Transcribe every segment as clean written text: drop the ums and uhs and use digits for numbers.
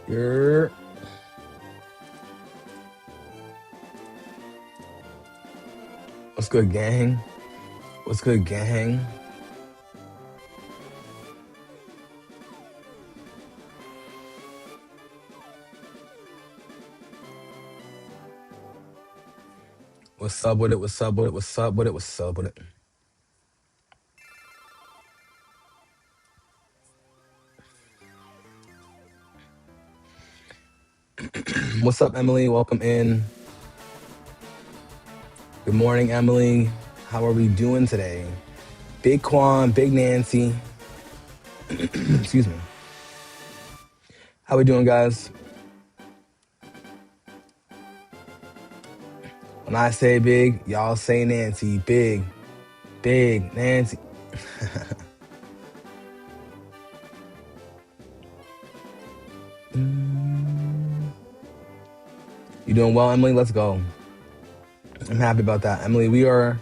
You're what's good, gang? What's good, gang? What's up with it? What's up with it? What's up with it? What's up with it? What's up, Emily? Welcome in. Good morning, Emily. How are we doing today? Big Quan, Big Nancy. Excuse me. How we doing, guys? When I say big, y'all say Nancy. Big, big Nancy. You doing well, Emily? Let's go. I'm happy about that, Emily. We are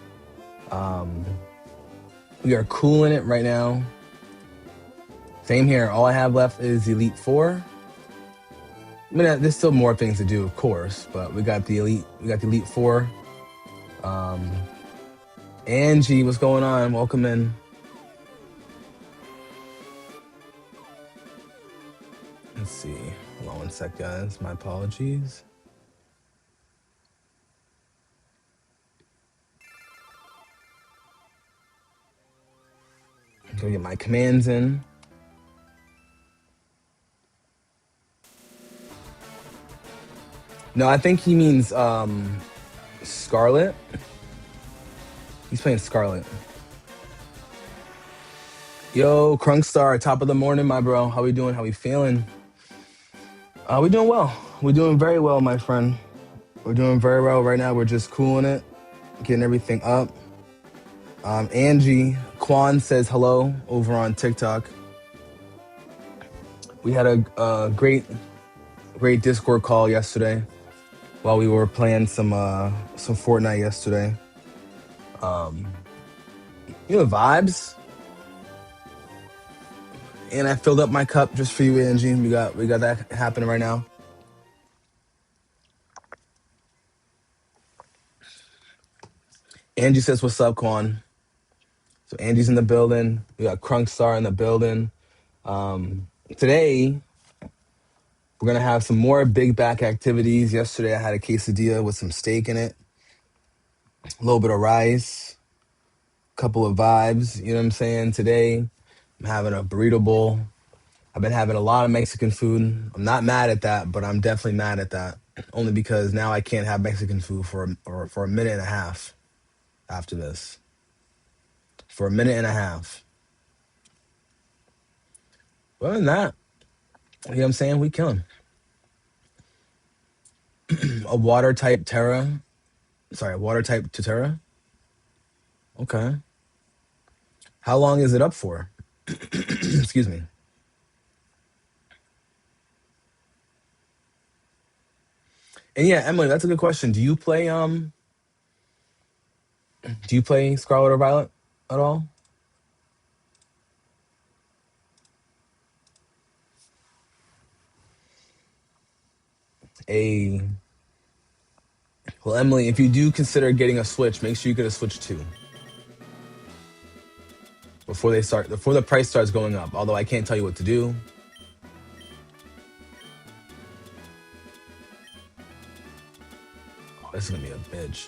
cooling it right now. Same here. All I have left is Elite Four. I mean, there's still more things to do, of course, but we got the Elite Four. Angie, what's going on? Welcome in. Let's see. Hold on one sec, guys. My apologies. I'm gonna get my commands in. No, I think he means Scarlet. He's playing Scarlet. Yo, Crunkstar, top of the morning, my bro. How we doing? How we feeling? We doing well. We're doing very well, my friend. We're doing very well right now. We're just cooling it, getting everything up. Angie Kwan says hello over on TikTok. We had a great Discord call yesterday while we were playing some Fortnite yesterday. You know, vibes. And I filled up my cup just for you, Angie. We got that happening right now. Angie says, "What's up, Quan?" So Angie's in the building. We got Crunkstar in the building. Today, we're gonna have some more big back activities. Yesterday, I had a quesadilla with some steak in it, a little bit of rice, a couple of vibes. You know what I'm saying? Today, I'm having a burrito bowl. I've been having a lot of Mexican food. I'm not mad at that, but I'm definitely mad at that. Only because now I can't have Mexican food for a minute and a half after this. For a minute and a half. Other than that, you know what I'm saying? We killing. A water type Terra. Sorry, water type Terra. Okay. How long is it up for? Excuse me. And yeah, Emily, that's a good question. Do you play Scarlet or Violet at all? A Well, Emily, if you do consider getting a Switch, make sure you get a Switch 2 before the price starts going up. Although I can't tell you what to do. Oh, this is gonna be a bitch.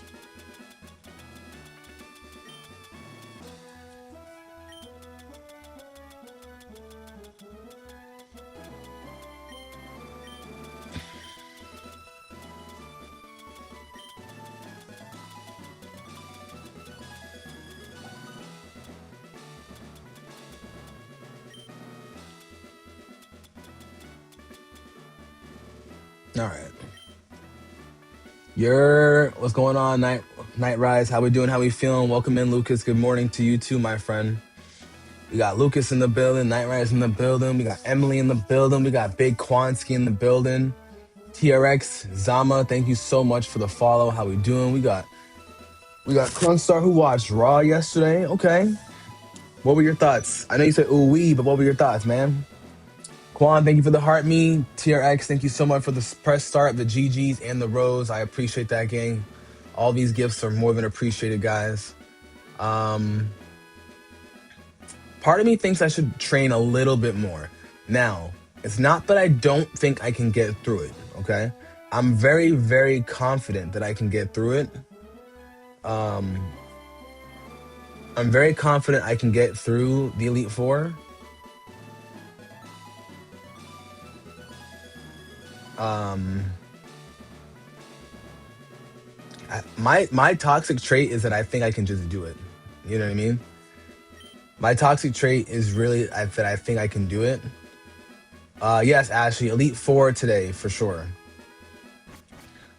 All right. What's going on, Night Rise? How we doing? How we feeling? Welcome in, Lucas. Good morning to you too, my friend. We got Lucas in the building, Night Rise in the building. We got Emily in the building. We got Big Kwansky in the building. TRX Zama, thank you so much for the follow. How we doing? We got Crunkstar who watched Raw yesterday. Okay. What were your thoughts? I know you said ooh wee, but what were your thoughts, man? Quan, thank you for the heart me. TRX, thank you so much for the press start, the GGs, and the rose. I appreciate that, gang. All these gifts are more than appreciated, guys. Part of me thinks I should train a little bit more. Now, it's not that I don't think I can get through it, okay? I'm very, very confident that I can get through it. I'm very confident I can get through the Elite Four. My toxic trait is that I think I can just do it. You know what I mean? My toxic trait is really that I think I can do it. Yes, Ashley, Elite Four today for sure.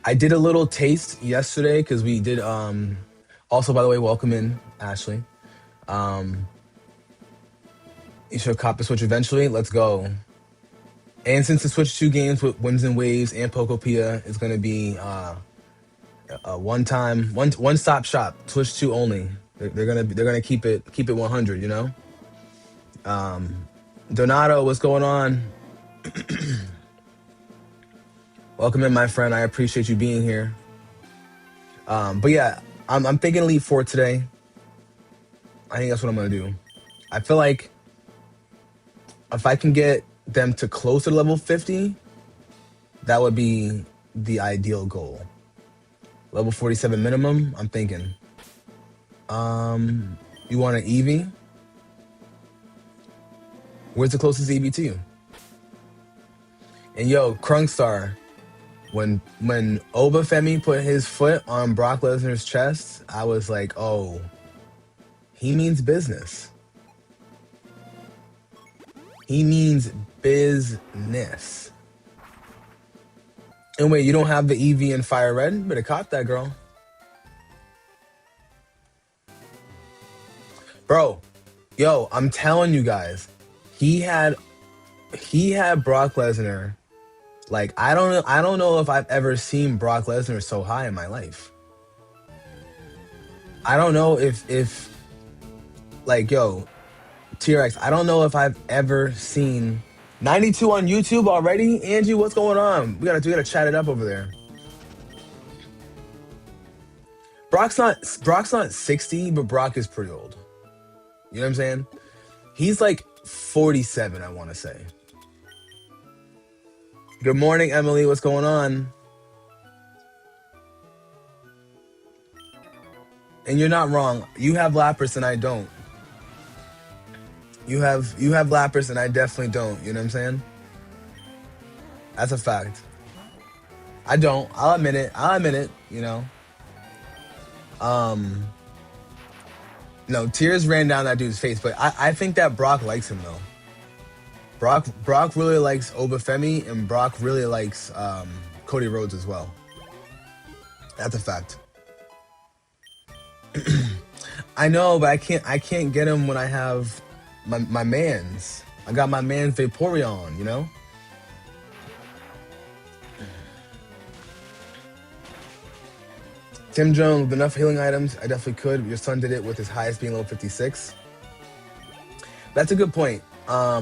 I did a little taste yesterday because we did. Also, by the way, welcome in, Ashley. You should cop a Switch eventually. Let's go. And since the Switch 2 games with Winds and Waves and Pokopia is going to be a one stop shop, Switch 2 only. They're gonna keep it 100. You know. Donato, what's going on? Welcome in, my friend. I appreciate you being here. But yeah, I'm thinking Elite Four today. I think that's what I'm gonna do. I feel like if I can get them to closer to level 50, that would be the ideal goal. Level 47 minimum, I'm thinking. You want an Eevee? Where's the closest Eevee to you? And yo, Krunkstar, when Obafemi put his foot on Brock Lesnar's chest, I was like, oh, he means business. He means business. And wait, you don't have the Eevee in Fire Red? Better cop that, girl. Bro, yo, I'm telling you guys, he had Brock Lesnar. Like, I don't know if I've ever seen Brock Lesnar so high in my life. I don't know if like, yo, TRX, I don't know if I've ever seen 92 on YouTube already. Angie, what's going on? We gotta chat it up over there. Brock's not 60, but Brock is pretty old. You know what I'm saying? He's like 47, I want to say. Good morning, Emily. What's going on? And you're not wrong. You have Lapras and I don't. You have Lapras and I definitely don't. You know what I'm saying? That's a fact. I don't. I'll admit it. You know. No, tears ran down that dude's face, but I think that Brock likes him though. Brock really likes Obafemi, and Brock really likes Cody Rhodes as well. That's a fact. I know, but I can't get him when I have my mans. I got my man Vaporeon, you know? Tim Jones, with enough healing items, I definitely could. Your son did it with his highest being level 56. That's a good point. I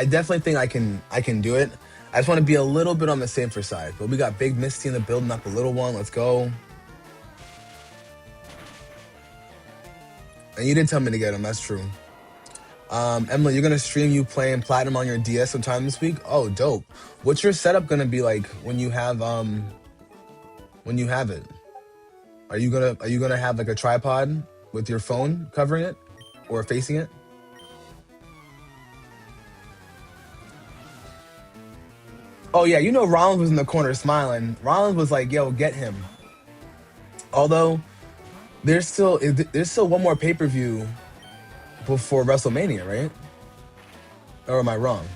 definitely think I can do it. I just want to be a little bit on the safer side. But we got Big Misty in the build, not the little one. Let's go. And you did tell me to get him. That's true. Emily, you're gonna stream you playing Platinum on your DS sometime this week? Oh, dope. What's your setup gonna be like when you have it? Are you gonna have like a tripod with your phone covering it or facing it? Oh yeah, you know Rollins was in the corner smiling. Rollins was like, "Yo, get him." Although there's still one more pay-per-view before WrestleMania, right? Or am I wrong?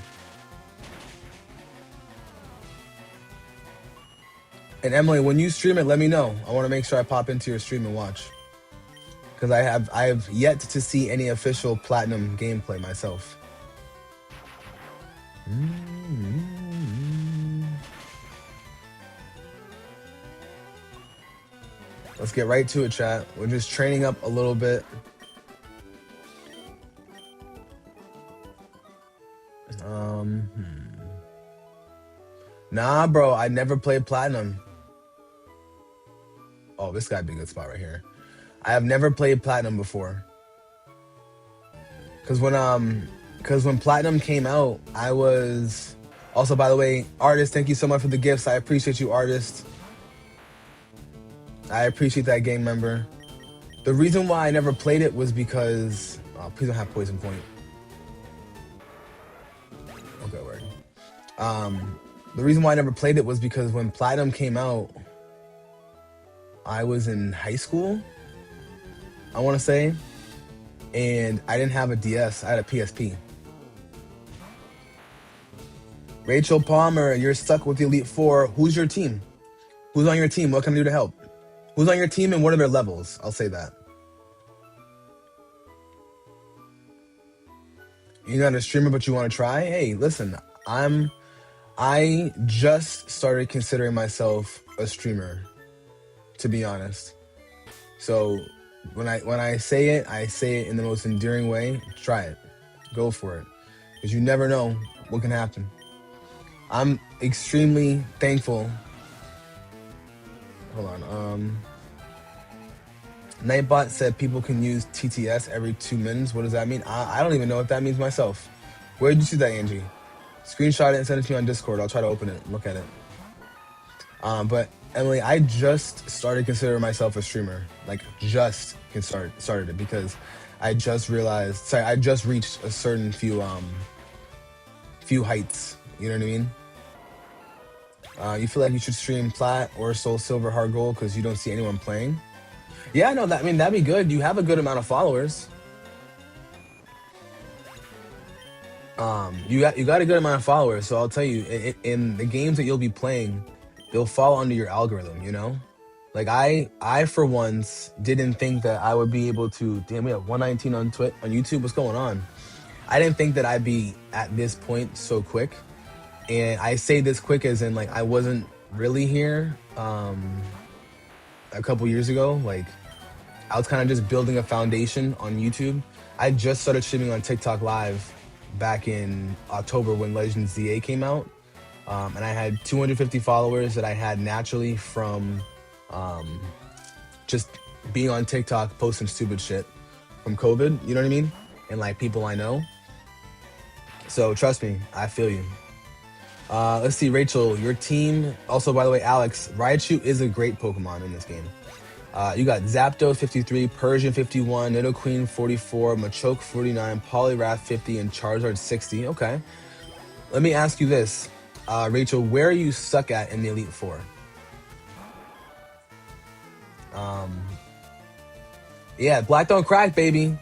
And Emily, when you stream it, let me know. I want to make sure I pop into your stream and watch. Because I have yet to see any official Platinum gameplay myself. Let's get right to it, chat. We're just training up a little bit. Nah, bro, I never played platinum. Oh, this gotta be a good spot right here. I have never played platinum before. Cause when platinum came out, I was also, by the way, artist. Thank you so much for the gifts. I appreciate you, artist. I appreciate that gang member. The reason why I never played it was because please don't have poison point. Okay, word. The reason why I never played it was because when platinum came out, I was in high school, I want to say, and I didn't have a DS. I had a PSP. Rachel Palmer, you're stuck with the Elite Four. Who's your team? Who's on your team? What can I do to help? Who's on your team and what are their levels? I'll say that. You're not a streamer, but you want to try? Hey, listen, I just started considering myself a streamer, to be honest. So when I say it, I say it in the most endearing way. Try it. Go for it. Because you never know what can happen. I'm extremely thankful. Hold on. Nightbot said people can use TTS every 2 minutes. What does that mean? I don't even know what that means myself. Where did you see that, Angie? Screenshot it and send it to me on Discord. I'll try to open it and look at it. But Emily, I just started considering myself a streamer. Like just started it because I just realized. Sorry, I just reached a certain few heights. You know what I mean? You feel like you should stream plat or soul silver hard gold because you don't see anyone playing? Yeah, no, that'd be good. You have a good amount of followers. You got a good amount of followers, so I'll tell you, in the games that you'll be playing, they'll fall under your algorithm. You know, like I for once didn't think that I would be able to. Damn, we have 119 on YouTube. What's going on? I didn't think that I'd be at this point so quick, and I say this quick as in like I wasn't really here a couple years ago. Like I was kind of just building a foundation on YouTube. I just started streaming on TikTok Live back in October when Legends ZA came out. And I had 250 followers that I had naturally from just being on TikTok, posting stupid shit from COVID, you know what I mean? And like people I know. So trust me, I feel you. Let's see, Rachel, your team. Also, by the way, Alex, Raichu is a great Pokemon in this game. You got Zapdos 53, Persian 51, Nidoqueen 44, Machoke 49, Poliwrath 50, and Charizard 60. Okay. Let me ask you this. Rachel, where are you stuck at in the Elite Four? Yeah, black don't crack, baby.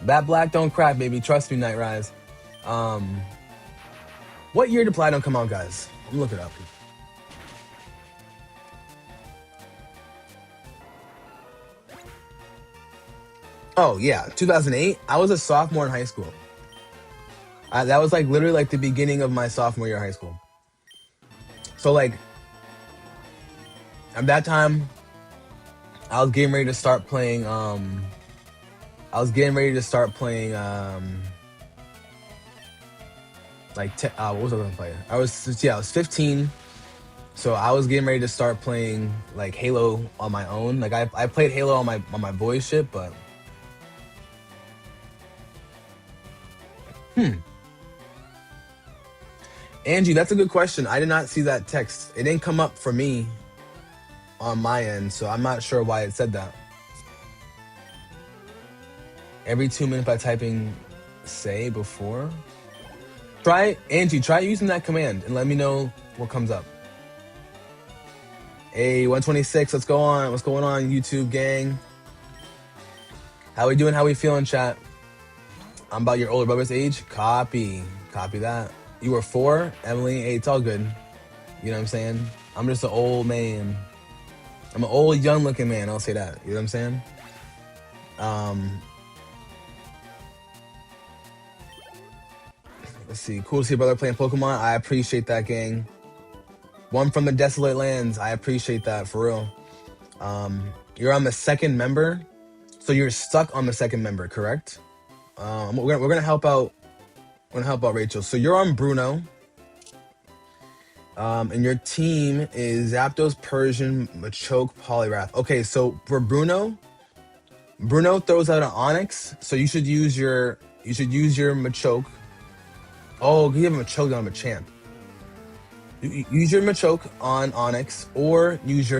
That black don't crack, baby. Trust me, Night Rise. What year did Platinum come out, guys? I'm looking it up. Oh, yeah, 2008. I was a sophomore in high school. That was like literally like the beginning of my sophomore year of high school. So like at that time, I was getting ready to start playing. I was getting ready to start playing. What was I gonna play? I was 15. So I was getting ready to start playing like Halo on my own. Like I played Halo on my boys shit, but Angie, that's a good question. I did not see that text. It didn't come up for me on my end, so I'm not sure why it said that. Every 2 minutes by typing say before. Angie, try using that command and let me know what comes up. Hey, 126, let's go on. What's going on, YouTube gang? How we doing? How we feeling, chat? I'm about your older brother's age. Copy that. You were 4, Emily. Hey, it's all good. You know what I'm saying? I'm just an old man. I'm an old, young-looking man. I'll say that. You know what I'm saying? Let's see. Cool to see a brother playing Pokemon. I appreciate that, gang. One from the Desolate Lands. I appreciate that, for real. You're on the second member. So you're stuck on the second member, correct? We're gonna help out. want to help out Rachel. So you're on Bruno. And your team is Zapdos, Persian, Machoke, Poliwrath. Okay, so for Bruno, Bruno throws out an Onyx, so you should use your Machoke. Oh, you have a Machoke on a Machamp. Use your Machoke on Onyx, or use your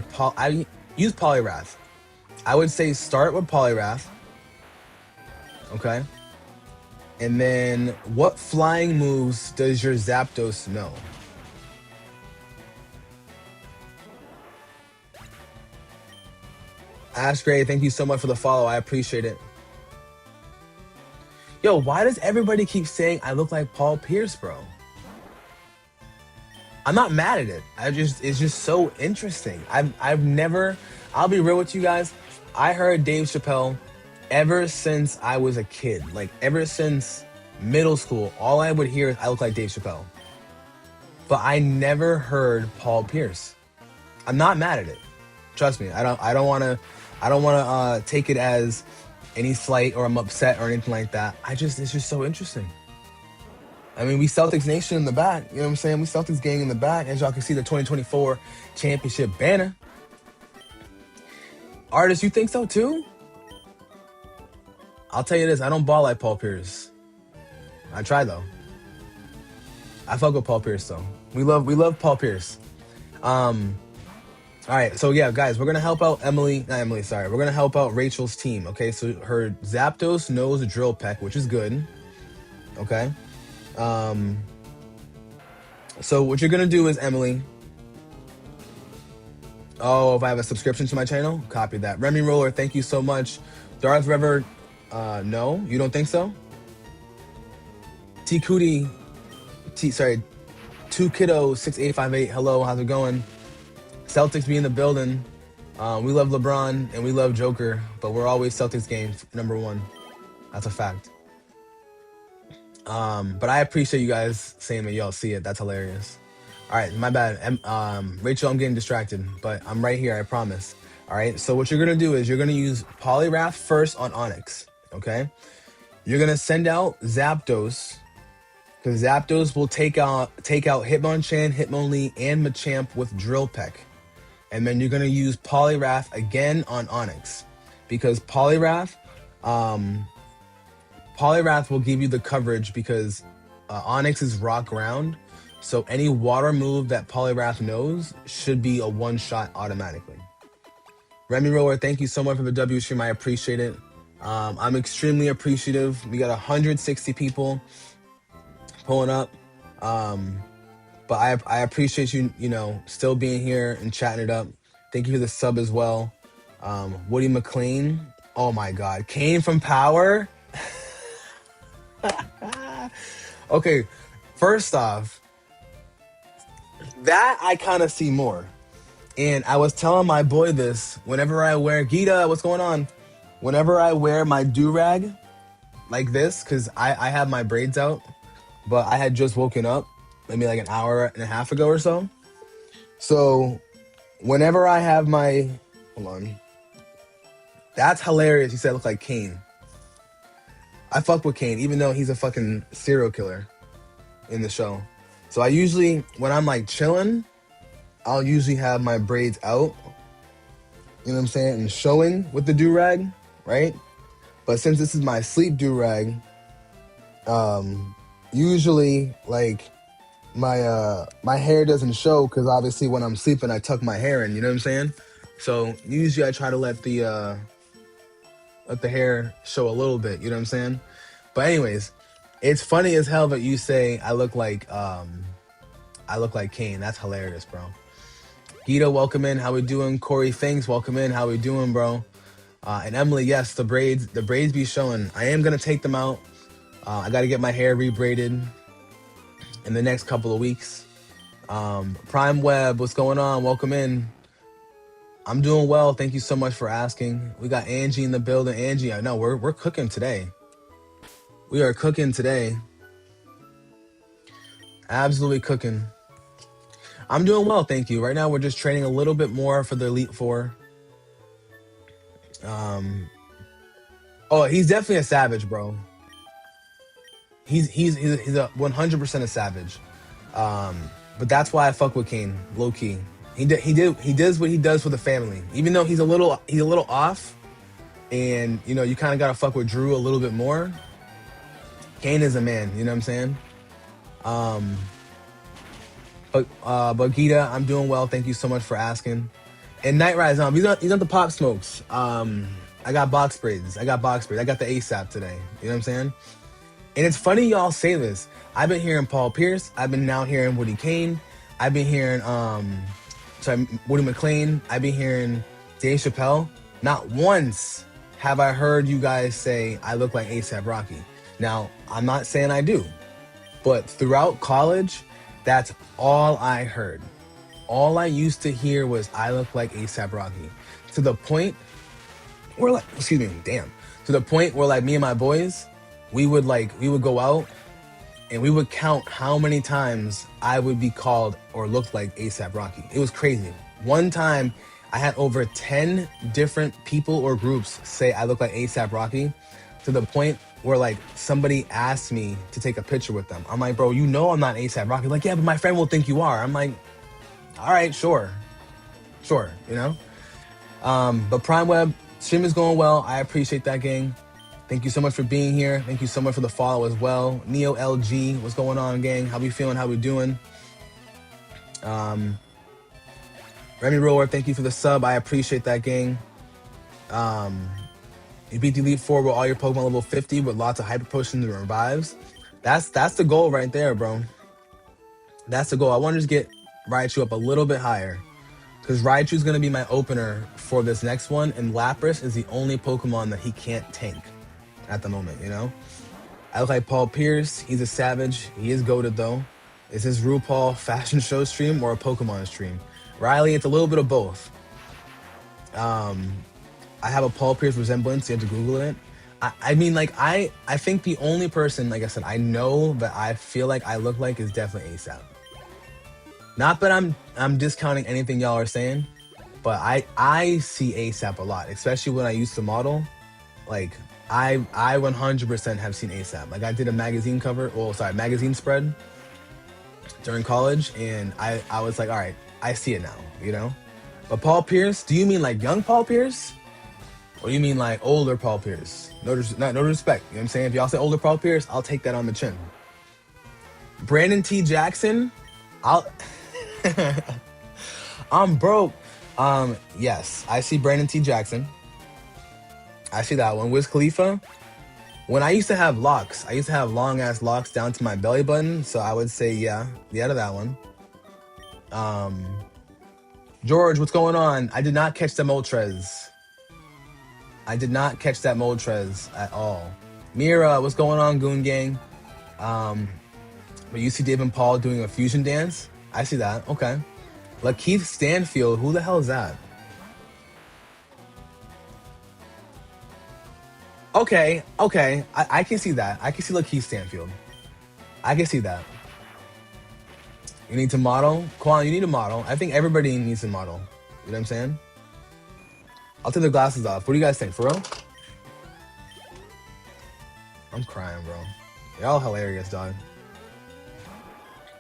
use Poliwrath. I would say start with Poliwrath. Okay. And then what flying moves does your Zapdos know? Ash Gray, thank you so much for the follow. I appreciate it. Yo, why does everybody keep saying I look like Paul Pierce, bro? I'm not mad at it. It's just so interesting. I've never, I'll be real with you guys. I heard Dave Chappelle ever since I was a kid. Like ever since middle school, all I would hear is I look like Dave Chappelle. But I never heard Paul Pierce. I'm not mad at it. Trust me. I don't wanna take it as any slight or I'm upset or anything like that. It's just so interesting. I mean, we Celtics Nation in the back. You know what I'm saying? We Celtics gang in the back. As y'all can see, the 2024 championship banner. Artist, you think so too? I'll tell you this. I don't ball like Paul Pierce. I try though. I fuck with Paul Pierce though. We love Paul Pierce. All right, so yeah, guys, we're gonna help out not Emily, sorry. We're gonna help out Rachel's team. Okay, so her Zapdos knows Drill Peck, which is good. Okay. So what you're gonna do is, Emily. Oh, if I have a subscription to my channel, copy that. Remy Roller, thank you so much. Darth Rever, no, you don't think so? T Cootie, sorry, 2Kiddo6858. Hello, how's it going? Celtics be in the building. We love LeBron and we love Joker, but we're always Celtics game #1. That's a fact. But I appreciate you guys saying that y'all see it. That's hilarious. All right, my bad. Rachel, I'm getting distracted, but I'm right here, I promise. All right, so what you're gonna do is you're gonna use Poliwrath first on Onyx, okay? You're gonna send out Zapdos, because Zapdos will take out Hitmonchan, Hitmonlee, and Machamp with Drill Peck. And then you're gonna use Poliwrath again on Onyx, because Poliwrath will give you the coverage because Onyx is rock ground. So any water move that Poliwrath knows should be a one-shot automatically. Remy Roller, thank you so much for the W stream. I appreciate it. I'm extremely appreciative. We got 160 people pulling up. But I appreciate you, still being here and chatting it up. Thank you for the sub as well. Woody McLean. Oh my God. Kane from Power. Okay, first off, that I kind of see more. And I was telling my boy this, whenever I wear, Gita, what's going on? Whenever I wear my do-rag like this, because I have my braids out, but I had just woken up maybe like an hour and a half ago or so. So whenever I have my, hold on. That's hilarious. You said I look like Kane. I fuck with Kane, even though he's a fucking serial killer in the show. So I usually, when I'm like chilling, I'll usually have my braids out, you know what I'm saying, and showing with the do-rag, right? But since this is my sleep do-rag, usually like my hair doesn't show because obviously when I'm sleeping I tuck my hair in, you know what I'm saying? So usually I try to let the hair show a little bit, you know what I'm saying? But anyways, it's funny as hell that you say I look like Kane. That's hilarious, bro. Guido, welcome in. How we doing? Corey, thanks. Welcome in. How we doing, bro? And Emily, yes, the braids be showing. I am gonna take them out. I got to get my hair rebraided in the next couple of weeks. Prime Web, what's going on? Welcome in. I'm doing well. Thank you so much for asking. We got Angie in the building. Angie, I know we're cooking today. We are cooking today. Absolutely cooking. I'm doing well, thank you. Right now, we're just training a little bit more for the Elite Four. Oh, he's definitely a savage, bro. He's a 100% a savage. But that's why I fuck with Kane, low key. He does what he does for the family. Even though he's a little off, and you kind of gotta fuck with Drew a little bit more. Kane is a man. You know what I'm saying? Um, but Gita, I'm doing well. Thank you so much for asking. And Night Rise, he's not the pop smokes. I got box braids. I got the ASAP today. You know what I'm saying? And it's funny y'all say this. I've been hearing Paul Pierce. I've been now hearing Woody Kane. I've been hearing Woody McLean. I've been hearing Dave Chappelle. Not once have I heard you guys say I look like ASAP Rocky. Now, I'm not saying I do, but throughout college, that's all I heard. All I used to hear was I look like ASAP Rocky. To the point where like, excuse me, damn. To the point where like me and my boys, we would go out and we would count how many times I would be called or looked like ASAP Rocky. It was crazy. One time I had over 10 different people or groups say I look like ASAP Rocky, to the point where like somebody asked me to take a picture with them. I'm like, bro, I'm not ASAP Rocky. Like, yeah, but my friend will think you are. I'm like, all right, sure. Sure, But Prime Web, stream is going well. I appreciate that, gang. Thank you so much for being here. Thank you so much for the follow as well. Neo LG, what's going on, gang? How we feeling? How we doing? Remy Rower, thank you for the sub. I appreciate that, gang. You beat the Elite Four with all your Pokemon level 50 with lots of hyper potions and revives. That's the goal right there, bro. That's the goal. I want to just get Raichu up a little bit higher, because Raichu's going to be my opener for this next one, and Lapras is the only Pokemon that he can't tank at the moment, I look like Paul Pierce. He's a savage. He is goated, though. Is this RuPaul fashion show stream or a Pokemon stream? Riley, it's a little bit of both. I have a Paul Pierce resemblance. You have to Google it. I mean, like, I think the only person, like I said, I know that I feel like I look like is definitely ASAP. Not that I'm discounting anything y'all are saying, but I see ASAP a lot, especially when I used to model. Like, I 100% have seen ASAP. Like, I did a magazine magazine spread during college, and I was like, all right, I see it now, But Paul Pierce, do you mean like young Paul Pierce? Or you mean like older Paul Pierce? No respect, you know what I'm saying? If y'all say older Paul Pierce, I'll take that on the chin. Brandon T. Jackson, I'm broke. Yes, I see Brandon T. Jackson. I see that one. Wiz Khalifa. When I used to have locks, I used to have long ass locks down to my belly button, so I would say yeah to that one. George, what's going on? I did not catch the Moltres. I did not catch that Moltres at all. Mira, what's going on, Goon Gang? But you see Dave and Paul doing a fusion dance? I see that. Okay. Lakeith Stanfield, who the hell is that? Okay. I can see that. I can see Lakeith Stanfield. I can see that. You need to model? Quan, you need to model. I think everybody needs to model. You know what I'm saying? I'll take the glasses off. What do you guys think? For real? I'm crying, bro. Y'all hilarious, dog.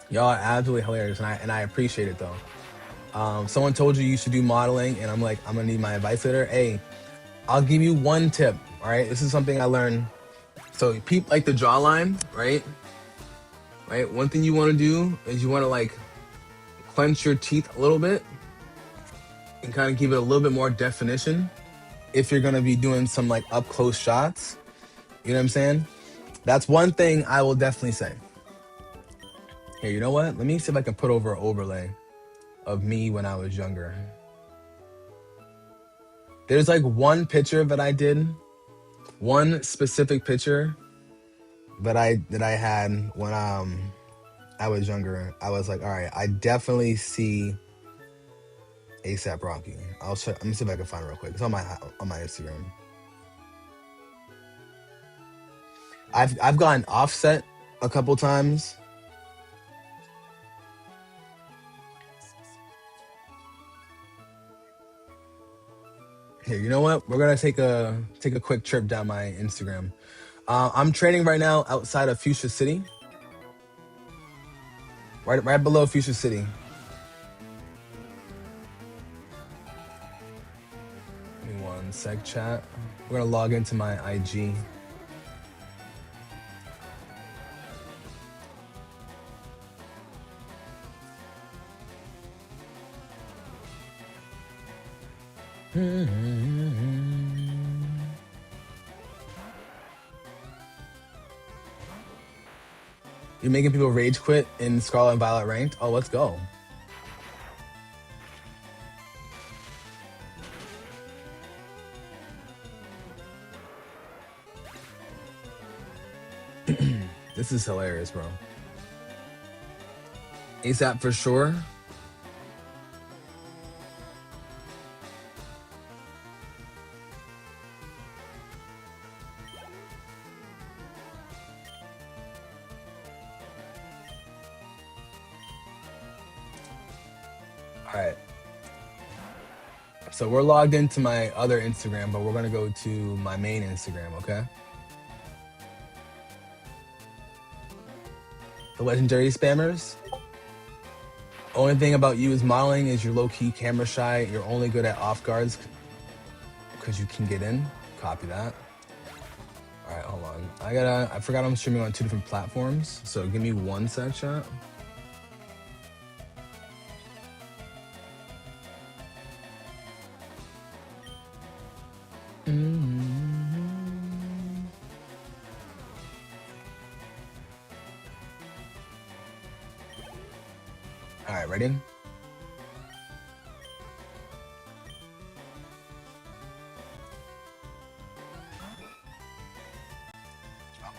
Y'all are absolutely hilarious, and I appreciate it, though. Someone told you should do modeling, and I'm like, I'm gonna need my advice later. Hey, I'll give you one tip, all right? This is something I learned. So, like the jawline, right? Right? One thing you want to do is you want to, like, clench your teeth a little bit and kind of give it a little bit more definition if you're gonna be doing some, like, up-close shots. You know what I'm saying? That's one thing I will definitely say. Here, you know what? Let me see if I can put over an overlay of me when I was younger. There's like one picture that I did, one specific picture that I had when I was younger. I was like, all right, I definitely see ASAP Rocky. Let me see if I can find it real quick. It's on my Instagram. I've gotten Offset a couple times. Here, you know what? We're gonna take a quick trip down my Instagram. I'm training right now outside of Fuchsia City. Right below Fuchsia City. Give me one sec, chat. We're gonna log into my IG. You're making people rage quit in Scarlet and Violet ranked? Oh, let's go. This is hilarious, bro. ASAP for sure. All right. So we're logged into my other Instagram, but we're gonna go to my main Instagram, okay? The legendary spammers. Only thing about you is modeling is you're low-key camera shy. You're only good at off guards because you can get in. Copy that. All right, hold on. I forgot I'm streaming on 2 different platforms. So give me one sec, chat. All right, ready?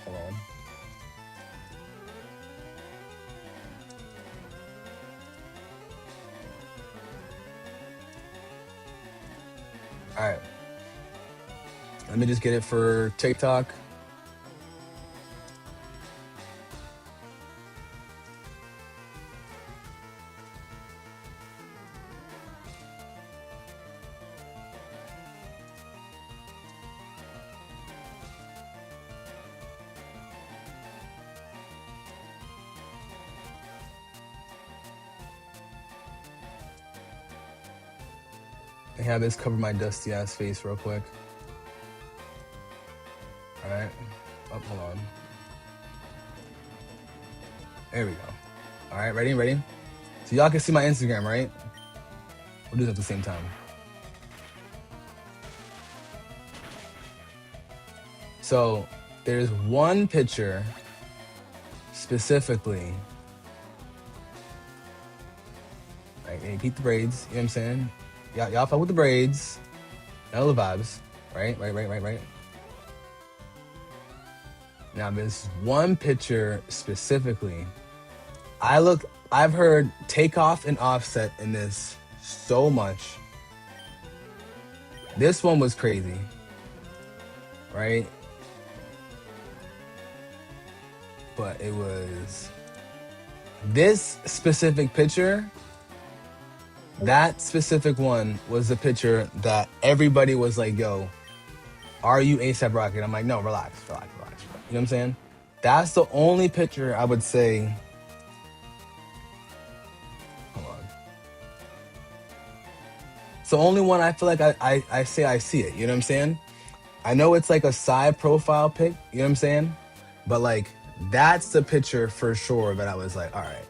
Hold on. All right. Let me just get it for TikTok. I have this cover my dusty ass face real quick. All right. Oh, hold on. There we go. All right, ready? So y'all can see my Instagram, right? We'll do this at the same time. So there's one picture specifically. Right, and you keep the braids, you know what I'm saying? Y'all fuck with the braids. Y'all the vibes, right? Now there's one picture specifically. I've heard Takeoff and Offset in this so much. This one was crazy, right? But it was this specific picture. That specific one was the picture that everybody was like, yo, are you ASAP Rocky? I'm like, no, relax. You know what I'm saying? That's the only picture I would say. Hold on. It's the only one I feel like I say I see it. You know what I'm saying? I know it's like a side profile pic. You know what I'm saying? But like, that's the picture for sure that I was like, all right.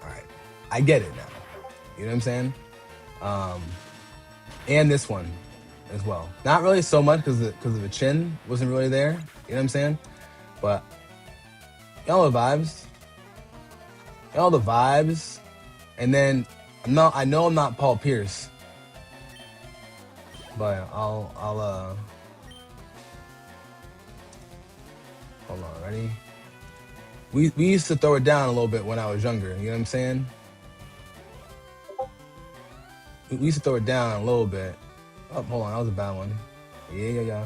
I get it now. You know what I'm saying? And this one as well. Not really so much because of the chin wasn't really there. You know what I'm saying? But y'all the vibes. And then I know I'm not Paul Pierce, but I'll hold on, ready? We used to throw it down a little bit when I was younger. You know what I'm saying? We used to throw it down a little bit. Oh, hold on, that was a bad one. Yeah.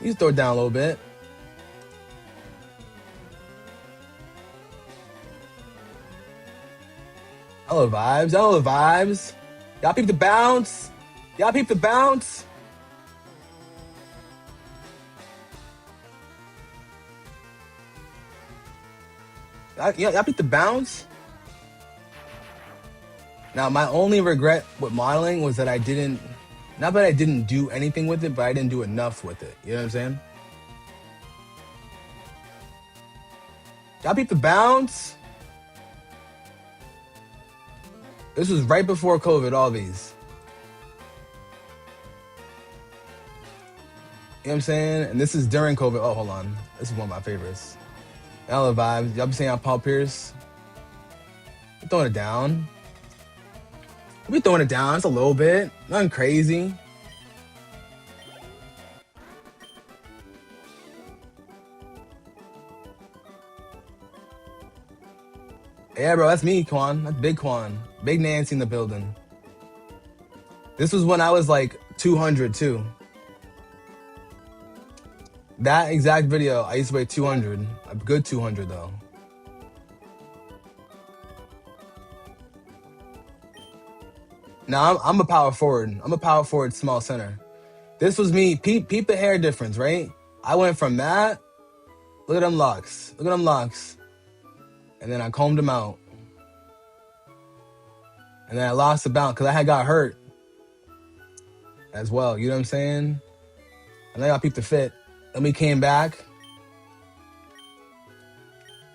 We used to throw it down a little bit. Hello vibes. Y'all peep the bounce. Y'all beat the bounce. Now, my only regret with modeling was that I didn't, not that I didn't do anything with it, but I didn't do enough with it. You know what I'm saying? Y'all beat the bounce. This was right before COVID, all these. You know what I'm saying? And this is during COVID. Oh, hold on. This is one of my favorites. Y'all vibes. Y'all be saying Paul Pierce. We're throwing it down. We throwing it down. It's a little bit. Nothing crazy. Yeah, bro, that's me, Quan. That's Big Quan. Big Nancy in the building. This was when I was like 200 too. That exact video, I used to weigh 200. A good 200 though. Now I'm a power forward. I'm a power forward, small center. This was me. Peep the hair difference, right? I went from that. Look at them locks. Look at them locks. And then I combed them out. And then I lost the bounce because I had got hurt as well. You know what I'm saying? And then I peeped the fit. Then we came back.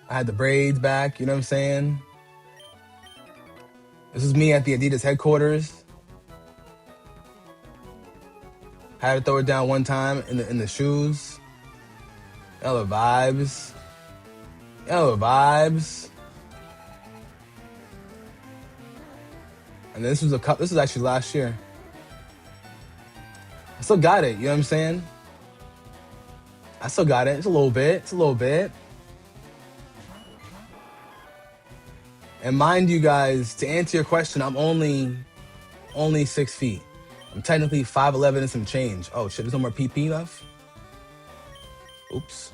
I had the braids back. You know what I'm saying? This is me at the Adidas headquarters. Had to throw it down one time in the shoes. Yellow vibes. Yellow vibes. And this was this was actually last year. I still got it, you know what I'm saying? I still got it. It's a little bit. It's a little bit. And mind you guys, to answer your question, I'm only 6 feet. I'm technically 5'11" and some change. Oh shit, there's no more PP left? Oops.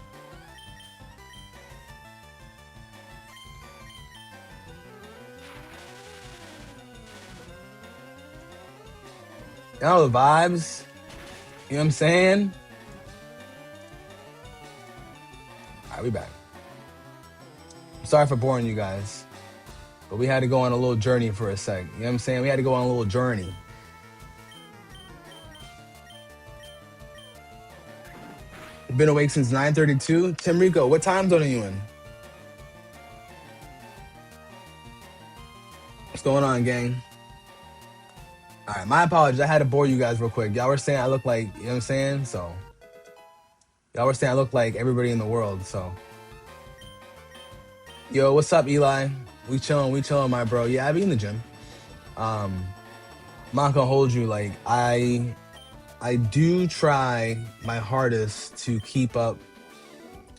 You know the vibes? You know what I'm saying? All right, we back. Sorry for boring you guys, but we had to go on a little journey for a sec. You know what I'm saying? We had to go on a little journey. Been awake since 9:32. Tim Rico, what time zone are you in? What's going on, gang? All right, my apologies. I had to bore you guys real quick. Y'all were saying I look like, you know what I'm saying? So, y'all were saying I look like everybody in the world, so. Yo, what's up, Eli? We chilling, my bro. Yeah, I be in the gym. I'm not gonna hold you. Like, I do try my hardest to keep up.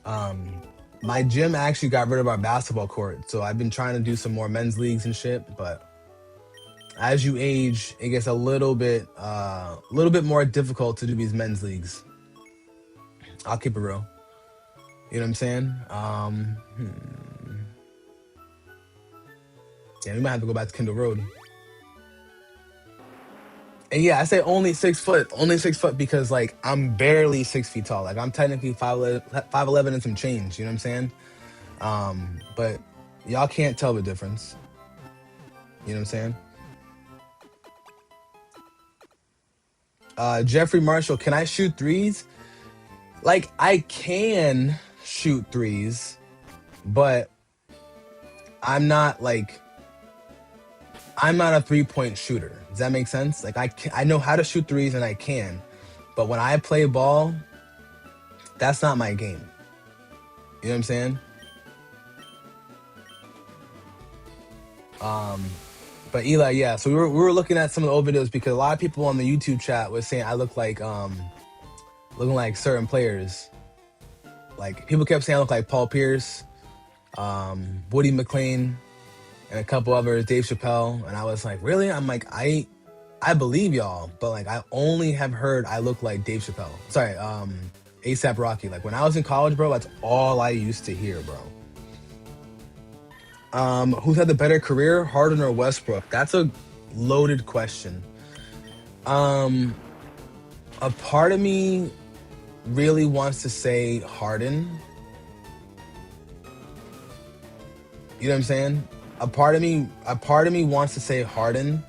My gym actually got rid of our basketball court, so I've been trying to do some more men's leagues and shit, but as you age, it gets a little bit more difficult to do these men's leagues. I'll keep it real. You know what I'm saying? Yeah, we might have to go back to Kendall Road. And yeah, I say only 6 foot, because like I'm barely 6 feet tall. Like I'm technically 5'11" and some change. You know what I'm saying? But y'all can't tell the difference. You know what I'm saying? Jeffrey Marshall, can I shoot threes? Like I can shoot threes, but I'm not a 3-point shooter. Does that make sense? Like I know how to shoot threes and I can, but when I play ball, that's not my game. You know what I'm saying? But Eli, yeah. So we were looking at some of the old videos because a lot of people on the YouTube chat was saying I look like looking like certain players. Like people kept saying I look like Paul Pierce, Woody McLean, and a couple others, Dave Chappelle, and I was like, really? I'm like, I believe y'all, but like I only have heard I look like Dave Chappelle. Sorry, ASAP Rocky. Like when I was in college, bro, that's all I used to hear, bro. Who's had the better career, Harden or Westbrook? That's a loaded question. A part of me really wants to say Harden. You know what I'm saying? A part of me wants to say Harden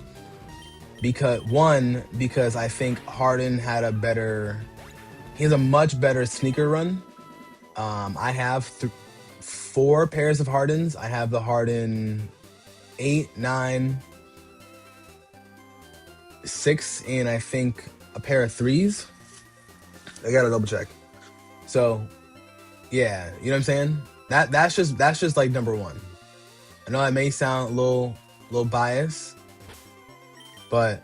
because I think Harden had he has a much better sneaker run. I have 4 pairs of Hardens. I have the Harden 8, 9, 6, and I think a pair of threes. I gotta double check. So yeah, you know what I'm saying? That's just like number one. I know that may sound a little biased, but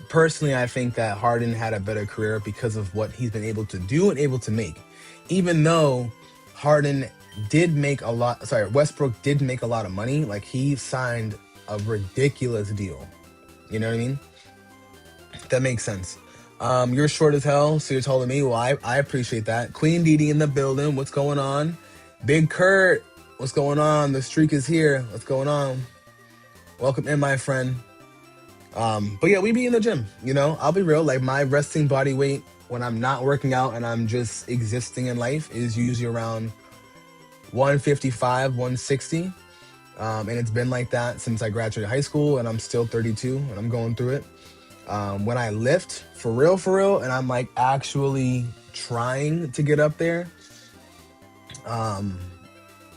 personally, I think that Harden had a better career because of what he's been able to do and able to make. Even though Harden did make a lot, sorry, Westbrook did make a lot of money. Like he signed a ridiculous deal. You know what I mean? That makes sense. You're short as hell, so you're taller than me. Well, I appreciate that. Queen Dee in the building. What's going on? Big Kurt. What's going on? The streak is here. What's going on? Welcome in, my friend. But yeah, we be in the gym, you know, I'll be real. Like my resting body weight when I'm not working out and I'm just existing in life is usually around 155, 160. And it's been like that since I graduated high school and I'm still 32 and I'm going through it. When I lift for real, and I'm like actually trying to get up there,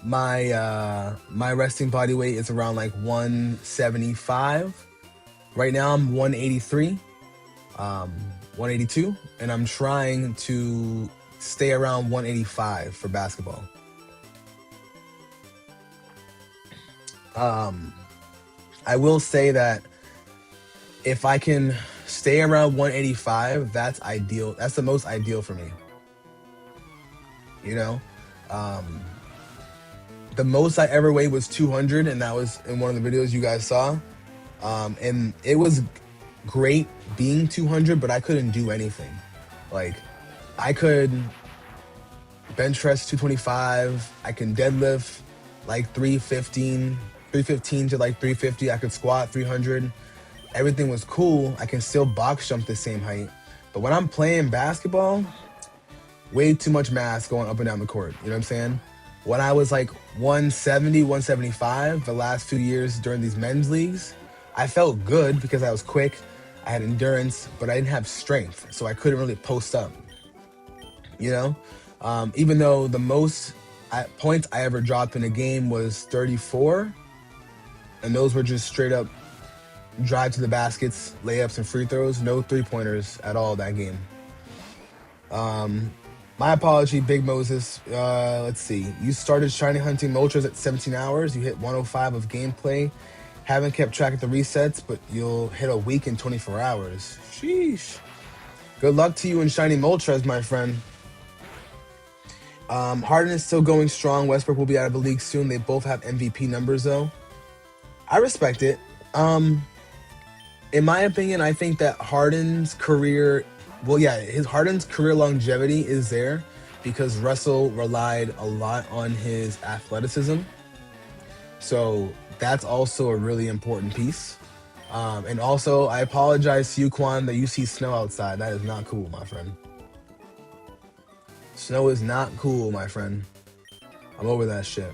my resting body weight is around like 175. Right now I'm 183, 182, and I'm trying to stay around 185 for basketball. I will say that if I can stay around 185, that's ideal. That's the most ideal for me. You know, the most I ever weighed was 200, and that was in one of the videos you guys saw. And it was great being 200, but I couldn't do anything. Like, I could bench press 225. I can deadlift like 315 to like 350. I could squat 300. Everything was cool. I can still box jump the same height. But when I'm playing basketball, way too much mass going up and down the court. You know what I'm saying? When I was like 170, 175, the last 2 years during these men's leagues, I felt good because I was quick, I had endurance, but I didn't have strength, so I couldn't really post up. You know, even though the most points I ever dropped in a game was 34, and those were just straight up drive to the baskets, layups, and free throws. No 3-pointers at all that game. My apology, Big Moses. Let's see. You started shiny hunting Moltres at 17 hours. You hit 105 of gameplay. Haven't kept track of the resets, but you'll hit a week in 24 hours. Sheesh. Good luck to you in shiny Moltres, my friend. Harden is still going strong. Westbrook will be out of the league soon. They both have MVP numbers, though. I respect it. In my opinion, I think that Harden's career, Harden's career longevity is there because Russell relied a lot on his athleticism. So that's also a really important piece. And also, I apologize to you, Quan, that you see snow outside. That is not cool, my friend. Snow is not cool, my friend. I'm over that shit.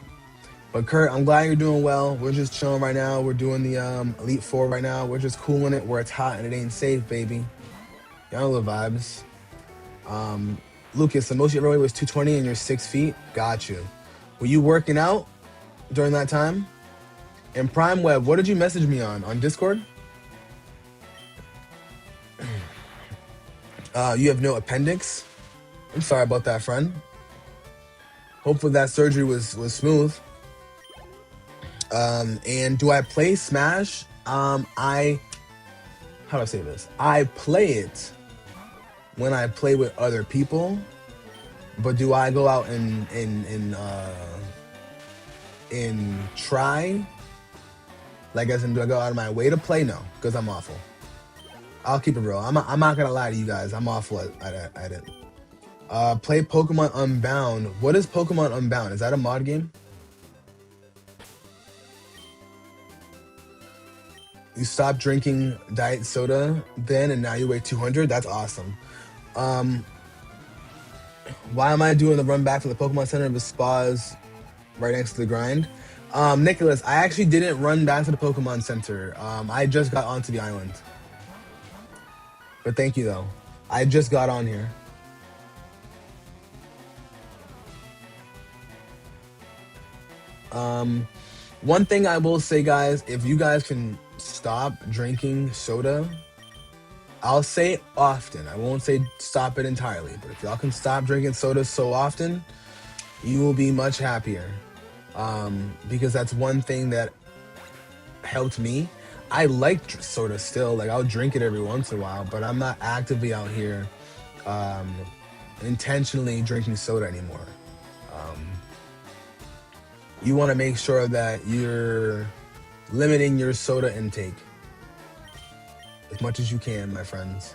But Kurt, I'm glad you're doing well. We're just chilling right now. We're doing the Elite Four right now. We're just cooling it where it's hot and it ain't safe, baby. Y'all know the vibes. Lucas, the most you ever weighed was 220 and you're 6 feet. Got you. Were you working out during that time? And Prime Web, what did you message me on Discord? You have no appendix. I'm sorry about that, friend. Hopefully that surgery was smooth. And do I play Smash? How do I say this? I play it when I play with other people, but do I go out and try? Like, as in, do I go out of my way to play? No, because I'm awful. I'll keep it real. I'm not gonna lie to you guys. I'm awful at it. Play Pokemon Unbound. What is Pokemon Unbound? Is that a mod game? You stopped drinking diet soda then, and now you weigh 200. That's awesome. Why am I doing the run back from the Pokemon Center if the spa's right next to the grind? Nicholas, I actually didn't run back to the Pokemon Center. I just got onto the island. But thank you though. I just got on here. One thing I will say, guys, if you guys can stop drinking soda, I'll say it often. I won't say stop it entirely, but if y'all can stop drinking soda so often, you will be much happier. Because that's one thing that helped me. I like soda still, like I'll drink it every once in a while, but I'm not actively out here um, intentionally drinking soda anymore. Um, you want to make sure that you're limiting your soda intake as much as you can, my friends,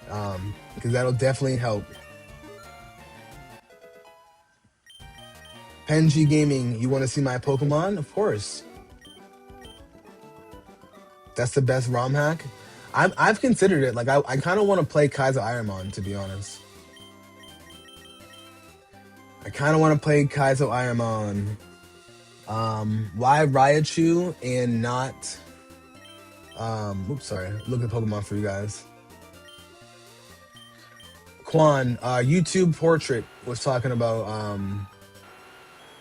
because that'll definitely help. Penji Gaming, you want to see my Pokemon? Of course. That's the best ROM hack. I've considered it. Like I kind of want to play Kaiser Ironmon, to be honest. I kind of want to play Kaiser Ironmon. Why Raichu and not? Oops, sorry. Look at Pokemon for you guys. Quan, YouTube portrait was talking about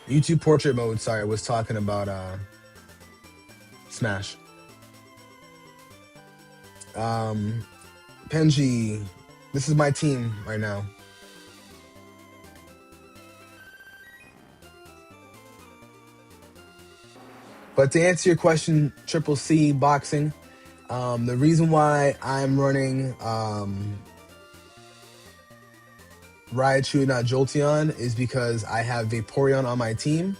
YouTube portrait mode. Sorry, was talking about Smash. Penji, this is my team right now. But to answer your question, Triple C Boxing, the reason why I'm running Raichu and not Jolteon is because I have Vaporeon on my team,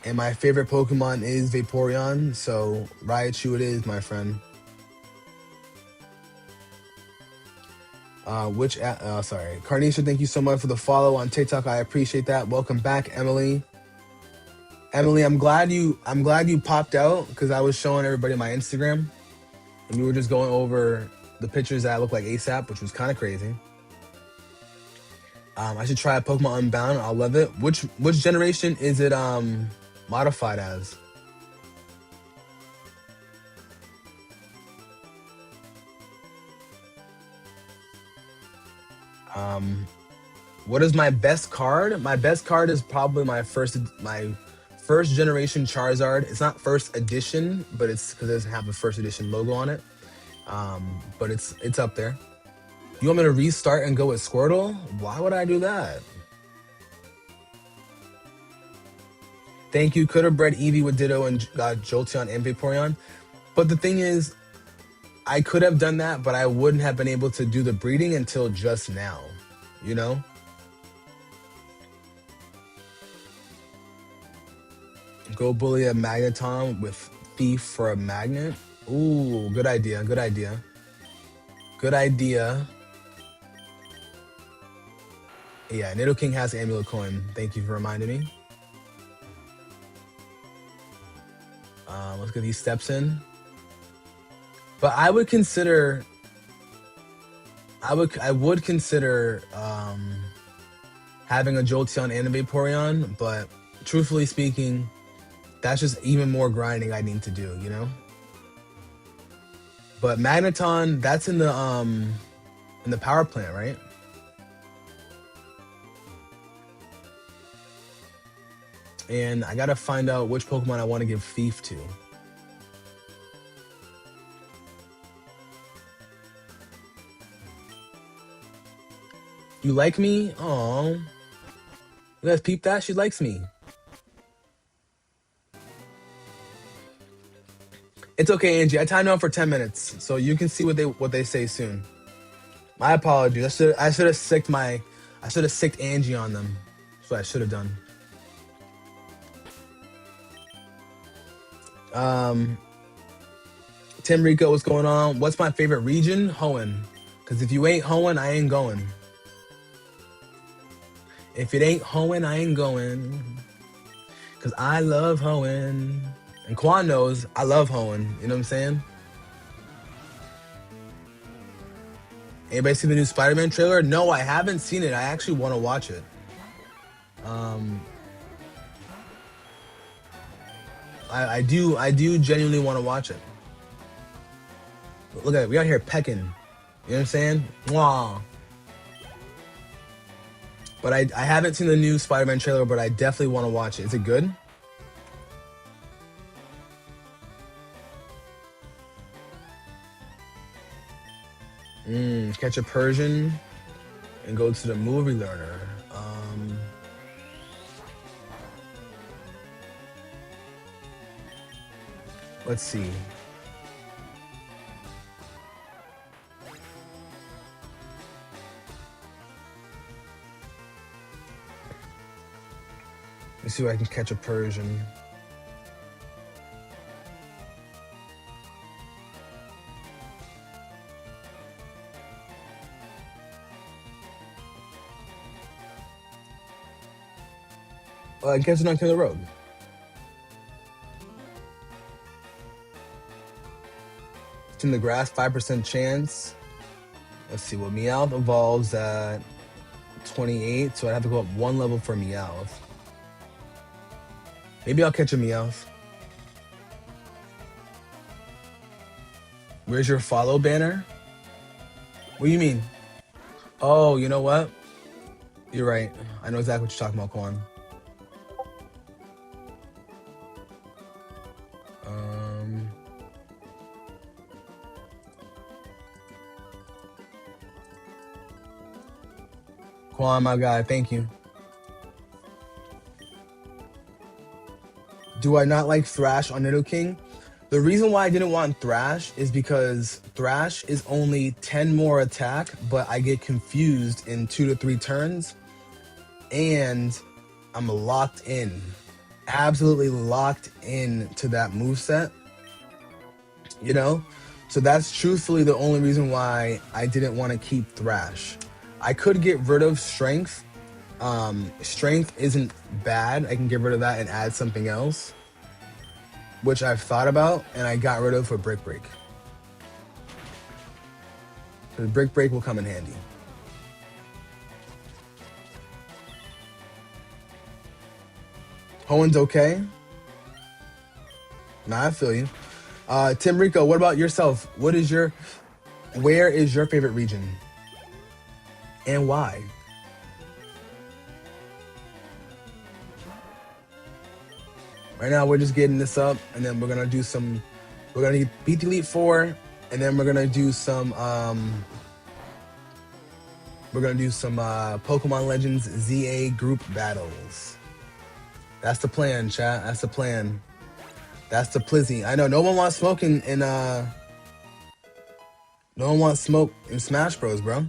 and my favorite Pokemon is Vaporeon, so Raichu it is, my friend. Sorry. Carnisha, thank you so much for the follow on TikTok. I appreciate that. Welcome back, Emily. Emily, I'm glad you popped out because I was showing everybody my Instagram and we were just going over the pictures that look like ASAP, which was kind of crazy. I should try Pokemon Unbound. I'll love it. Which generation is it modified as? What is my best card? My best card is probably my first generation Charizard. It's not first edition, but it's because it doesn't have the first edition logo on it. But it's up there. You want me to restart and go with Squirtle? Why would I do that? Thank you. Could have bred Eevee with Ditto and Jolteon and Vaporeon. But the thing is, I could have done that, but I wouldn't have been able to do the breeding until just now. You know? Go bully a Magneton with Thief for a magnet. Ooh, good idea. Good idea. Good idea. Yeah, Nidoking has Amulet Coin. Thank you for reminding me. Let's get these steps in. But I would consider having a Jolteon and a Vaporeon, but truthfully speaking, that's just even more grinding I need to do, you know? But Magneton, that's in the power plant, right? And I gotta find out which Pokemon I want to give Thief to. You like me? Aw. You guys peep that? She likes me. It's okay, Angie. I timed out for 10 minutes, so you can see what they say soon. My apologies. I should have sicked Angie on them. That's what I should have done. Tim Rico, what's going on? What's my favorite region? Hoenn. Because if you ain't Hoenn, I ain't going. If it ain't Hoenn, I ain't going. Because I love Hoenn. And Quan knows I love Hoenn. You know what I'm saying? Anybody see the new Spider-Man trailer? No, I haven't seen it. I actually want to watch it. I do genuinely want to watch it. Look at it. We out here pecking. You know what I'm saying? Mwah. But I haven't seen the new Spider-Man trailer, but I definitely want to watch it. Is it good? Catch a Persian and go to the movie learner. Let's see. Let's see if I can catch a Persian. I guess it's not to the road. It's in the grass, 5% chance. Let's see. Well, Meowth evolves at 28, so I'd have to go up one level for Meowth. Maybe I'll catch a Meowth. Where's your follow banner? What do you mean? Oh, you know what? You're right. I know exactly what you're talking about, Quan. Quan, my guy, thank you. Do I not like Thrash on Nidoking? The reason why I didn't want Thrash is because Thrash is only 10 more attack, but I get confused in 2 to 3 turns, and I'm locked in. Absolutely locked in to that moveset. You know? So that's truthfully the only reason why I didn't want to keep Thrash. I could get rid of Strength. Strength isn't bad. I can get rid of that and add something else, which I've thought about, and I got rid of for Brick Break. The Brick Break will come in handy. Hoen's okay. Nah, I feel you. Tim Rico, what about yourself? Where is your favorite region? And why? Right now, we're just getting this up, and then we're gonna do some. We're gonna beat the Elite Four, and then we're gonna do some. Pokemon Legends ZA group battles. That's the plan, chat. That's the plan. That's the plizzy. I know no one wants smoke in no one wants smoke in Smash Bros, bro.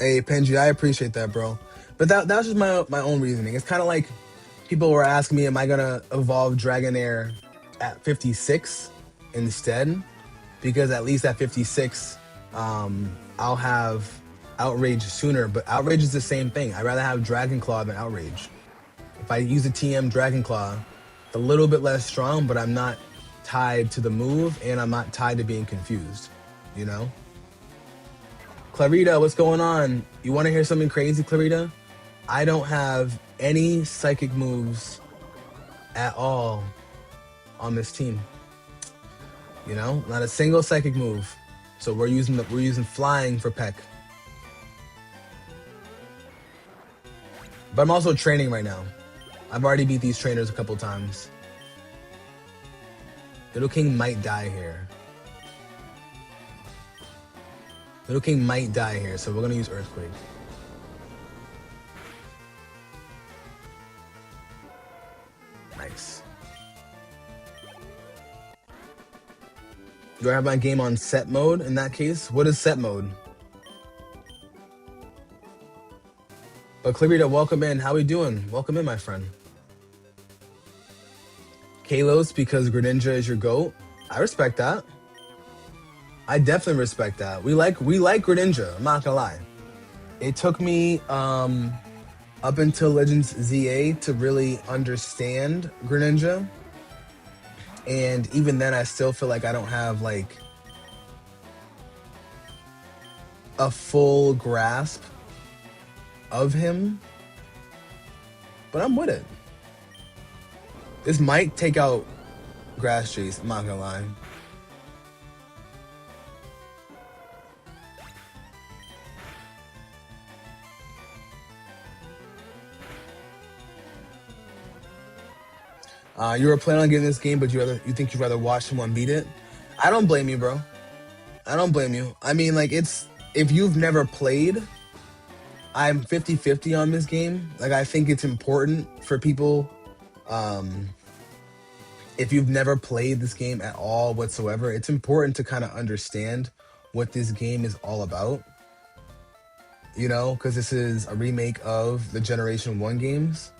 Hey, Penji, I appreciate that, bro. But that's just my own reasoning. It's kind of like people were asking me, am I gonna evolve Dragonair at 56 instead? Because at least at 56, I'll have Outrage sooner. But Outrage is the same thing. I'd rather have Dragon Claw than Outrage. If I use a TM Dragon Claw, it's a little bit less strong, but I'm not tied to the move, and I'm not tied to being confused. You know? Clarita, what's going on? You want to hear something crazy, Clarita? I don't have any psychic moves at all on this team. You know, not a single psychic move. So we're using flying for Peck. But I'm also training right now. I've already beat these trainers a couple times. Little King might die here. Little King might die here, so we're gonna use Earthquake. Nice. Do I have my game on set mode in that case? What is set mode? But Clarita, welcome in. How we doing? Welcome in, my friend. Kalos, because Greninja is your GOAT. I respect that. I definitely respect that. We like Greninja, I'm not gonna lie. It took me up until Legends ZA to really understand Greninja. And even then I still feel like I don't have like a full grasp of him, but I'm with it. This might take out Grass Chase. I'm not gonna lie. You were planning on getting this game, but you think you'd rather watch someone beat it. I don't blame you, bro. I don't blame you. I mean, like, it's if you've never played, I'm 50-50 on this game. Like, I think it's important for people, um, if you've never played this game at all whatsoever, it's important to kind of understand what this game is all about. You know, because this is a remake of the Generation 1 games.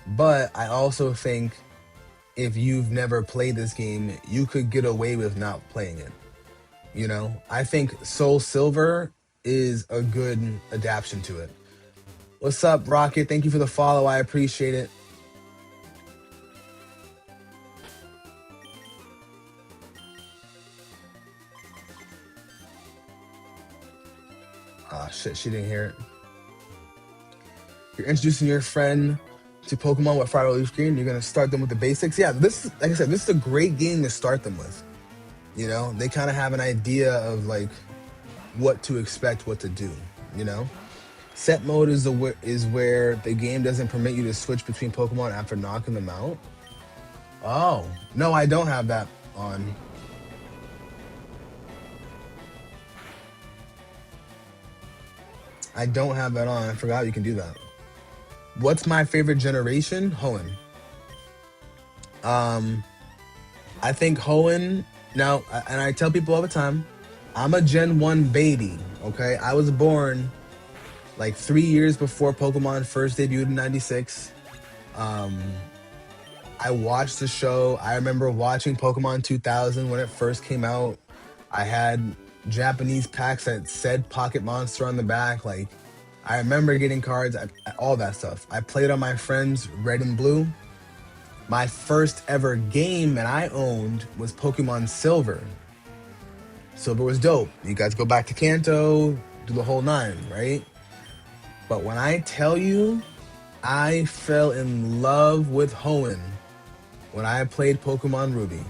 But I also think if you've never played this game, you could get away with not playing it. You know, I think Soul Silver is a good adaptation to it. What's up, Rocket? Thank you for the follow. I appreciate it. Ah, shit, she didn't hear it. You're introducing your friend to Pokemon with Fire Leaf Green. You're gonna start them with the basics. Yeah, this, like I said, this is a great game to start them with. You know, they kind of have an idea of like what to expect, what to do. You know, set mode is where the game doesn't permit you to switch between Pokemon after knocking them out. Oh no, I don't have that on. I don't have that on. I forgot you can do that. What's my favorite generation? Hoenn. Um, I think Hoenn. Now, and I tell people all the time, I'm a Gen 1 baby. Okay, I was born like 3 years before Pokemon first debuted in '96. Um, I watched the show. I remember watching Pokemon 2000 when it first came out. I had Japanese packs that said Pocket Monster on the back. Like, I remember getting cards, all that stuff. I played on my friends Red and Blue. My first ever game that I owned was Pokemon Silver. Silver was dope. You guys go back to Kanto, do the whole nine, right? But when I tell you, I fell in love with Hoenn when I played Pokemon Ruby.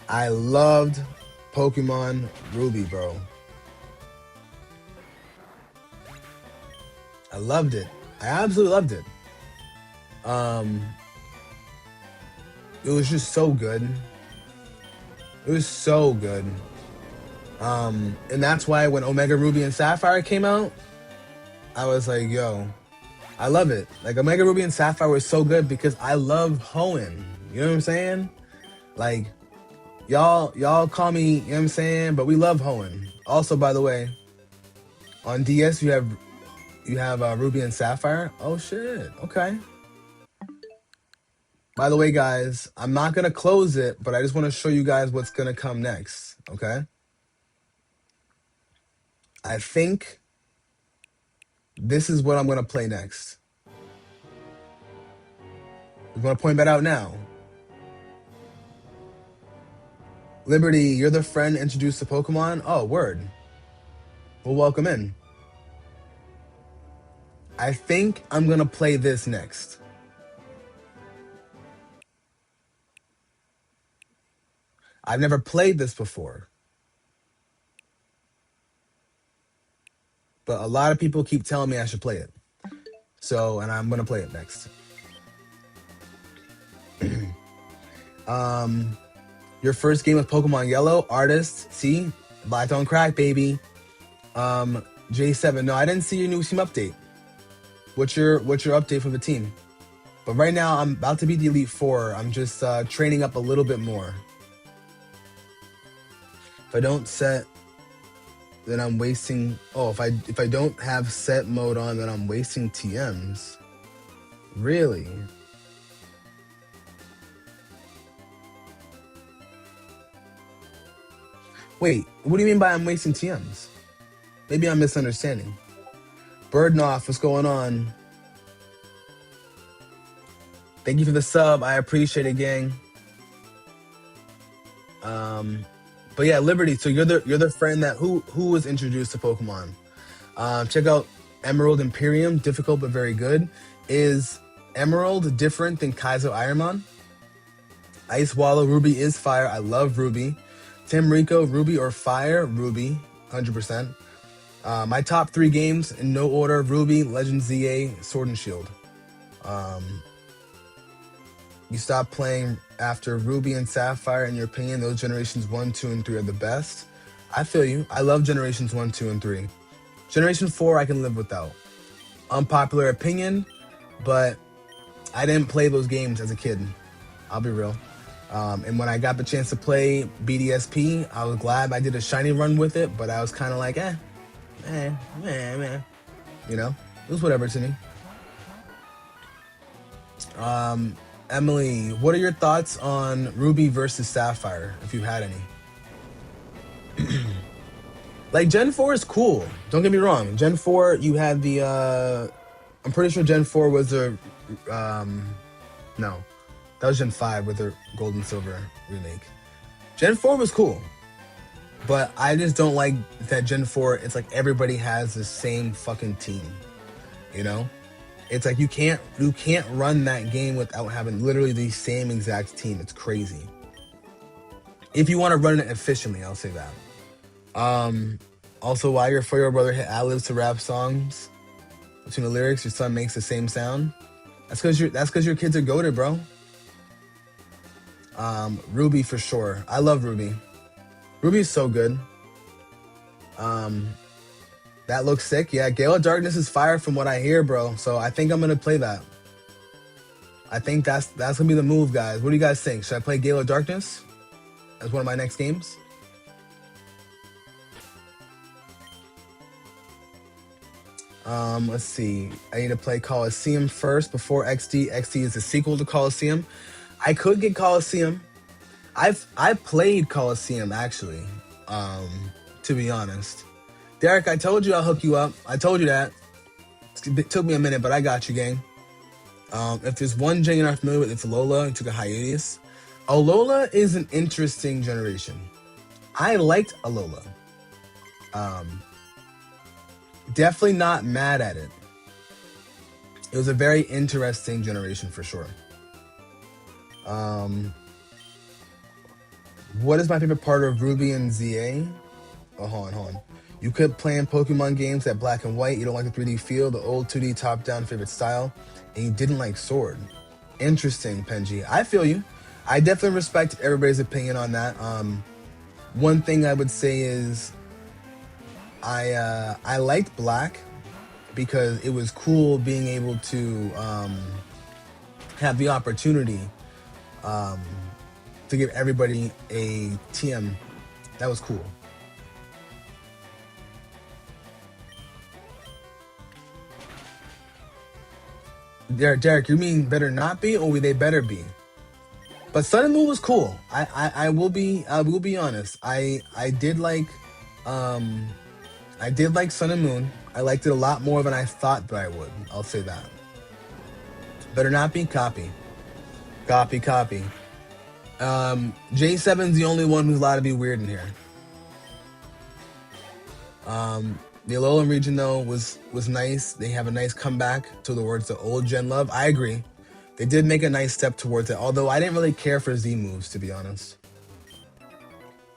I loved Pokemon Ruby, bro. I loved it. I absolutely loved it. It was just so good. It was so good. And that's why when Omega Ruby and Sapphire came out, I was like, yo, I love it. Like, Omega Ruby and Sapphire was so good because I love Hoenn. You know what I'm saying? Like, y'all call me, you know what I'm saying? But we love Hoenn. Also, by the way, on DS you have Ruby and Sapphire. Oh shit. Okay. By the way, guys, I'm not gonna close it, but I just want to show you guys what's gonna come next. Okay. I think this is what I'm gonna play next. I'm gonna point that out now. Liberty, you're the friend introduced to Pokemon? Oh, word. Well, welcome in. I think I'm gonna play this next. I've never played this before. But a lot of people keep telling me I should play it. So, and I'm gonna play it next. Your first game with Pokemon Yellow, artist, see? Black don't crack, baby. J7, no, I didn't see your new team update. What's your update for the team? But right now, I'm about to be the Elite Four. I'm just training up a little bit more. If I don't set, then I'm wasting. Oh, if I don't have set mode on, then I'm wasting TMs. Really? Wait, what do you mean by I'm wasting TMs? Maybe I'm misunderstanding. Birdnoff, what's going on? Thank you for the sub. I appreciate it, gang. But yeah, Liberty. So you're the friend that who was introduced to Pokemon. Check out Emerald Imperium. Difficult but very good. Is Emerald different than Kaizo Ironmon? Ice Wallow Ruby is fire. I love Ruby. Tim Rico Ruby or Fire Ruby, 100%. My top 3 games in no order: Ruby, Legend ZA, Sword and Shield. You stop playing after Ruby and Sapphire. In your opinion, those generations 1, 2, and 3 are the best. I feel you. I love generations 1, 2, and 3. Generation 4, I can live without. Unpopular opinion, but I didn't play those games as a kid. I'll be real. And when I got the chance to play BDSP, I was glad I did a shiny run with it, but I was kind of like, you know, it was whatever to me. Emily, what are your thoughts on Ruby versus Sapphire, if you had any? Like, Gen 4 is cool. Don't get me wrong. Gen 4, you had the, I'm pretty sure Gen 4 was the, no. That was Gen 5 with their Gold and Silver remake. Gen 4 was cool. But I just don't like that Gen 4, it's like everybody has the same fucking team. You know? It's like you can't run that game without having literally the same exact team. It's crazy. If you want to run it efficiently, I'll say that. Also, why your 4-year-old brother hit ad-libs to rap songs between the lyrics, your son makes the same sound. That's because your kids are goated, bro. Ruby for sure. I love Ruby. Ruby's so good. That looks sick. Yeah, Gale of Darkness is fire from what I hear, bro. So I think I'm gonna play that. I think that's gonna be the move, guys. What do you guys think? Should I play Gale of Darkness as one of my next games? Let's see. I need to play Coliseum first before XD. XD is the sequel to Coliseum. I could get Coliseum. I played Coliseum actually. To be honest. Derek, I told you I'll hook you up. I told you that. It took me a minute, but I got you, gang. If there's one gen you're not familiar with, it's Alola. It took a hiatus. Alola is an interesting generation. I liked Alola. Definitely not mad at it. It was a very interesting generation for sure. What is my favorite part of Ruby and ZA? Oh, hold on. You kept playing Pokemon games at Black and White. You don't like the 3D feel, the old 2D top-down favorite style, and you didn't like Sword. Interesting, Penji. I feel you. I definitely respect everybody's opinion on that. One thing I would say is I liked Black because it was cool being able to have the opportunity to give everybody a TM. That was cool. Derek, you mean better not be, or they better be? But Sun and Moon was cool. I will be honest. I did like Sun and Moon. I liked it a lot more than I thought that I would. I'll say that. Better not be. Copy. J7's the only one who's allowed to be weird in here. The Alolan region though was nice. They have a nice comeback towards the old gen love. I agree. They did make a nice step towards it, although I didn't really care for Z moves, to be honest.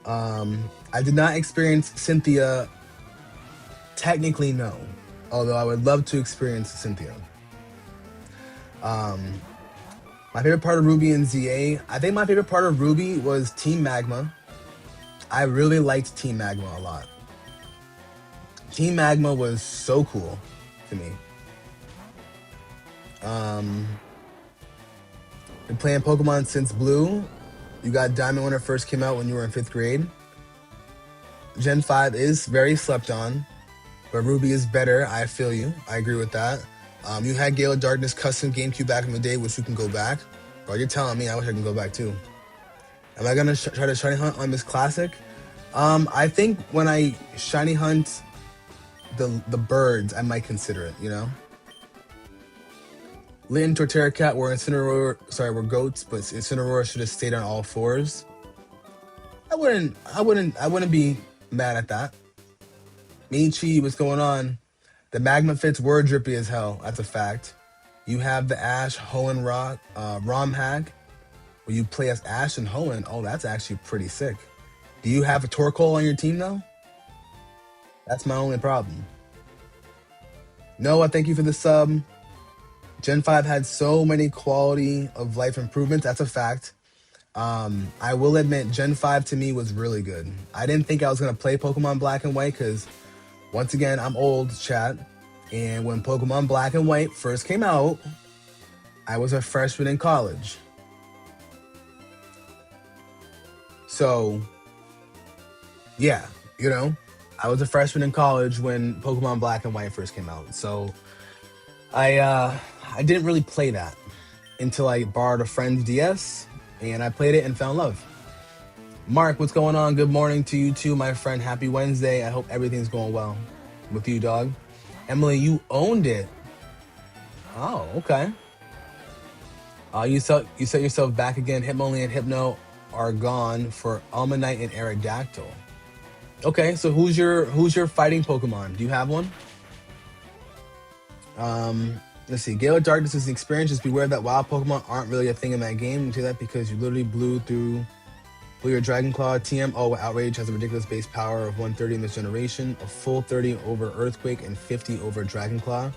I did not experience Cynthia. Technically, no. Although I would love to experience Cynthia. My favorite part of Ruby and ZA, I think my favorite part of Ruby was Team Magma. I really liked Team Magma a lot. Team Magma was so cool to me. Been playing Pokemon since Blue. You got Diamond when it first came out when you were in 5th grade. Gen 5 is very slept on, but Ruby is better. I feel you. I agree with that. You had Gale of Darkness custom GameCube back in the day, which you can go back. Bro, you're telling me I wish I can go back too. Am I gonna try to shiny hunt on this classic? I think when I shiny hunt the birds, I might consider it, you know? Litten, Torterra Cat were goats, but Incineroar should have stayed on all 4s. I wouldn't be mad at that. Michi, what's going on? The magma fits were drippy as hell. That's a fact. You have the Ash Hoenn Rock ROM hack where you play as Ash and Hoenn. Oh, that's actually pretty sick. Do you have a Torkoal on your team though? That's my only problem. Noah, thank you for the sub. Gen 5 had so many quality of life improvements. That's a fact. I will admit, Gen 5 to me was really good. I didn't think I was going to play Pokemon Black and White because, once again, I'm old, chat. And when Pokemon Black and White first came out, I was a freshman in college. So, yeah, I was a freshman in college when Pokemon Black and White first came out. So, I didn't really play that until I borrowed a friend's DS and I played it and fell in love. Mark, what's going on? Good morning to you too, my friend. Happy Wednesday. I hope everything's going well with you, dog. Emily, you owned it. Oh, okay. You set yourself back again. Hitmonlee and Hypno are gone for Almanite and Aerodactyl. Okay, so who's your fighting Pokemon? Do you have one? Let's see. Gale of Darkness is an experience. Just beware that wild Pokemon aren't really a thing in that game. You do that because you literally blew your Dragon Claw. TM. Oh, Outrage has a ridiculous base power of 130 in this generation, a full 30 over Earthquake and 50 over Dragon Claw.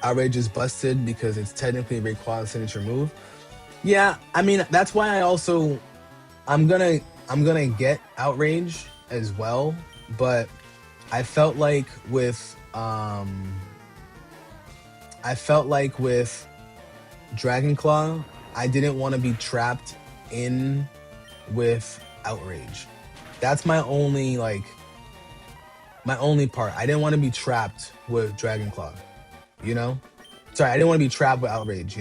Outrage is busted because it's technically a Rayquaza signature move. Yeah, I mean that's why I'm gonna get Outrage as well, but I felt like with Dragon Claw, I didn't want to be trapped in with Outrage. That's my only part. I didn't want to be trapped with Dragon Claw. Sorry, I didn't want to be trapped with Outrage.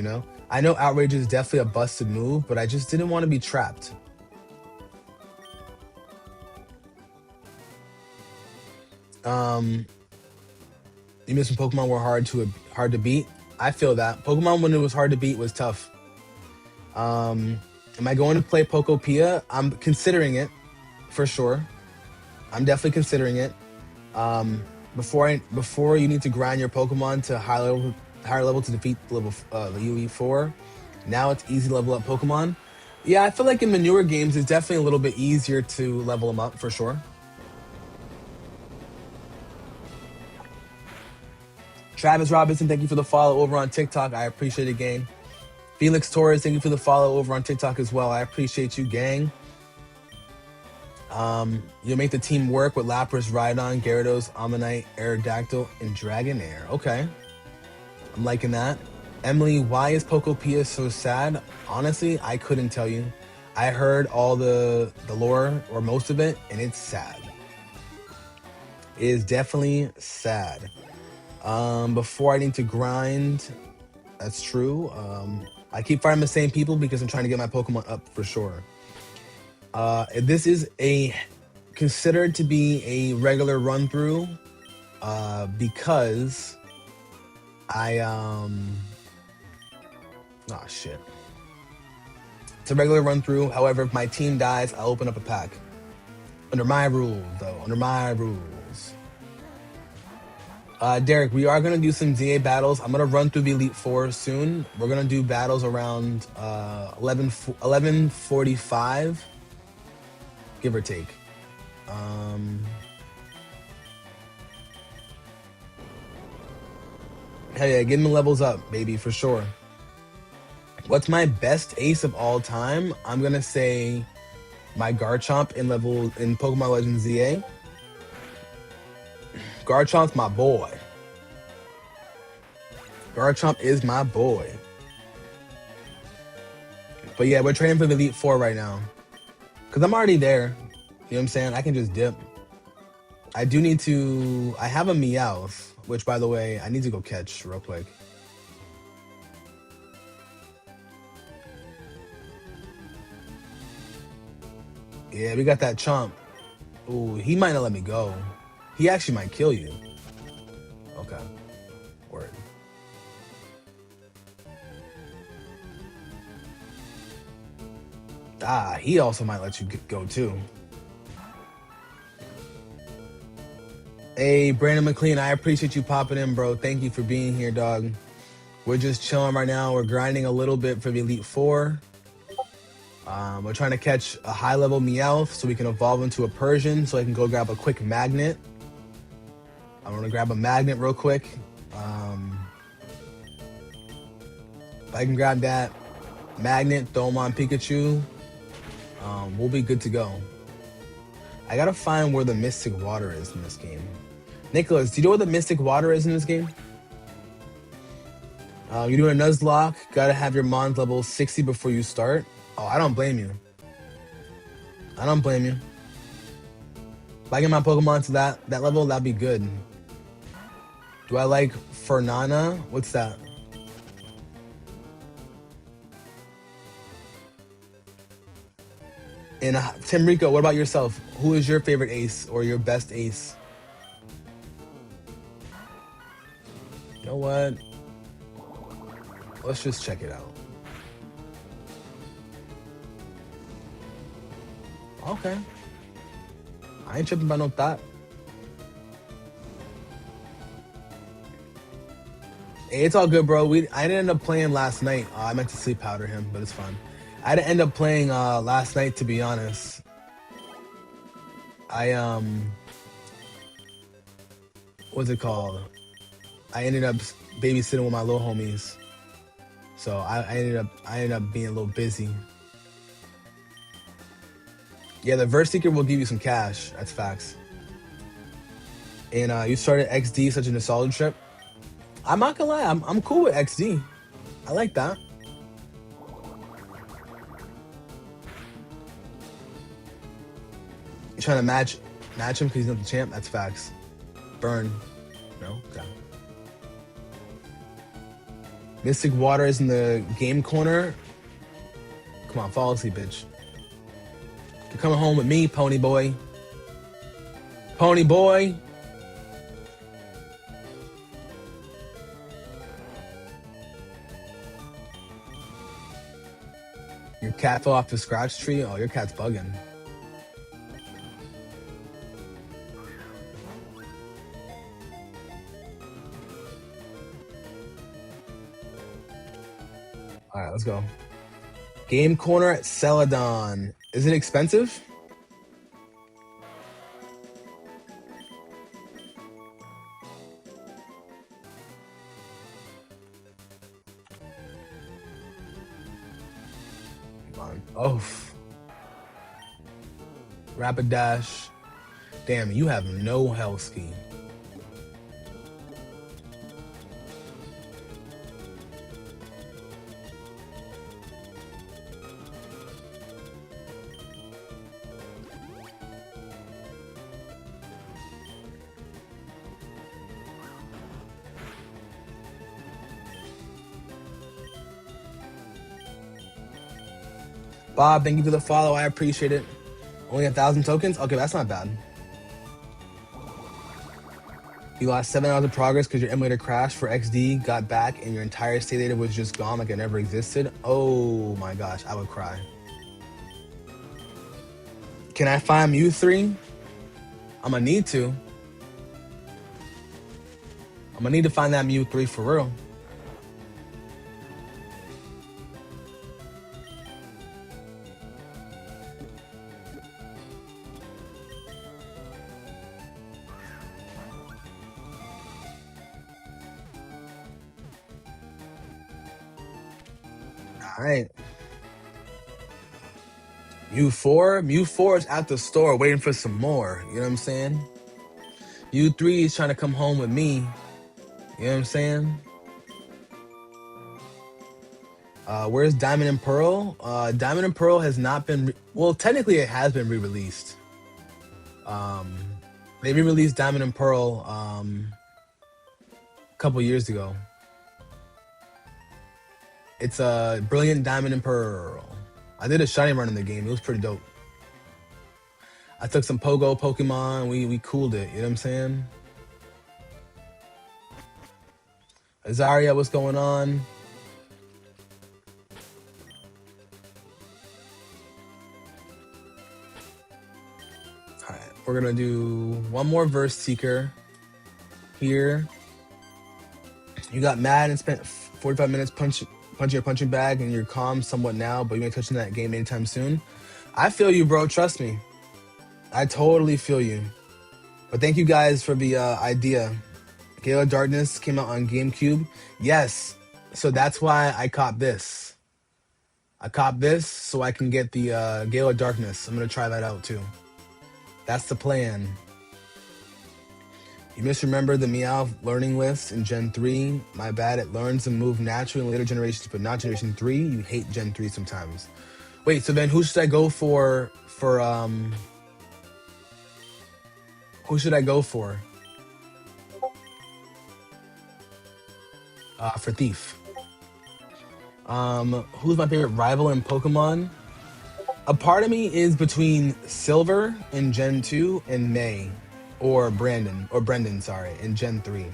I know Outrage is definitely a busted move, but I just didn't want to be trapped. You missed some Pokemon were hard to beat. I feel that Pokemon when it was hard to beat was tough. Am I going to play Pokopia? I'm considering it for sure. I'm definitely considering it. Before you need to grind your Pokemon to higher level to defeat the UE4. Now it's easy to level up Pokemon. Yeah, I feel like in the newer games it's definitely a little bit easier to level them up for sure. Travis Robinson, thank you for the follow over on TikTok. I appreciate it, gang. Felix Torres, thank you for the follow over on TikTok as well. I appreciate you, gang. You'll make the team work with Lapras, Rhydon, Gyarados, Ammonite, Aerodactyl, and Dragonair. Okay. I'm liking that. Emily, why is Pokopia so sad? Honestly, I couldn't tell you. I heard all the lore, or most of it, and it's sad. It is definitely sad. Before I need to grind, that's true. I keep fighting the same people because I'm trying to get my Pokemon up for sure. This is considered to be a regular run through, because shit. It's a regular run through. However, if my team dies, I'll open up a pack. Under my rules, though. Under my rules. Derek, we are going to do some ZA battles. I'm going to run through the Elite Four soon. We're going to do battles around 11:45, give or take. Hell yeah, give them levels up, baby, for sure. What's my best ace of all time? I'm going to say my Garchomp in Pokemon Legends ZA. Garchomp's my boy. Garchomp is my boy. But yeah, we're training for the Elite Four right now. Because I'm already there. You know what I'm saying? I can just dip. I have a Meowth, which, by the way, I need to go catch real quick. Yeah, we got that Chomp. Ooh, he might not let me go. He actually might kill you. Okay. Word. Ah, he also might let you go too. Hey, Brandon McLean, I appreciate you popping in, bro. Thank you for being here, dog. We're just chilling right now. We're grinding a little bit for the Elite Four. We're trying to catch a high-level Meowth so we can evolve into a Persian so I can go grab a quick magnet. I'm going to grab a magnet real quick. If I can grab that magnet, throw him on Pikachu, we'll be good to go. I got to find where the Mystic Water is in this game. Nicholas, do you know where the Mystic Water is in this game? You're doing a Nuzlocke. Got to have your Mons level 60 before you start. Oh, I don't blame you. I don't blame you. If I get my Pokemon to that level, that'd be good. Do I like Fernana? What's that? And Tim Rico, what about yourself? Who is your favorite ace or your best ace? You know what? Let's just check it out. Okay. I ain't tripping about no thought. Hey, it's all good, bro. I didn't end up playing last night. I meant to sleep powder him, but it's fine. I didn't end up playing last night, to be honest. What's it called? I ended up babysitting with my little homies. So I ended up being a little busy. Yeah, the Verse Seeker will give you some cash. That's facts. And you started XD, such a nostalgia trip. I'm not gonna lie, I'm cool with XD. I like that. You trying to match him because he's not the champ? That's facts. Burn. No? Okay. Mystic Water is in the game corner. Come on, fall asleep, bitch. You're coming home with me, pony boy. Pony boy. Your cat fell off the scratch tree? Oh, your cat's bugging. All right, let's go. Game corner at Celadon. Is it expensive? Oh. Rapid dash. Damn, you have no health ski. Bob, thank you for the follow. I appreciate it. Only 1,000 tokens? Okay, that's not bad. You lost 7 hours of progress because your emulator crashed for XD, got back, and your entire state data was just gone like it never existed. Oh my gosh, I would cry. Can I find Mew 3? I'm gonna need to. I'm gonna need to find that Mew 3 for real. All right. Mew 4? Mew 4 is at the store waiting for some more. You know what I'm saying? Mew 3 is trying to come home with me. You know what I'm saying? Where's Diamond and Pearl? Diamond and Pearl has not been... well, technically it has been re-released. They re-released Diamond and Pearl a couple years ago. It's a Brilliant Diamond and Pearl. I did a shiny run in the game. It was pretty dope. I took some Pogo Pokemon. We cooled it. You know what I'm saying? Azaria, what's going on? We're gonna do one more verse seeker here. You got mad and spent 45 minutes punching your punching bag, and you're calm somewhat now, but you ain't touching that game anytime soon. I feel you, bro. Trust me. I totally feel you. But thank you guys for the idea. Gale of Darkness came out on GameCube. Yes. So that's why I caught this. I caught this so I can get the Gale of Darkness. I'm going to try that out too. That's the plan. You misremember the Meow learning list in Gen 3. My bad. It learns and move naturally in later generations, but not Generation 3. You hate Gen 3 sometimes. Wait, so then who should I go for who should I go for? For Thief. Who's my favorite rival in Pokemon? A part of me is between Silver in Gen 2 and May, or Brendan, sorry, in Gen 3.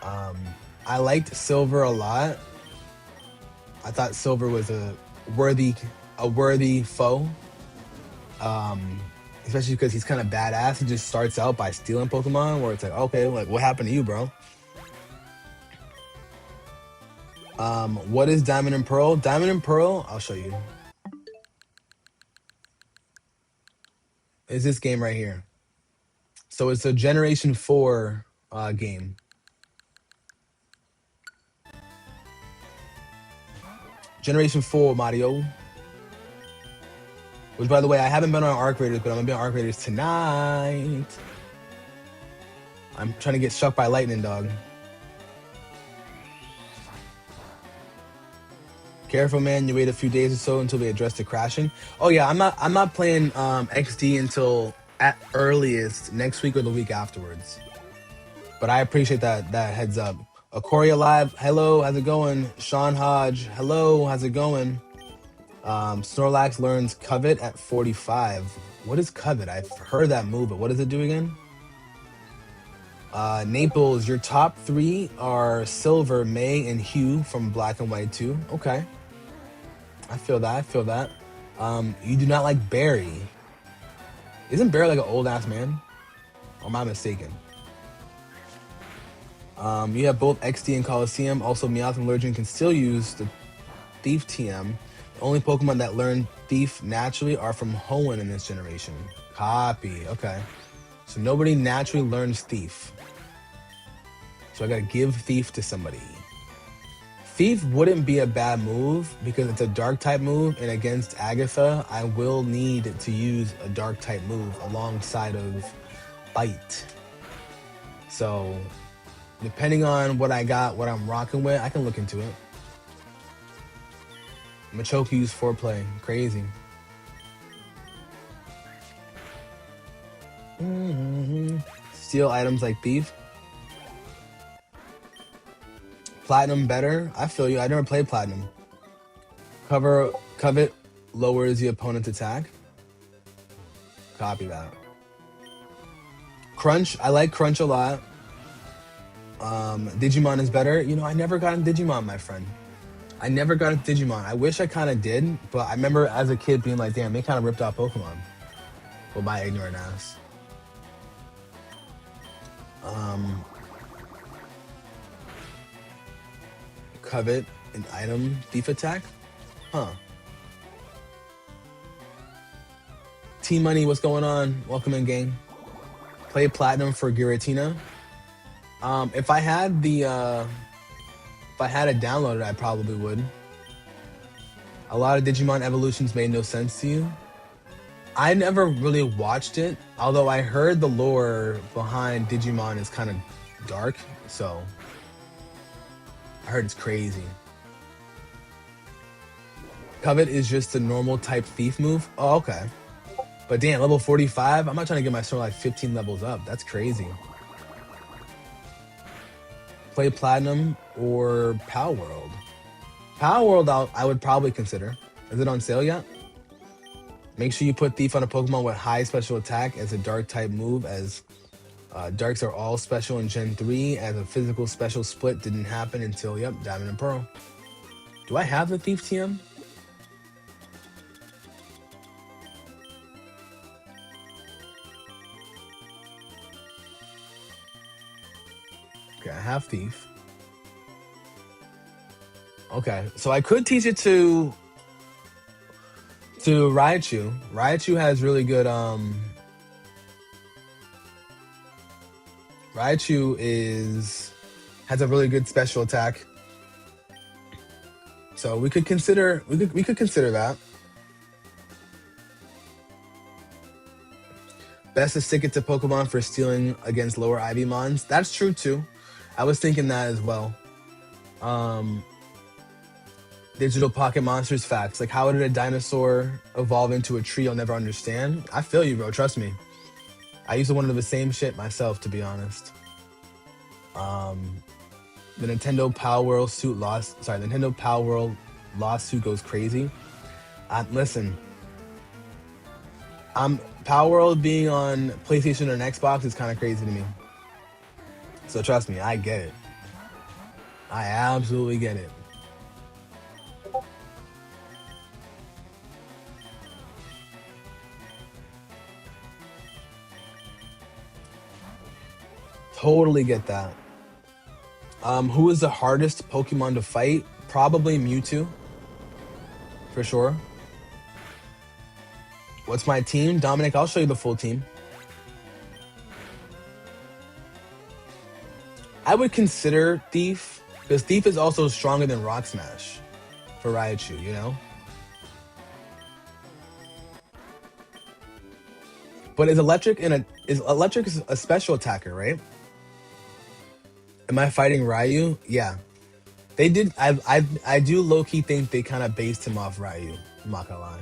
I liked Silver a lot. I thought Silver was a worthy foe. Especially because he's kind of badass. He just starts out by stealing Pokemon, where it's like, okay, like what happened to you, bro? What is Diamond and Pearl? Diamond and Pearl, I'll show you. Is this game right here. So it's a Generation 4 game. Generation 4 Mario. Which, by the way, I haven't been on Arc Raiders, but I'm gonna be on Arc Raiders tonight. I'm trying to get struck by lightning, dog. Careful, man. You wait a few days or so until they address the crashing. Oh yeah, I'm not playing XD until at earliest next week or the week afterwards. But I appreciate that heads up. Aquaria Live, hello, how's it going? Sean Hodge, hello, how's it going? Snorlax learns Covet at 45. What is Covet? I've heard that move, but what does it do again? Naples, your top 3 are Silver, May, and Hugh from Black and White 2. Okay. I feel that. You do not like Barry. Isn't Barry like an old ass man? Or am I mistaken? You have both XD and Coliseum. Also, Meowth and Lurgin can still use the Thief TM. The only Pokemon that learn Thief naturally are from Hoenn in this generation. Copy. Okay. So nobody naturally learns Thief. So I gotta give Thief to somebody. Thief wouldn't be a bad move because it's a dark type move, and against Agatha, I will need to use a dark type move alongside of Bite. So, depending on what I got, what I'm rocking with, I can look into it. Machoke use foreplay. Crazy. Steal items like Thief. Platinum better. I feel you. I never played Platinum. Covet lowers the opponent's attack. Copy that. Crunch. I like Crunch a lot. Digimon is better. You know, I never got into Digimon, my friend. I never got into Digimon. I wish I kind of did, but I remember as a kid being like, damn, they kind of ripped off Pokemon. With my ignorant ass. Covet an item Thief attack? Huh. T-Money, what's going on? Welcome in, gang. Play Platinum for Giratina. If I had it downloaded, I probably would. A lot of Digimon evolutions made no sense to you. I never really watched it, although I heard the lore behind Digimon is kind of dark, so I heard it's crazy. Covet is just a normal type Thief move? Oh, okay. But damn, level 45? I'm not trying to get my Snorlax like 15 levels up. That's crazy. Play Platinum or Power World? Power World I would probably consider. Is it on sale yet? Make sure you put Thief on a Pokemon with high special attack as a dark type move, as darks are all special in Gen 3, as a physical special split didn't happen until, yep, Diamond and Pearl. Do I have the Thief TM? Okay, I have thief. Okay, so I could teach it to Raichu. Raichu has really good Raichu has a really good special attack. So we could consider that. Best to stick it to Pokemon for stealing against lower IV mons. That's true too. I was thinking that as well. Um Digital pocket monsters facts. Like how did a dinosaur evolve into a tree I'll never understand? I feel you, bro. Trust me. I used to wonder the same shit myself, to be honest. Um the Nintendo Power World Nintendo Power World lawsuit goes crazy. Listen, Power World being on PlayStation and Xbox is kind of crazy to me. So trust me, I get it. I absolutely get it. Totally get that. Who is the hardest Pokemon to fight? Probably Mewtwo, for sure. What's my team? Dominic, I'll show you the full team. I would consider Thief, because Thief is also stronger than Rock Smash for Raichu, you know? But is Electric a special attacker, right? Am I fighting Ryu? Yeah. They did I do low key think they kind of based him off Ryu. I'm not gonna lie.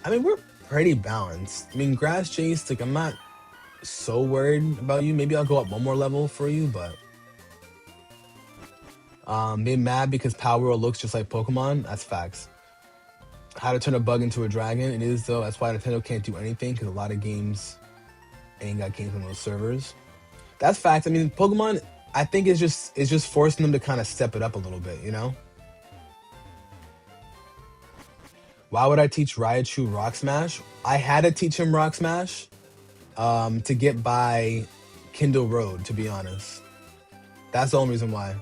I mean we're pretty balanced. I mean Grass Chase, like I'm not so worried about you. Maybe I'll go up one more level for you, but they mad because Power World looks just like Pokemon. That's facts. How to turn a bug into a dragon. It is though. That's why Nintendo can't do anything because a lot of games ain't got games on those servers. That's facts. I mean, Pokemon. I think it's just forcing them to kind of step it up a little bit. You know. Why would I teach Raichu Rock Smash? I had to teach him Rock Smash to get by Kindle Road. To be honest, that's the only reason why.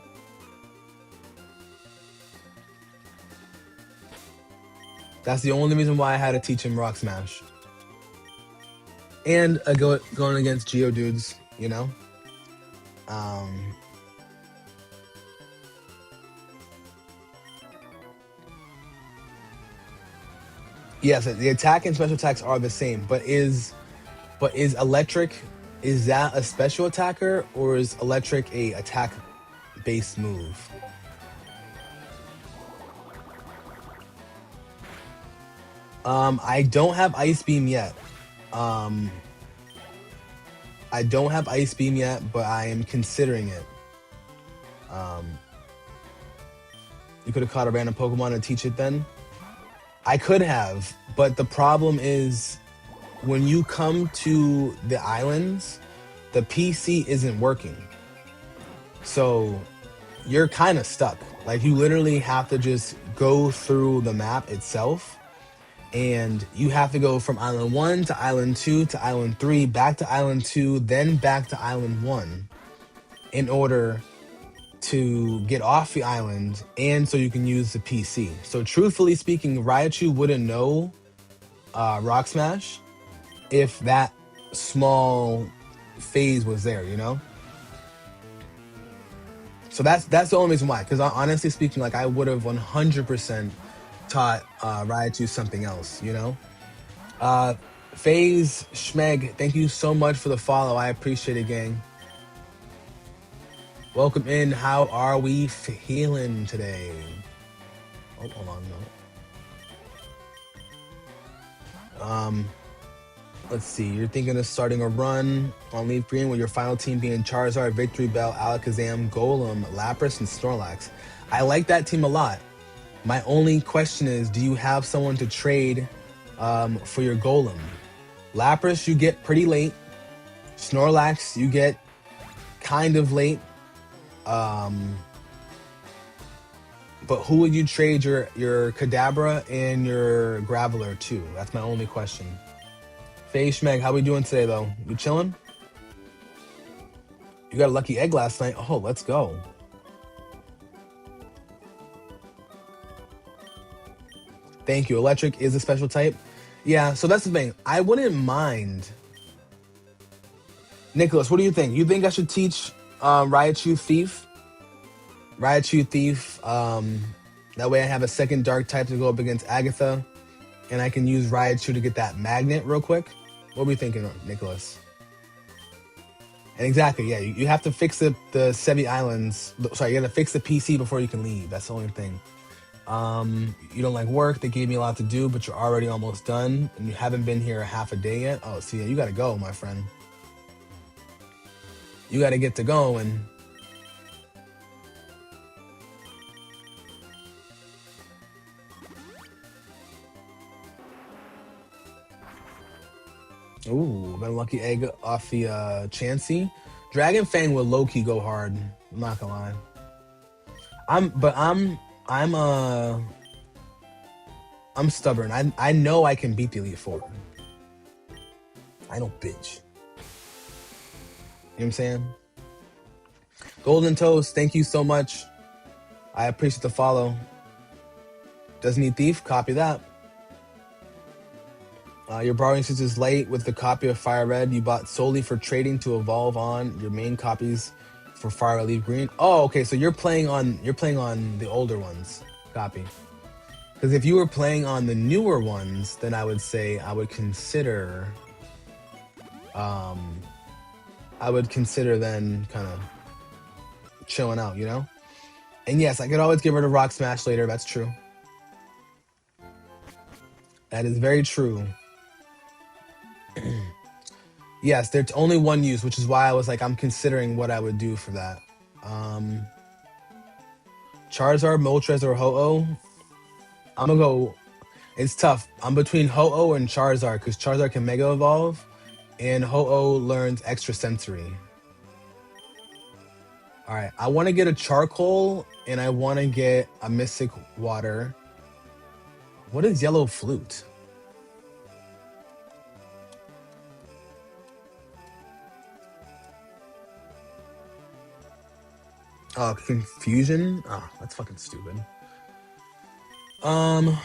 That's the only reason why I had to teach him Rock Smash. And going against Geodudes, you know. Um, yes, the attack and special attacks are the same, but is electric, is that a special attacker or is electric a attack based move? I don't have Ice Beam yet. Um, I don't have Ice Beam yet, but I am considering it. Um, you could have caught a random Pokemon and teach it then. I could have, but the problem is when you come to the islands, the PC isn't working. So you're kind of stuck. Like you literally have to just go through the map itself and you have to go from island 1 to island 2 to island 3, back to island 2, then back to island 1 in order to get off the island and so you can use the PC. So truthfully speaking, Raichu wouldn't know Rock Smash if that small phase was there, you know? So that's the only reason why. Because honestly speaking, like I would have 100% taught Raichu something else, you know? Uh, FaZe Schmeg, thank you so much for the follow. I appreciate it, gang. Welcome in. How are we feeling today? Oh, hold on, no. Let's see. You're thinking of starting a run on Leaf Green with your final team being Charizard, Victory Bell, Alakazam, Golem, Lapras, and Snorlax. I like that team a lot. My only question is, do you have someone to trade for your Golem? Lapras, you get pretty late. Snorlax, you get kind of late. But who would you trade your Kadabra and your Graveler to? That's my only question. FaZe Schmeg, how we doing today though? You chilling? You got a lucky egg last night. Oh, let's go. Thank you. Electric is a special type. Yeah, so that's the thing. I wouldn't mind. Nicholas, what do you think? You think I should teach Raichu Thief? Raichu Thief. That way I have a second dark type to go up against Agatha. And I can use Raichu to get that magnet real quick. What are we thinking, Nicholas? And exactly, yeah, you have to fix the Sevi Islands. Sorry, you got to fix the PC before you can leave. That's the only thing. You don't like work. They gave me a lot to do, but you're already almost done, and you haven't been here half a day yet. Oh, see, yeah, you got to go, my friend. You got to get to going. Ooh, got a lucky egg off the Chansey. Dragon Fang will low key go hard. I'm not gonna lie. I'm I'm stubborn. I know I can beat the Elite Four. I don't bitch. You know what I'm saying? Golden Toast, thank you so much. I appreciate the follow. Doesn't need Thief, copy that. Your borrowing since is late with the copy of Fire Red you bought solely for trading to evolve on your main copies for Fire Leaf Green. Oh, okay, so you're playing on the older ones. Copy. Because if you were playing on the newer ones, then I would say I would consider then kind of chilling out, you know? And yes, I could always get rid of Rock Smash later. That's true. That is very true. Yes, there's only one use, which is why I was like, I'm considering what I would do for that. Charizard, Moltres, or Ho-Oh? I'm gonna go. It's tough. I'm between Ho-Oh and Charizard because Charizard can Mega Evolve, and Ho-Oh learns Extra Sensory. All right, I want to get a Charcoal, and I want to get a Mystic Water. What is Yellow Flute? Oh, Confusion? Oh, that's fucking stupid. I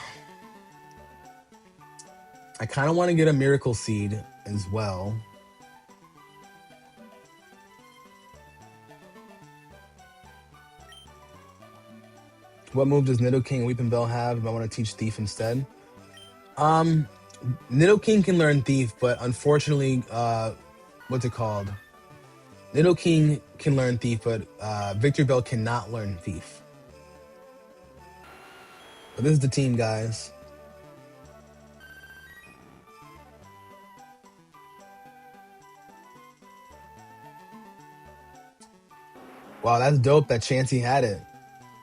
kind of want to get a Miracle Seed as well. What move does Nidoking and Weeping Bell have if I want to teach Thief instead? Nidoking can learn Thief, but unfortunately, what's it called? Nidoking can learn Thief, but Victor Bell cannot learn Thief. But this is the team, guys. Wow, that's dope that Chansey had it.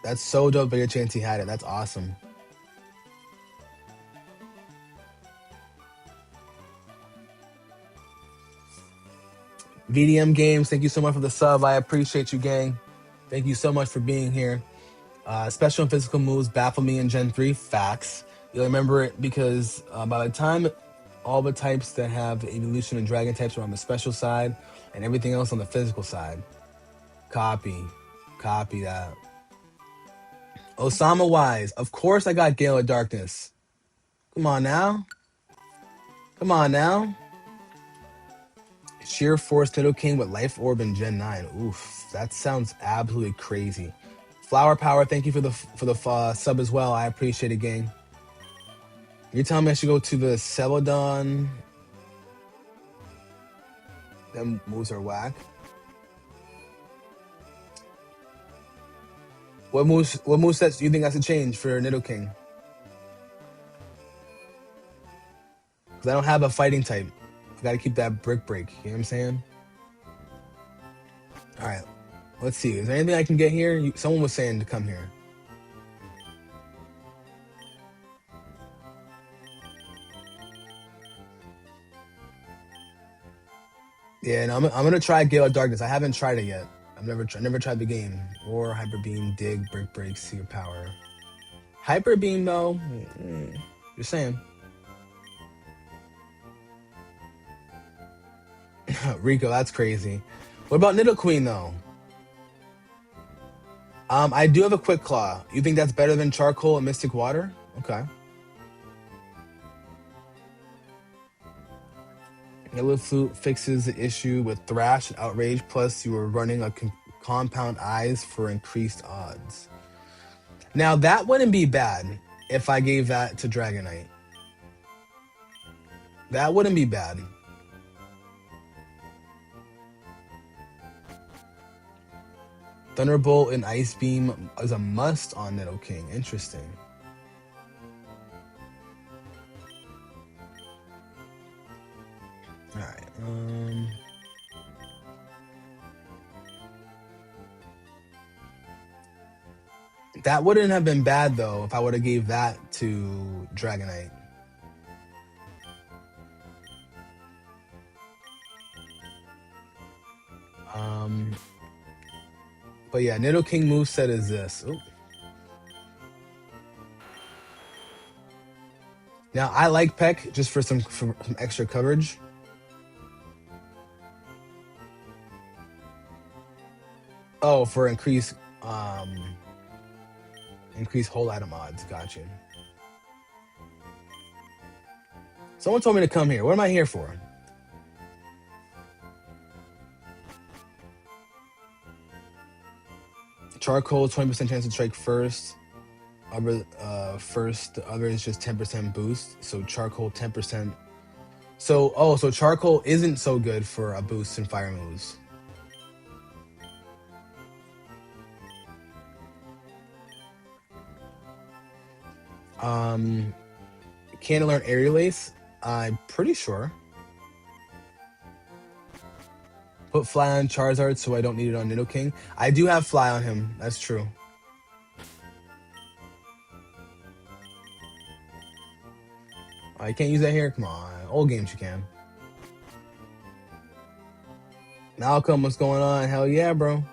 That's so dope that your Chansey had it. That's awesome. VDM Games, thank you so much for the sub. I appreciate you, gang. Thank you so much for being here. Special and physical moves baffle me in Gen 3. Facts. You'll remember it because by the time all the types that have evolution and dragon types are on the special side and everything else on the physical side. Copy that. Osama Wise. Of course I got Gale of Darkness. Come on now. Sheer Force Nidoking with Life Orb in Gen 9. Oof, that sounds absolutely crazy. Flower Power, thank you for the sub as well. I appreciate it, gang. You're telling me I should go to the Celadon? Them moves are whack. What movesets do you think I should change for Nidoking? Because I don't have a fighting type. I gotta keep that Brick Break. You know what I'm saying? Alright. Let's see. Is there anything I can get here? Someone was saying to come here. Yeah, and I'm gonna try Gale of Darkness. I haven't tried it yet. I've never tried the game. Or Hyper Beam, Dig, Brick Break, Seer Power. Hyper Beam though, just saying. Rico, that's crazy. What about Nidoqueen though? I do have a Quick Claw. You think that's better than Charcoal and Mystic Water? Okay. Yellow Flute fixes the issue with Thrash and Outrage, plus you were running a Compound Eyes for increased odds. Now that wouldn't be bad if I gave that to Dragonite. That wouldn't be bad. Thunderbolt and Ice Beam is a must on Nidoking. Interesting. Alright. That wouldn't have been bad though if I would have gave that to Dragonite. But yeah, Nidoking moveset is this. Ooh. Now I like Peck just for some extra coverage. Oh, for increased whole item odds. Gotcha. Someone told me to come here. What am I here for? Charcoal, 20% chance to strike first. First, the other is just 10% boost. So Charcoal 10%. So Charcoal isn't so good for a boost in fire moves. Can I learn Aerial Ace? I'm pretty sure. Put Fly on Charizard so I don't need it on Nidoking. I do have Fly on him. That's true. Oh, you can't use that here? Come on. Old games you can. Malcolm, what's going on? Hell yeah, bro.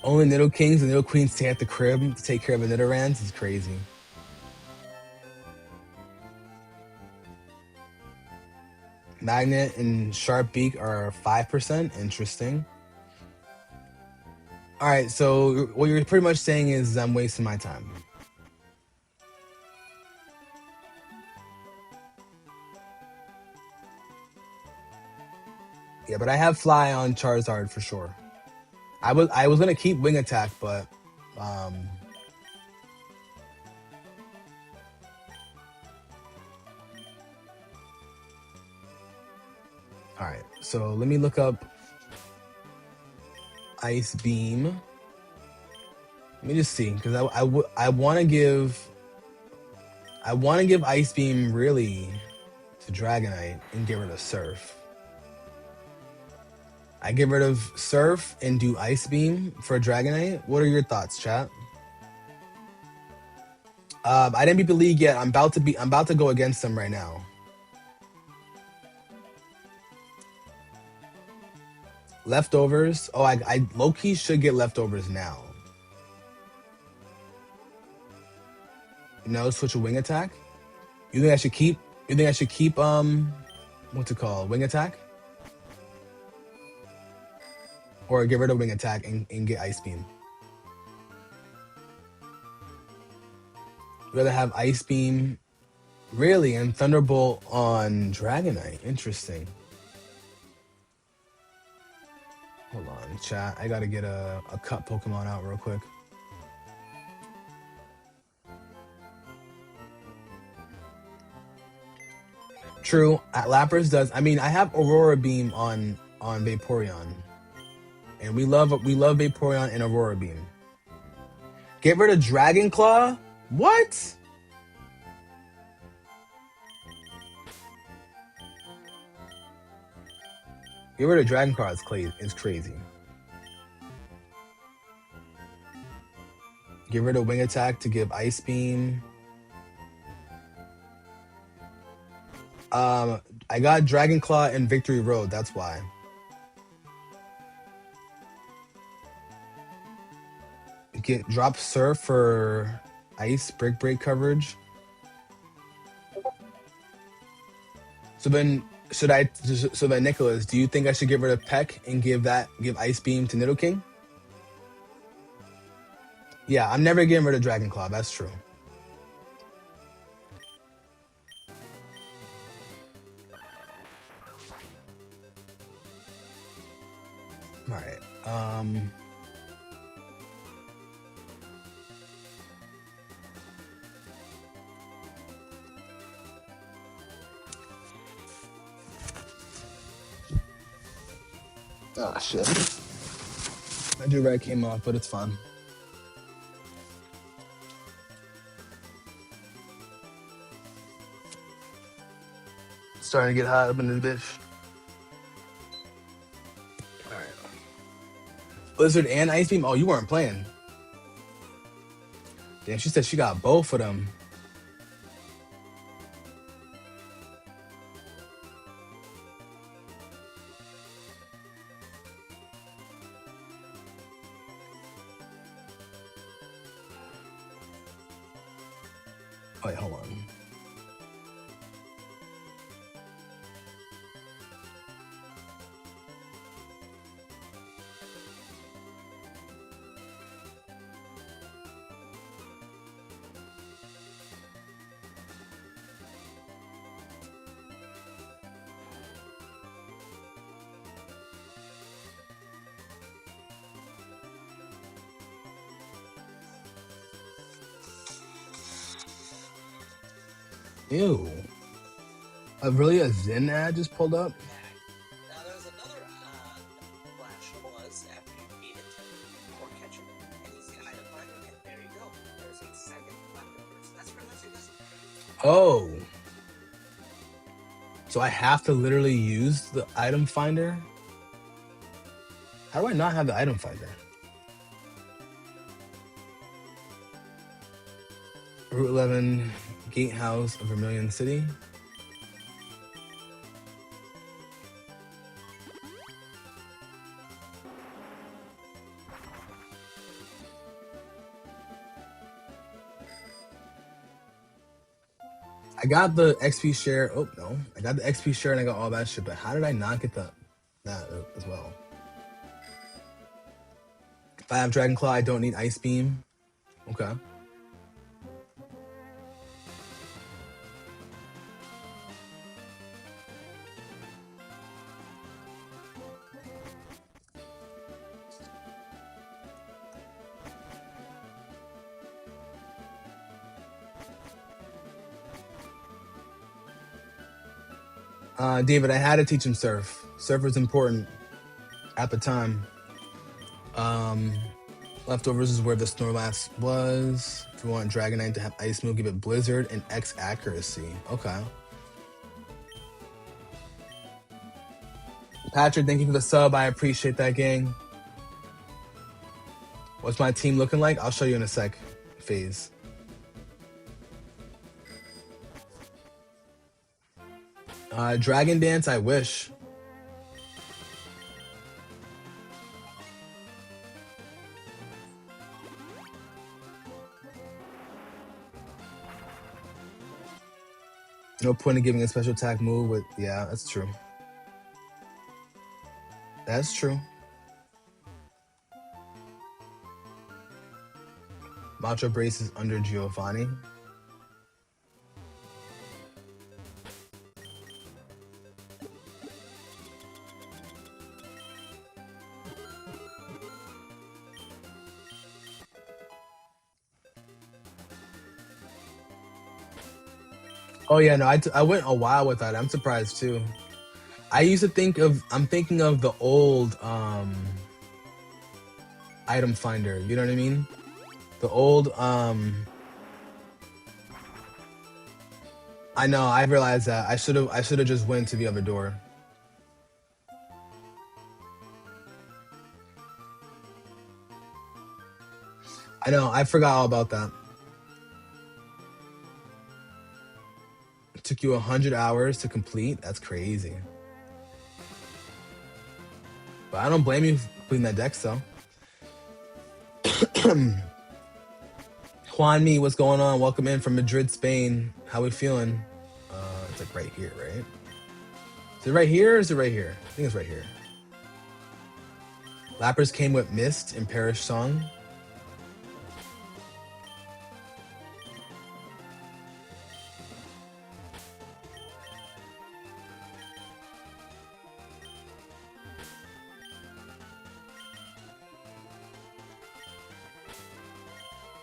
Only Nidokings and Nidoqueens stay at the crib to take care of the Nidorans is crazy. Magnet and Sharp Beak are 5%. Interesting. All right, so what you're pretty much saying is I'm wasting my time. Yeah, but I have Fly on Charizard for sure. I was gonna keep Wing Attack, but all right. So let me look up Ice Beam. Let me just see, because I want to give Ice Beam really to Dragonite and get rid of Surf. I get rid of Surf and do Ice Beam for Dragonite. What are your thoughts, chat? I didn't beat the league yet. I'm about to go against them right now. Leftovers. Oh, I low-key should get leftovers now. No, switch a Wing Attack. You think I should keep? What's it called? Wing Attack? Or get rid of Wing Attack and get Ice Beam? I'd rather have Ice Beam, really, and Thunderbolt on Dragonite. Interesting. Hold on, chat. I gotta get a cut Pokemon out real quick. True, Lapras does. I mean, I have Aurora Beam on Vaporeon, and we love Vaporeon and Aurora Beam. Get rid of Dragon Claw? What? Get rid of Dragon Claw is crazy. Get rid of Wing Attack to give Ice Beam. I got Dragon Claw and Victory Road. That's why. Drop Surf for Ice Break coverage. So then Should I? So that Nicholas, do you think I should get rid of Peck and give Ice Beam to Nidoking? Yeah, I'm never getting rid of Dragon Claw. That's true. All right. Oh shit. My do-rag came off, but it's fine. Starting to get hot up in this bitch. All right. Blizzard and Ice Beam. Oh, you weren't playing. Damn, she said she got both of them. Wait, hold on. Ew. Really a Zen ad just pulled up? Now there's another flash was after you beat it or catch it, and you see an item finder, and there you go. There's a second leftovers. That's pretty much it. Oh. So I have to literally use the item finder? How do I not have the item finder? Route 11, Gatehouse of Vermilion City. I got the XP share. Oh no, I got the XP share and I got all that shit. But how did I not get that as well? If I have Dragon Claw, I don't need Ice Beam. Okay. David, I had to teach him Surf. Surf was important at the time. Leftovers is where the Snorlax was. If you want Dragonite to have Ice Move, give it Blizzard and X accuracy. Okay. Patrick, thank you for the sub. I appreciate that, gang. What's my team looking like? I'll show you in a sec. Phase. Dragon Dance, I wish. No point in giving a special attack move with... Yeah, that's true. That's true. Macho Brace is under Giovanni. Oh yeah, no, I went a while with that. I'm surprised too. I used to think of... I'm thinking of the old item finder. You know what I mean? The old I know, I realized that. I should have just went to the other door. I know, I forgot all about that. It took you 100 hours to complete? That's crazy. But I don't blame you for completing that deck, though. Juan Me, what's going on? Welcome in from Madrid, Spain. How we feeling? It's like right here, right? Is it right here or is it right here? I think it's right here. Lapras came with Mist and Perish Song.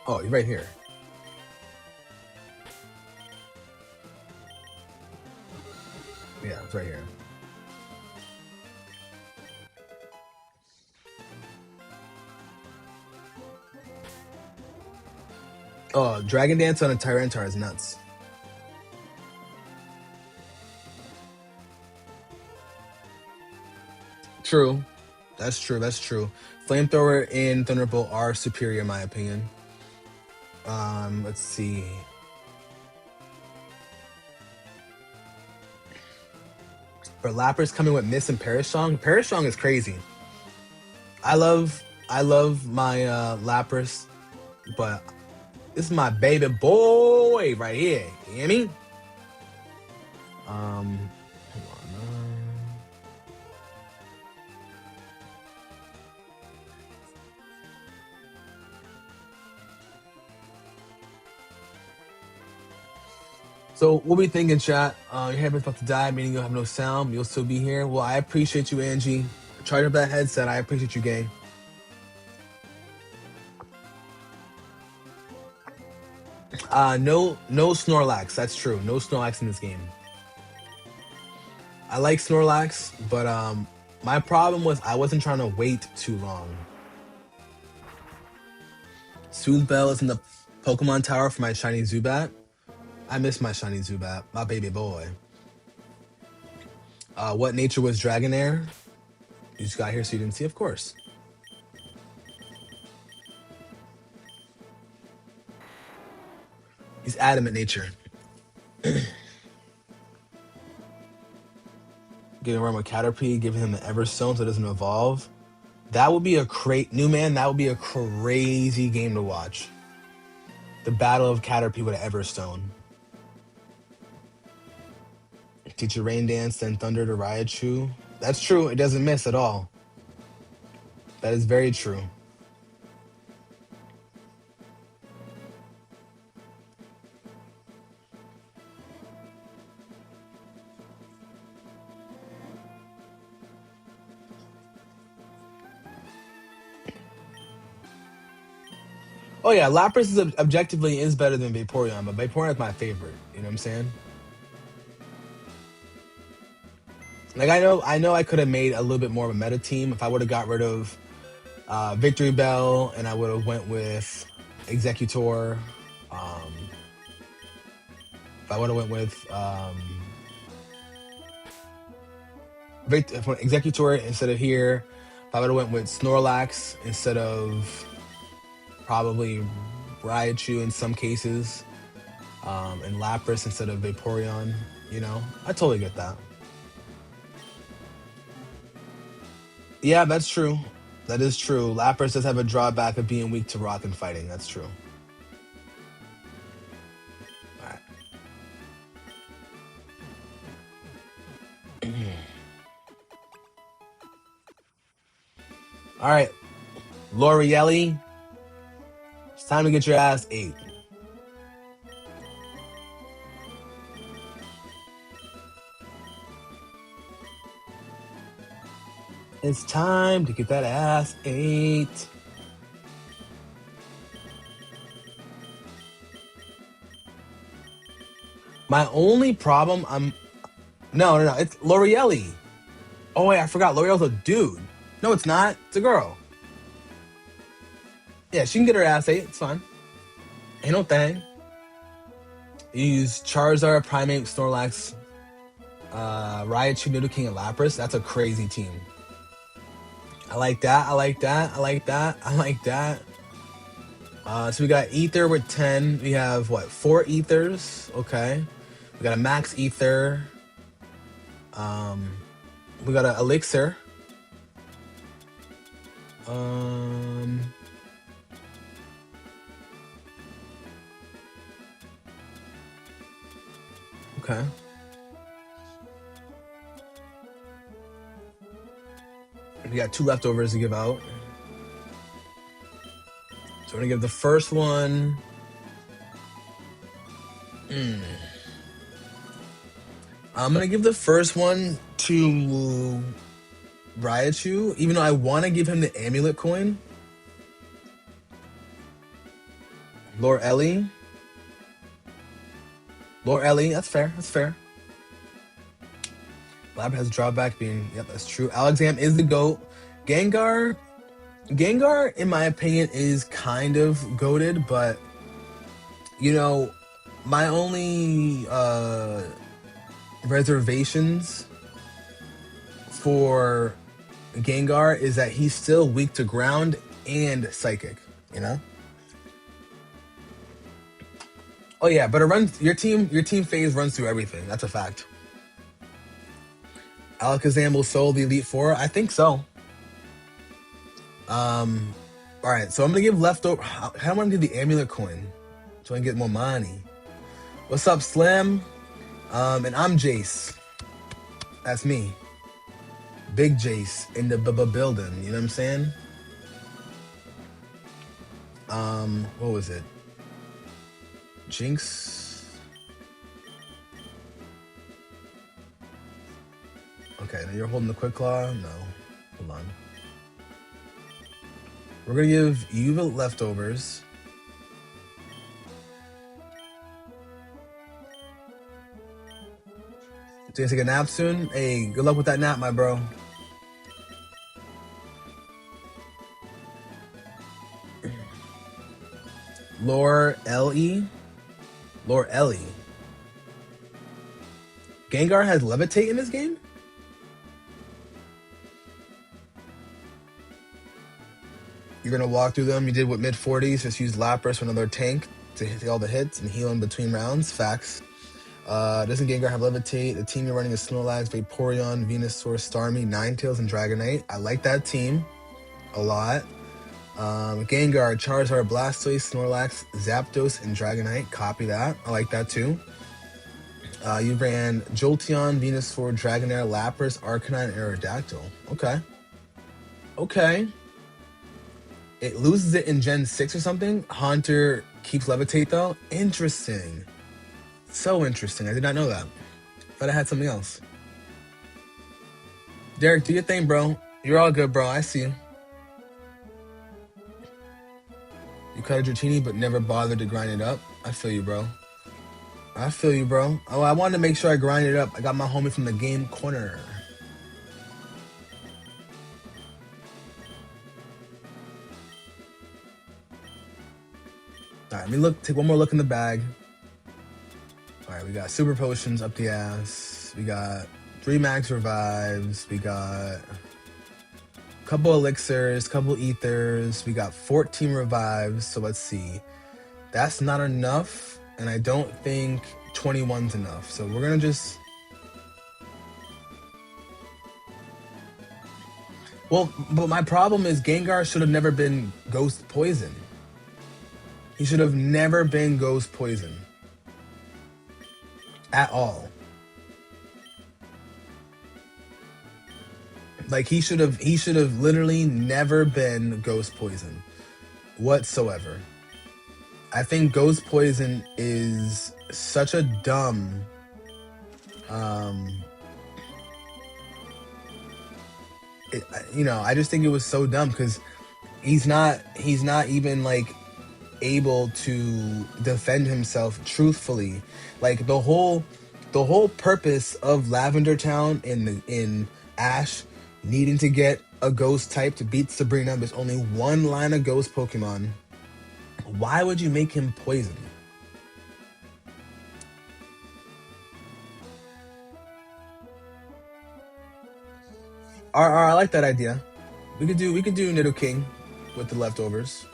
Oh, you're right here. Yeah, it's right here. Oh, Dragon Dance on a Tyranitar is nuts. True. That's true. That's true. Flamethrower and Thunderbolt are superior in my opinion. Let's see. For Lapras coming with Miss and Perish Song. Perish Song is crazy. I love my Lapras, but this is my baby boy right here. You hear me? Hold on. So what we thinking, chat? Your headphone's about to die, meaning you'll have no sound. You'll still be here. Well, I appreciate you, Angie. Charge up that headset. I appreciate you, gang. No Snorlax. That's true. No Snorlax in this game. I like Snorlax, but my problem was I wasn't trying to wait too long. Soothe is in the Pokemon Tower for my shiny Zubat. I miss my shiny Zubat, my baby boy. What nature was Dragonair? You just got here so you didn't see, of course. He's adamant nature. Getting around with Caterpie, giving him the Everstone so it doesn't evolve. That would be a new man. That would be a crazy game to watch. The battle of Caterpie with an Everstone. Teach a Rain Dance, then Thunder to Raichu. That's true. It doesn't miss at all. That is very true. Oh yeah, Lapras is objectively is better than Vaporeon, but Vaporeon is my favorite. You know what I'm saying? Like I know I could have made a little bit more of a meta team if I would have got rid of Victory Bell and I would have went with Executor. If I would have went with Executor instead of here, if I would have went with Snorlax instead of probably Raichu in some cases, and Lapras instead of Vaporeon, I totally get that. Yeah, that's true. That is true. Lapras does have a drawback of being weak to rock and fighting. That's true. All right. All right. L'Oreelli, it's time to get your ass ate. It's time to get that ass ate. My only problem, no, it's L'Oreelli. Oh wait, I forgot. L'Oreal's a dude. No, it's not. It's a girl. Yeah, she can get her ass ate. It's fine. Ain't no thing. You use Charizard, Primeape, Snorlax, Raichu, Nidoking, and Lapras. That's a crazy team. I like that. I like that. I like that. I like that. So we got Ether with 10. We have what? 4 Ethers. Okay. We got a Max Ether. We got an Elixir. Okay. We got 2 leftovers to give out. So we're gonna give the first one. I'm gonna give the first one to Raichu, even though I want to give him the amulet coin. Lord Ellie. Lord Ellie, that's fair. That's fair. Lab has drawback being, yep, that's true. Alexam is the GOAT. Gengar, Gengar, in my opinion, is kind of goated, but you know, my only reservations for Gengar is that he's still weak to ground and psychic, you know? Oh yeah, but it runs your team phase runs through everything. That's a fact. Alakazam will soul the Elite Four? I think so. Alright, so I'm gonna give leftover. How do I want to do the amulet coin? So I can get more money. What's up, Slim? And I'm Jace. That's me. Big Jace in the building. You know what I'm saying? What was it? Jinx. Okay, now you're holding the quick claw? No. Hold on. We're gonna give you the leftovers. So you take a nap soon? Hey, good luck with that nap, my bro. Lore L-E? Lore Ellie. Gengar has levitate in this game? You're gonna walk through them. You did with mid 40s, just use Lapras for another tank to hit all the hits and heal in between rounds. Facts. Doesn't Gengar have levitate? The team you're running is Snorlax, Vaporeon, Venusaur, Starmie, Ninetales, and Dragonite. I like that team a lot. Gengar, Charizard, Blastoise, Snorlax, Zapdos, and Dragonite. Copy that. I like that too. You ran Jolteon, Venusaur, Dragonair, Lapras, Arcanine, and Aerodactyl. Okay. Okay. It loses it in Gen 6 or something. Haunter keeps levitate though. Interesting. So interesting. I did not know that. Thought I had something else. Derek, do your thing, bro. You're all good, bro. I see you. You cut a Dratini but never bothered to grind it up. I feel you, bro. I feel you, bro. Oh, I wanted to make sure I grind it up. I got my homie from the game corner. All right, let me look. Take one more look in the bag. All right, we got super potions up the ass. We got 3 max revives. We got a couple elixirs, couple ethers. We got 14 revives. So let's see. That's not enough, and I don't think 21's enough. So we're gonna just. Well, but my problem is Gengar should have never been Ghost Poison. He should have never been Ghost Poison. At all. Like he should have literally never been Ghost Poison whatsoever. I think Ghost Poison is such a dumb I just think it was so dumb because he's not even like able to defend himself truthfully. Like the whole purpose of Lavender Town in Ash needing to get a ghost type to beat Sabrina, there's only one line of ghost Pokemon. Why would you make him poison? I like that idea. We could do Nidoking with the leftovers.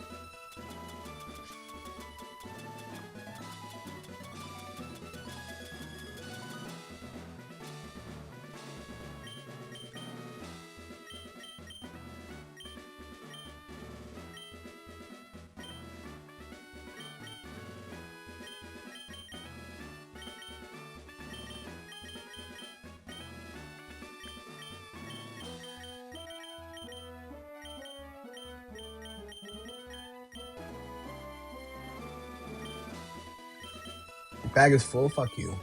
Bag is full. Fuck you.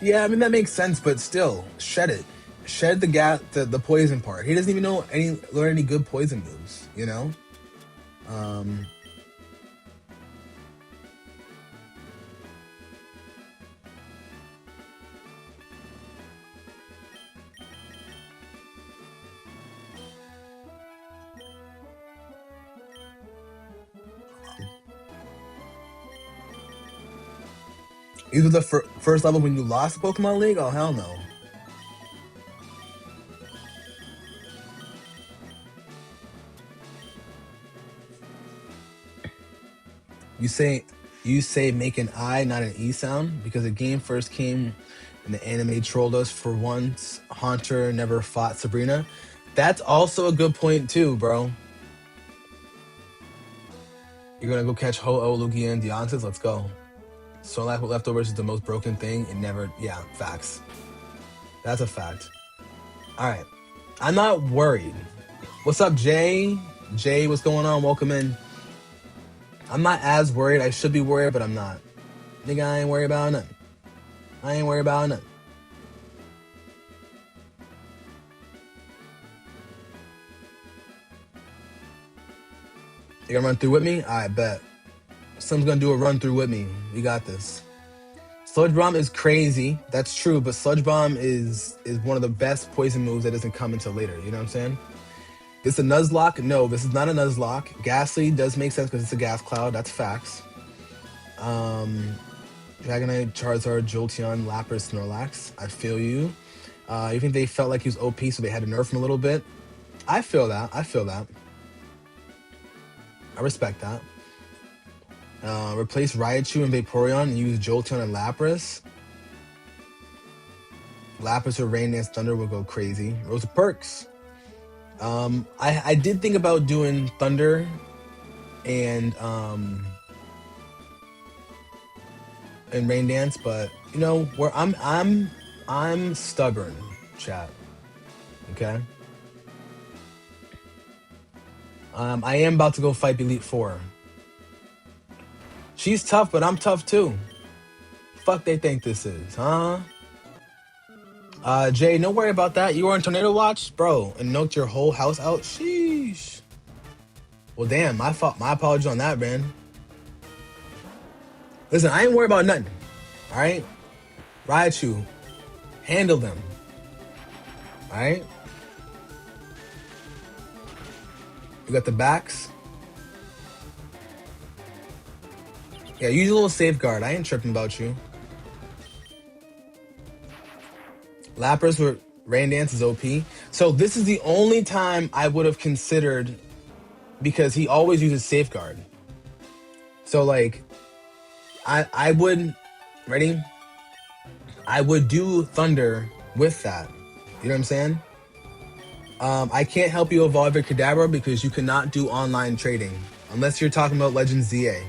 Yeah, I mean that makes sense, but still, shed it. Shed the poison part. He doesn't even learn any good poison moves. You know. Um, Either the first level when you lost Pokemon League. Oh hell no. You say you say make an I, not an E sound, because the game first came and the anime trolled us for once. Haunter never fought Sabrina. That's also a good point too, bro. You're gonna go catch Ho-Oh, Lugia, and Deontay? Let's go. So leftovers is the most broken thing. It never, yeah, facts. That's a fact. All right, I'm not worried. What's up, Jay? Jay, what's going on? Welcome in. I'm not as worried. I should be worried, but I'm not. Nigga, I ain't worried about nothing. I ain't worried about nothing. You gonna run through with me? I bet. Someone's gonna do a run through with me. We got this. Sludge Bomb is crazy. That's true, but Sludge Bomb is one of the best poison moves that doesn't come until later. You know what I'm saying? This a Nuzlocke? No, this is not a Nuzlocke. Ghastly does make sense because it's a gas cloud. That's facts. Dragonite, Charizard, Jolteon, Lapras, Snorlax. I feel you. You think they felt like he was OP, so they had to nerf him a little bit? I feel that. I feel that. I respect that. Replace Raichu and Vaporeon and use Jolteon and Lapras. Lapras or Rain Dance Thunder will go crazy. Rosa Perks. I did think about doing Thunder and Rain Dance, but you know where I'm stubborn, chat. Okay. I am about to go fight Elite Four. She's tough, but I'm tough too. Fuck they think this is, huh? Jay, don't worry about that. You were on Tornado Watch, bro, and knocked your whole house out. Sheesh. Well, damn, my fault. My apologies on that, man. Listen, I ain't worried about nothing. All right, Raichu, handle them. All right. You got the backs. Yeah, use a little safeguard. I ain't tripping about you. Lapras with Rain Dance is OP. So this is the only time I would have considered, because he always uses safeguard. So like, I would, ready? I would do Thunder with that. You know what I'm saying? I can't help you evolve your Kadabra because you cannot do online trading unless you're talking about Legends ZA.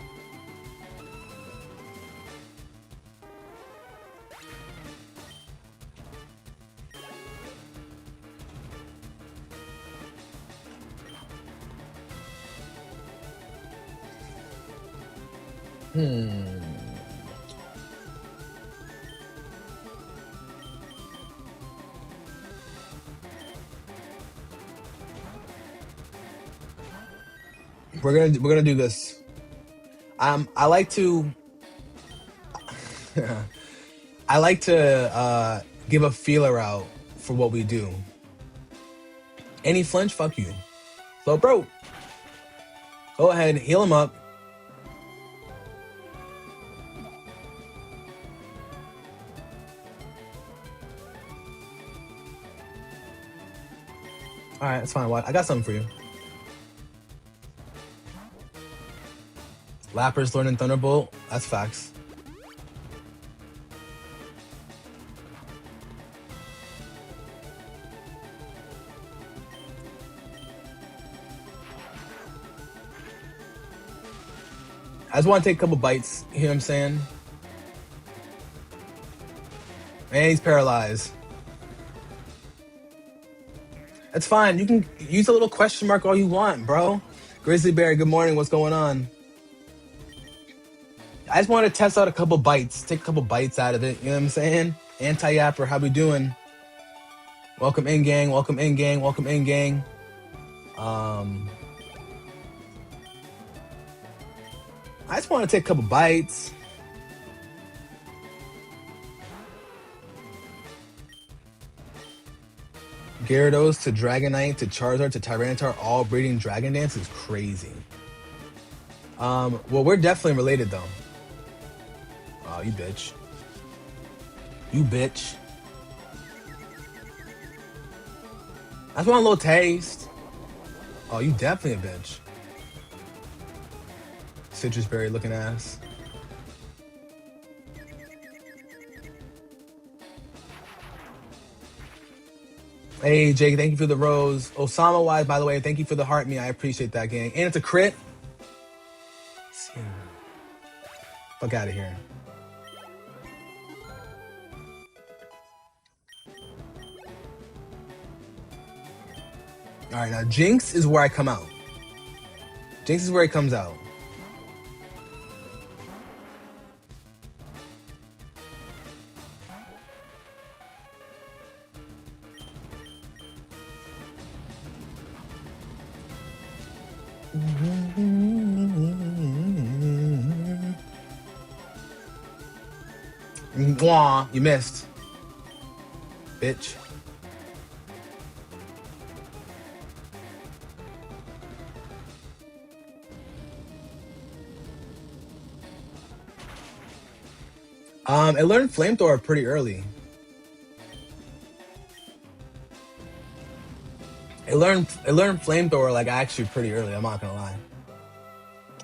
We're gonna do this. I like to I like to give a feeler out for what we do. Any flinch, fuck you. So bro, go ahead, heal him up. All right, that's fine. I got something for you. Lapras learning Thunderbolt. That's facts. I just want to take a couple bites. You know what I'm saying? And he's paralyzed. That's fine. You can use a little question mark all you want, bro. Grizzly Bear, good morning. What's going on? I just want to test out a couple bites, take a couple bites out of it. You know what I'm saying? Anti-yapper, how we doing? Welcome in, gang. Welcome in, gang. Welcome in, gang. I just want to take a couple bites. Gyarados to Dragonite to Charizard to Tyranitar, all breeding Dragon Dance is crazy. Well, we're definitely related though. Oh, you bitch. You bitch. I just want a little taste. Oh, you definitely a bitch. Citrus berry looking ass. Hey, Jake, thank you for the rose. Osama Wise, by the way, thank you for the heart me. I appreciate that, gang. And it's a crit. Fuck out of here. All right, now Jinx is where I come out. Jinx is where he comes out. Mwah, you missed. Bitch. It learned Flamethrower pretty early. It learned Flamethrower like actually pretty early, I'm not gonna lie.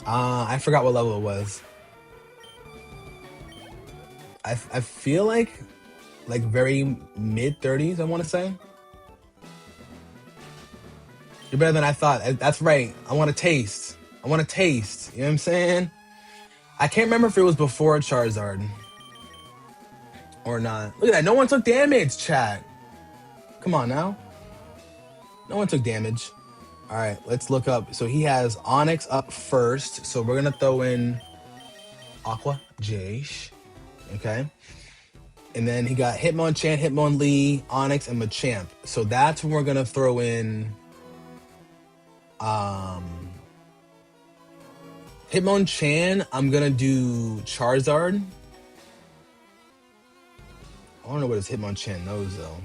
I forgot what level it was. I feel like very mid 30s, I want to say. You're better than I thought. That's right. I want to taste. I want to taste. You know what I'm saying? I can't remember if it was before Charizard or not. Look at that. No one took damage, chat. Come on now. No one took damage. All right, let's look up. So he has Onyx up first. So we're going to throw in Aqua Jace. Okay. And then he got Hitmonchan, Hitmonlee, Onyx, and Machamp. So that's when we're going to throw in Hitmonchan. I'm going to do Charizard. I don't know what his Hitmonchan knows, though.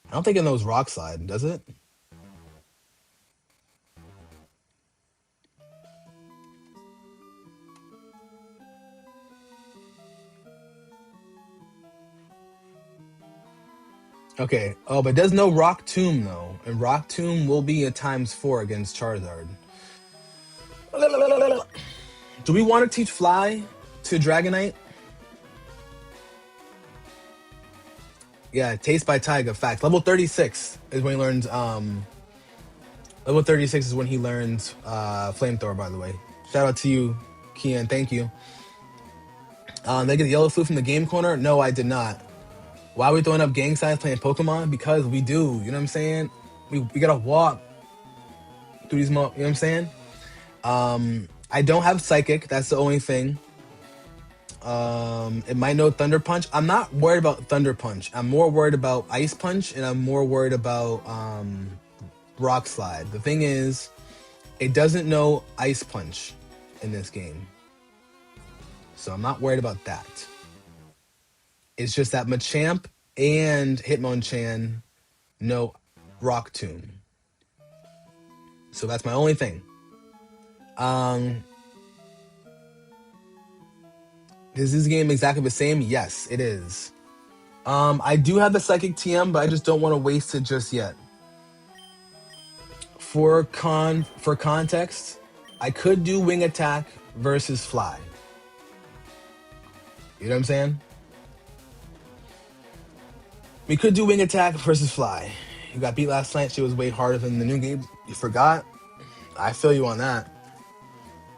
I don't think it knows Rock Slide, does it? Okay. Oh, but it does know Rock Tomb, though. And Rock Tomb will be a ×4 against Charizard. Do we want to teach Fly to Dragonite? Yeah, Taste by Taiga, facts. Level 36 is when he learns, level 36 is when he learns Flamethrower, by the way. Shout out to you, Kian, thank you. They get the yellow flute from the game corner? No, I did not. Why are we throwing up gang signs playing Pokemon? Because we do, you know what I'm saying? We gotta walk through these, you know what I'm saying? I don't have Psychic, that's the only thing. It might know Thunder Punch. I'm not worried about Thunder Punch. I'm more worried about Ice Punch, and I'm more worried about Rock Slide. The thing is, it doesn't know Ice Punch in this game. So I'm not worried about that. It's just that Machamp and Hitmonchan know Rock Tomb. So that's my only thing. Is this game exactly the same? Yes, it is. I do have the Psychic TM, but I just don't want to waste it just yet. For context, I could do Wing Attack versus Fly. You know what I'm saying? We could do Wing Attack versus Fly. You got beat last night. She was way harder than the new game. You forgot. I feel you on that.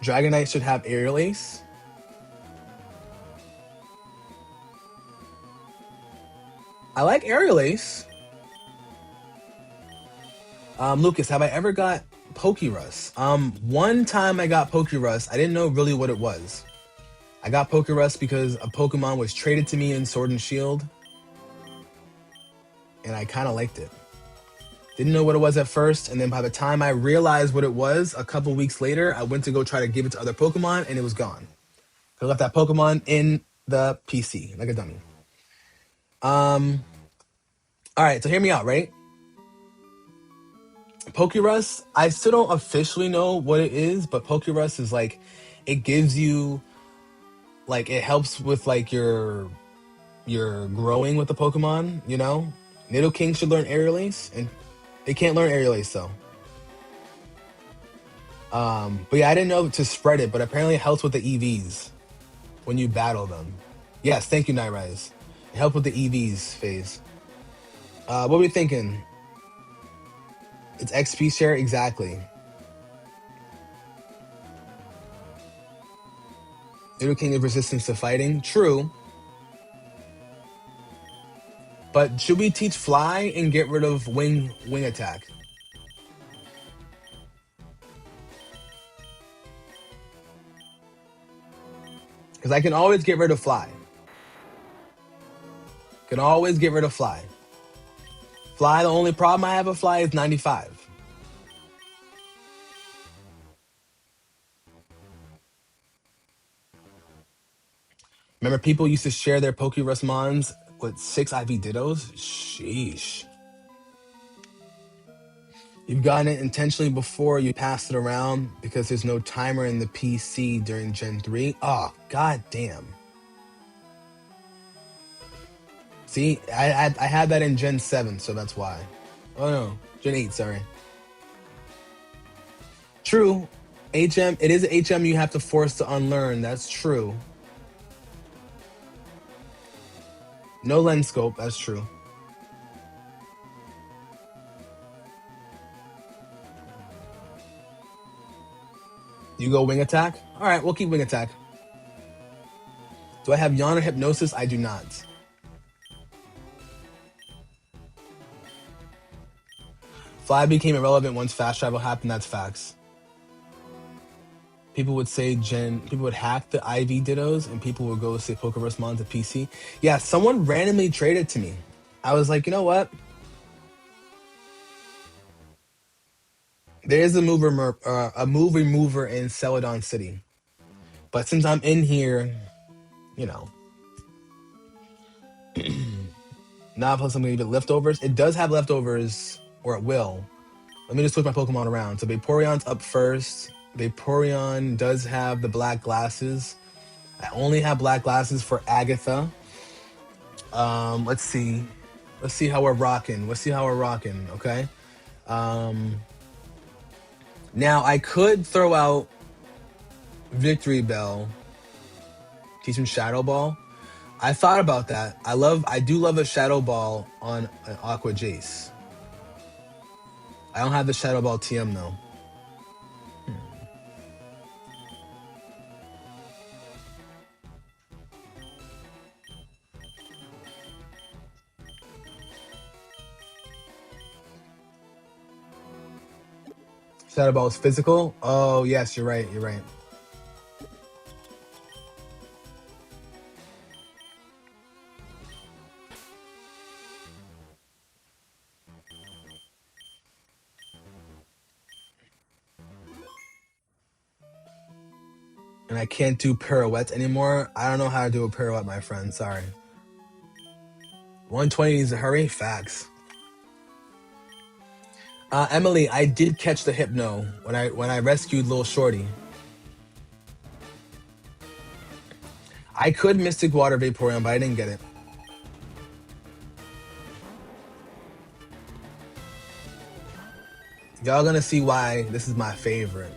Dragonite should have Aerial Ace. I like Aerial Ace. Lucas, have I ever got Pokerus? One time I got Pokerus. I didn't know really what it was. I got Pokerus because a Pokemon was traded to me in Sword and Shield, and I kind of liked it. Didn't know what it was at first, and then by the time I realized what it was, a couple weeks later, I went to go try to give it to other Pokemon, and it was gone. I left that Pokemon in the PC like a dummy. All right, so hear me out, right? Pokerus, I still don't officially know what it is, but Pokerus is like, it gives you, like, it helps with like your growing with the Pokemon, you know? Nidoking should learn Aerial Ace, and it can't learn Aerial Ace though. But yeah, I didn't know to spread it, but apparently it helps with the EVs when you battle them. Yes, thank you, Nightrise. It helped with the EVs phase. What were we thinking? It's XP share? Exactly. Nidoking is resistance to fighting? True. But should we teach Fly and get rid of wing attack? Because I can always get rid of Fly. Can always get rid of Fly. Fly, the only problem I have with Fly is 95. Remember, people used to share their Pokerusmons with 6 IV Dittos? Sheesh. You've gotten it intentionally before you passed it around because there's no timer in the PC during Gen 3. Oh, god damn. See, I had that in Gen 7, so that's why. Oh no, Gen 8, sorry. True. HM, it is HM you have to force to unlearn, that's true. No lens scope, that's true. You go wing attack? Alright, we'll keep wing attack. Do I have Yawn or Hypnosis? I do not. Fly became irrelevant once fast travel happened, that's facts. People would say people would hack the IV Dittos and people would go say Pokerusmon to PC. Yeah, someone randomly traded to me. I was like, you know what? There is a move remover in Celadon City. But since I'm in here, you know. Now plus I'm gonna give it leftovers. It does have leftovers, or it will. Let me just switch my Pokemon around. So Vaporeon's up first. Vaporeon does have the black glasses. I only have black glasses for Agatha. Let's see. Let's see how we're rocking. Okay? Now I could throw out Victory Bell, teach him Shadow Ball. I thought about that. I do love a Shadow Ball on an Aqua Jace. I don't have the Shadow Ball TM though. Shadow Ball is physical? Oh, yes, you're right. And I can't do pirouettes anymore. I don't know how to do a pirouette, my friend. Sorry. 120 needs to hurry? Facts. Emily, I did catch the Hypno when I rescued Lil Shorty. I could Mystic Water Vaporeon, but I didn't get it. Y'all gonna see why this is my favorite.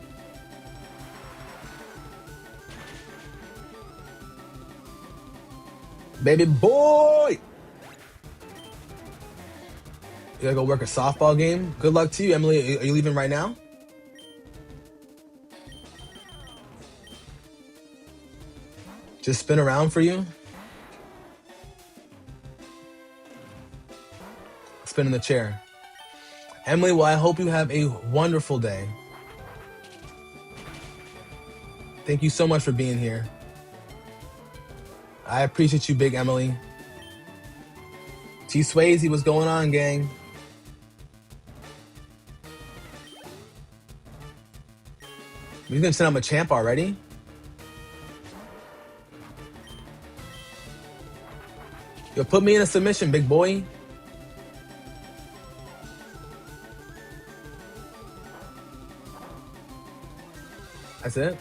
Baby boy! You gotta go work a softball game? Good luck to you, Emily. Are you leaving right now? Just spin around for you? Spin in the chair. Emily, well, I hope you have a wonderful day. Thank you so much for being here. I appreciate you, Big Emily. T Swayze, what's going on, gang? He's gonna send him a champ already. Yo, put me in a submission, big boy. That's it.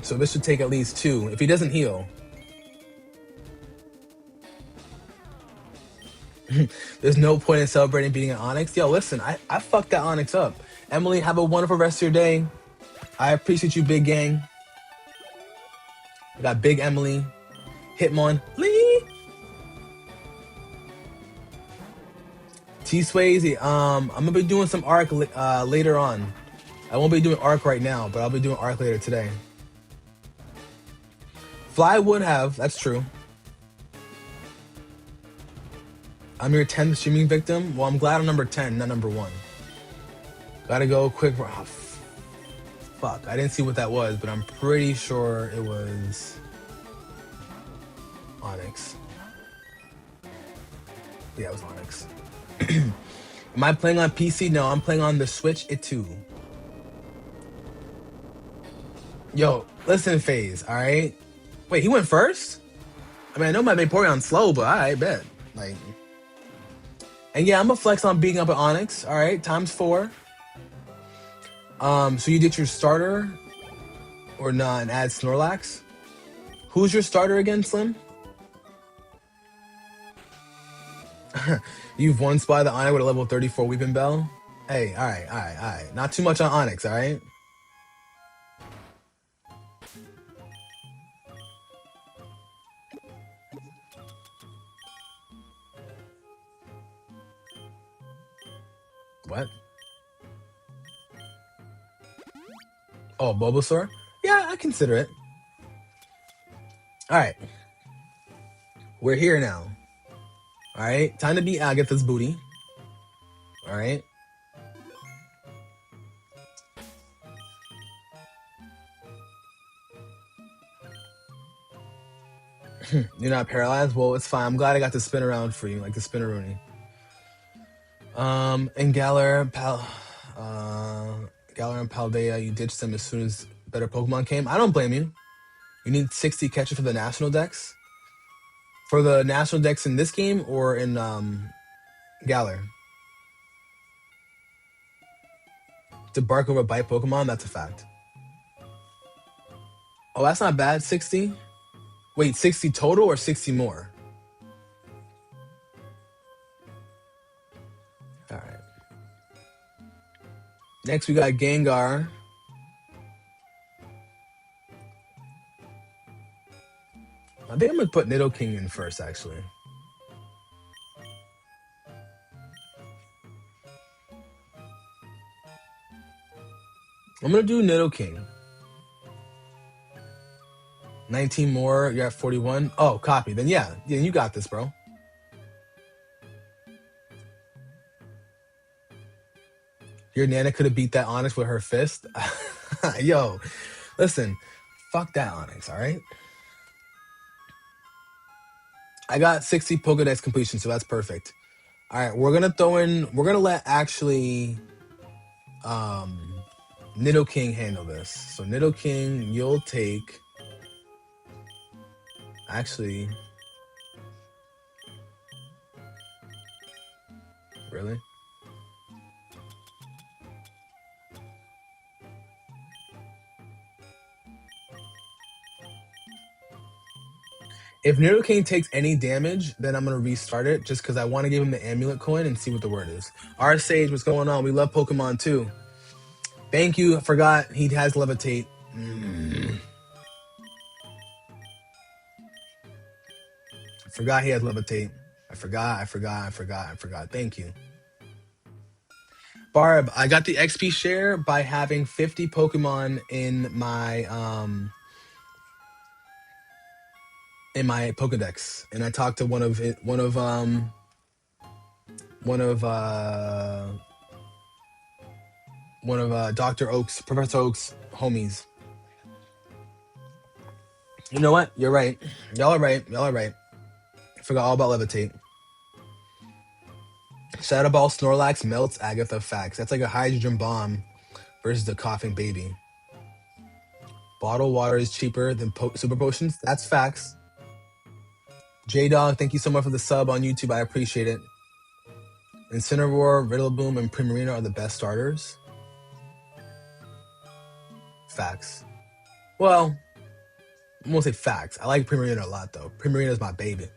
So this should take at least 2. If he doesn't heal. There's no point in celebrating beating an Onyx. Yo, listen, I fucked that Onyx up. Emily, have a wonderful rest of your day. I appreciate you, big gang. We got Big Emily, Hitmon, Lee, T Swayze. I'm gonna be doing some arc later on. I won't be doing arc right now, but I'll be doing arc later today. Fly would have, that's true. I'm your 10th streaming victim. Well, I'm glad I'm number 10, not number 1. Gotta go quick. Oh, fuck, I didn't see what that was, but I'm pretty sure it was Onyx. Yeah, it was Onyx. Am I playing on PC? No, I'm playing on the Switch. It too. Yo, listen, FaZe, all right? Wait, he went first? I mean, I know my Vaporeon's slow, but I bet. Like, and yeah, I'm gonna flex on beating up an Onyx. All right, times 4. So you did your starter or not and add Snorlax? Who's your starter again, Slim? You've one spot the Onyx with a level 34 Weeping Bell. Hey, all right. Not too much on Onyx, all right? What? Oh, Bulbasaur? Yeah, I consider it. All right. We're here now. All right. Time to beat Agatha's booty. All right. You're not paralyzed? Well, it's fine. I'm glad I got to spin around for you, like the spinneroonie. And Galar and Paldea, you ditched them as soon as better Pokemon came. I don't blame you. You need 60 catches for the national decks. For the national decks in this game or in Galar? To bark over bite Pokemon, that's a fact. Oh, that's not bad. 60? Wait, 60 total or 60 more? All right. Next, we got Gengar. I think I'm going to put Nidoking in first, actually. I'm going to do Nidoking. 19 more, you're at 41. Oh, copy. Then yeah, you got this, bro. Your Nana could have beat that Onyx with her fist. Yo, listen, fuck that Onyx, all right? I got 60 Pokedex completion, so that's perfect. All right, we're gonna let actually Nidoking handle this. So Nidoking, you'll take actually really? If Nidoking takes any damage, then I'm gonna restart it just because I want to give him the amulet coin and see what the word is. Our Sage, what's going on? We love Pokemon too. Thank you. I forgot he has levitate. I forgot he has levitate. I forgot. Thank you. Barb, I got the XP share by having 50 Pokemon in my Pokedex, and I talked to one of Dr. Oak's, Professor Oak's homies. You know what? You're right. Y'all are right. Y'all are right. Forgot all about levitate. Shadow Ball Snorlax melts Agatha facts. That's like a hydrogen bomb versus the coughing baby. Bottled water is cheaper than super potions. That's facts. J Dog, thank you so much for the sub on YouTube. I appreciate it. Incineroar, Riddleboom, and Primarina are the best starters. Facts. Well, I won't say facts. I like Primarina a lot, though. Primarina is my baby.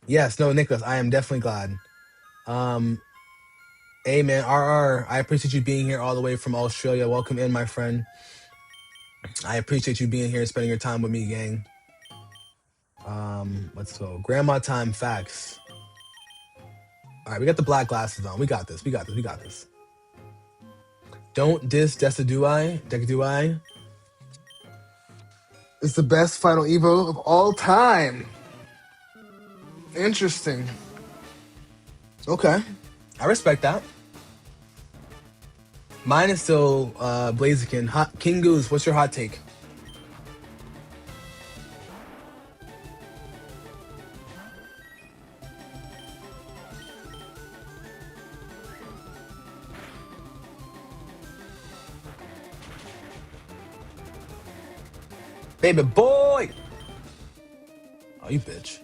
Yes, no, Nicholas, I am definitely glad. Hey, man, RR, I appreciate you being here all the way from Australia. Welcome in, my friend. I appreciate you being here and spending your time with me, gang. Let's go. Grandma time facts. All right, we got the black glasses on. We got this. We got this. We got this. Don't diss Decadui. It's the best Final Evo of all time. Interesting. Okay. I respect that. Mine is still Blaziken. King Goose, what's your hot take? Baby boy! Oh, you bitch.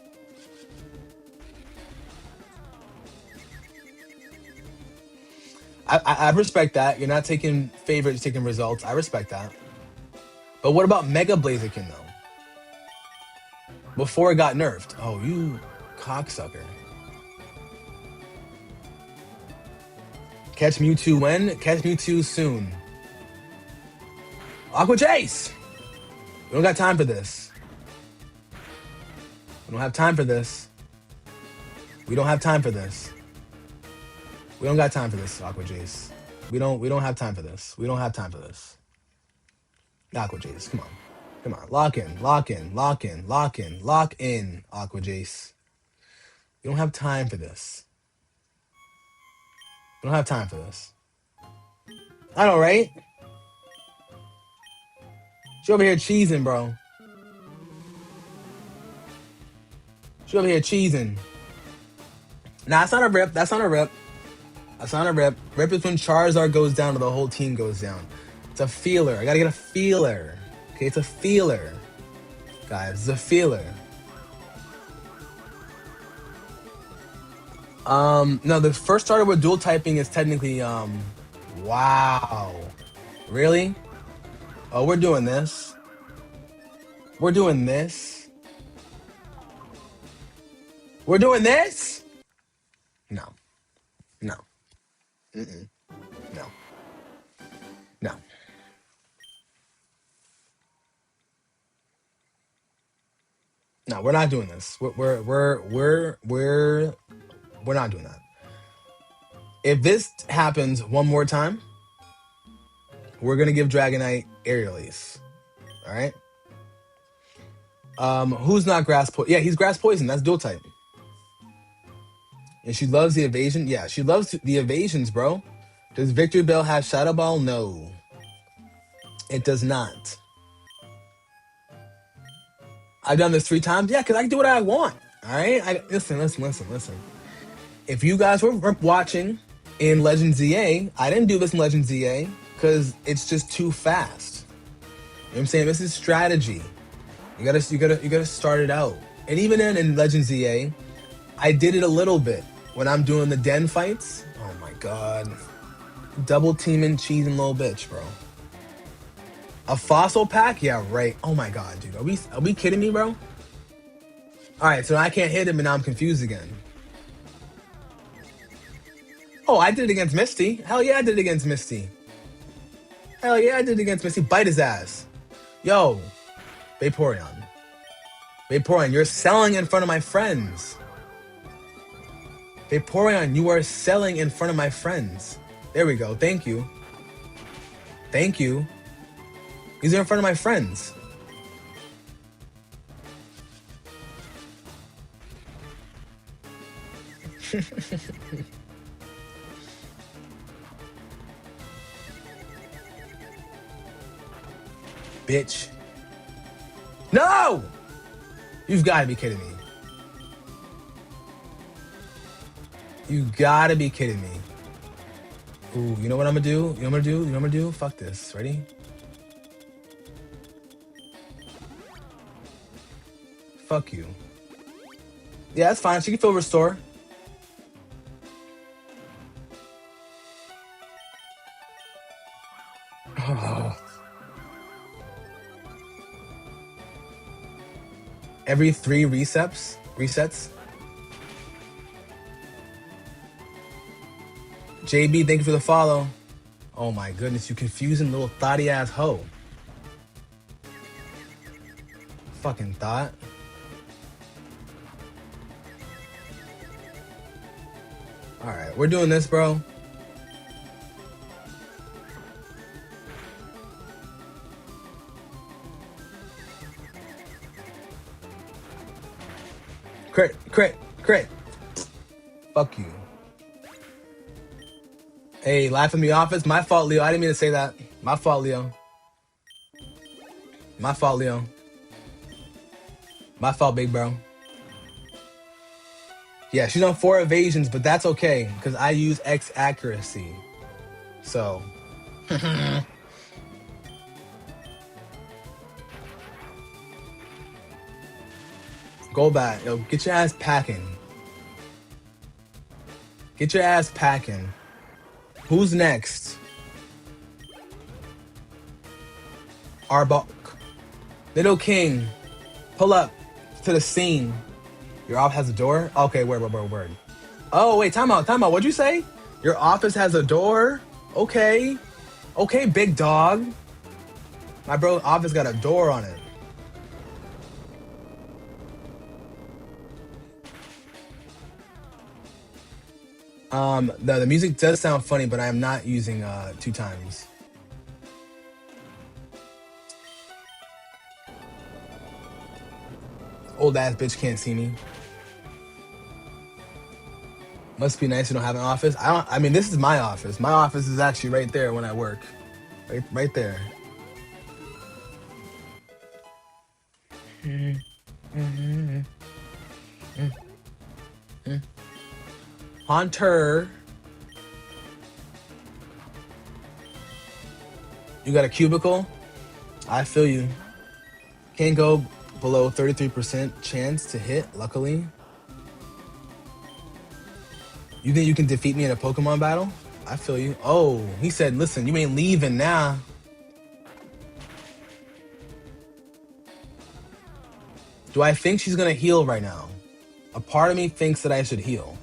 I respect that. You're not taking favorites, taking results. I respect that. But what about Mega Blaziken, though? Before it got nerfed. Oh, you cocksucker. Catch Mewtwo when? Catch Mewtwo soon. Aqua Chase! We don't got time for this. We don't have time for this. We don't have time for this. We don't got time for this, Aqua Jace. We don't have time for this. We don't have time for this. Aqua Jace, come on. Come on. Lock in, lock in, lock in, lock in, lock in, Aqua Jace. We don't have time for this. We don't have time for this. I know, right? She over here cheesing, bro. She over here cheesing. Nah, that's not a rip. That's not a rip. That's not a rip. Rip is when Charizard goes down or the whole team goes down. It's a feeler. I gotta get a feeler. Okay, it's a feeler. Guys, it's a feeler. No, the first starter with dual typing is technically, wow. Really? Oh, we're doing this. We're doing this. We're doing this? No. No. Mm-mm. No. No. No, we're not doing this. We're not doing that. If this happens one more time, we're gonna give Dragonite Aerial Ace. All right. Who's not grass poison? Yeah, he's grass poison. That's dual type. And she loves the evasion. Yeah, she loves the evasions, bro. Does Victory Bell have Shadow Ball? No, it does not. I've done this 3 times. Yeah, because I can do what I want. All right. Listen. If you guys were watching in Legend ZA, I didn't do this in Legend ZA because it's just too fast. You know what I'm saying? This is strategy. You gotta start it out. And even in Legend ZA, I did it a little bit when I'm doing the den fights. Oh my god. Double teaming, cheesing little bitch, bro. A fossil pack? Yeah, right. Oh my god, dude. Are we kidding me, bro? Alright, so I can't hit him and now I'm confused again. Oh, I did it against Misty. Hell yeah, I did it against Misty. Hell yeah, I did it against Misty. Bite his ass. Yo, Vaporeon. Vaporeon, you're selling in front of my friends. Vaporeon, you are selling in front of my friends. There we go. Thank you. Thank you. These are in front of my friends. Bitch. No! You've got to be kidding me. You gotta be kidding me. Ooh, you know what I'm gonna do? You know what I'm gonna do? You know what I'm gonna do? Fuck this. Ready? Fuck you. Yeah, that's fine. She can feel restore. Oh. Every 3 resets. JB, thank you for the follow. Oh my goodness, you confusing little thotty ass hoe. Fucking thought. Alright, we're doing this, bro. Crit, crit, crit. Fuck you. Hey, live from the office. My fault, Leo. I didn't mean to say that. My fault, Leo. My fault, Leo. My fault, big bro. Yeah, she's on 4 evasions, but that's okay because I use X accuracy. So. Go back. Yo, get your ass packing. Get your ass packing. Who's next? Arbok. Little King. Pull up to the scene. Your office has a door? Okay, word. Oh, wait, time out. What'd you say? Your office has a door? Okay. Okay, big dog. My bro office got a door on it. The music does sound funny, but I am not using 2 times. Old ass bitch can't see me. Must be nice you don't have an office. I mean, this is my office. My office is actually right there when I work. Right there. Hunter. You got a cubicle? I feel you. Can't go below 33% chance to hit, luckily. You think you can defeat me in a Pokemon battle? I feel you. Oh, he said, listen, you ain't leaving now. Do I think she's gonna heal right now? A part of me thinks that I should heal.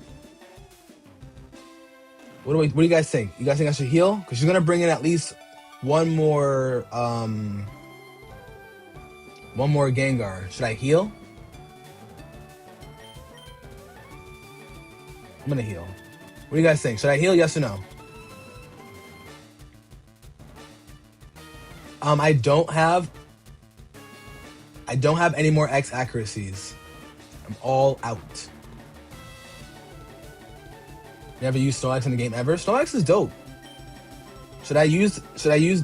What do you guys think? You guys think I should heal? Because she's gonna bring in at least one more Gengar. Should I heal? I'm gonna heal. What do you guys think? Should I heal? Yes or no? I don't have any more X accuracies. I'm all out. Never used Snorlax in the game ever. Snorlax is dope. Should I use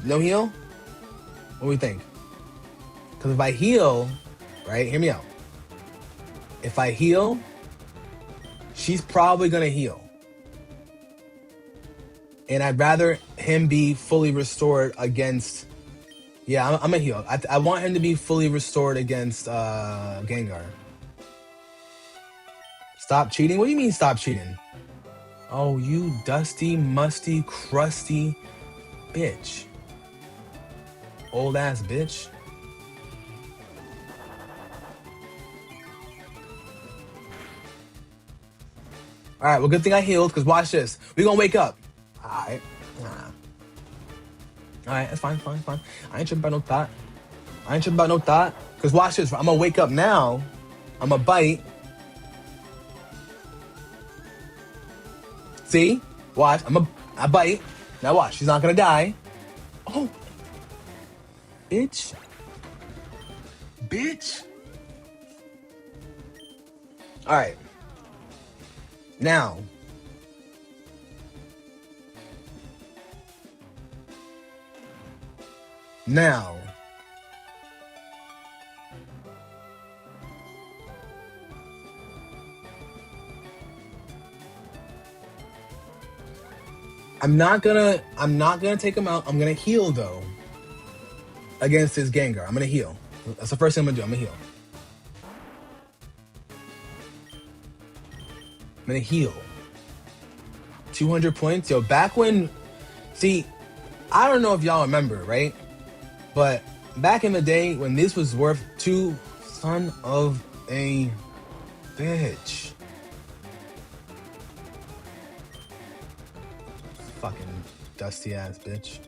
no heal? What do we think? Because if I heal, right, hear me out. If I heal, she's probably gonna heal. And I'd rather him be fully restored against. Yeah, I'm a heal. I want him to be fully restored against Gengar. Stop cheating? What do you mean stop cheating? Oh, you dusty, musty, crusty bitch. Old ass bitch. Alright, well, good thing I healed, because watch this. We gonna wake up. Alright. Alright, that's fine. I ain't tripping about no thought. Because watch this. I'm gonna wake up now. I'm gonna bite. See? Watch. I bite. Now watch. She's not gonna die. Oh. Bitch. Alright. Now. I'm not gonna take him out. I'm gonna heal though against his Gengar. I'm gonna heal. That's the first thing I'm gonna do. I'm gonna heal. I'm gonna heal. 200 points. Yo, back when, see, I don't know if y'all remember, right? But back in the day when this was worth two, son of a bitch. Fucking dusty ass bitch.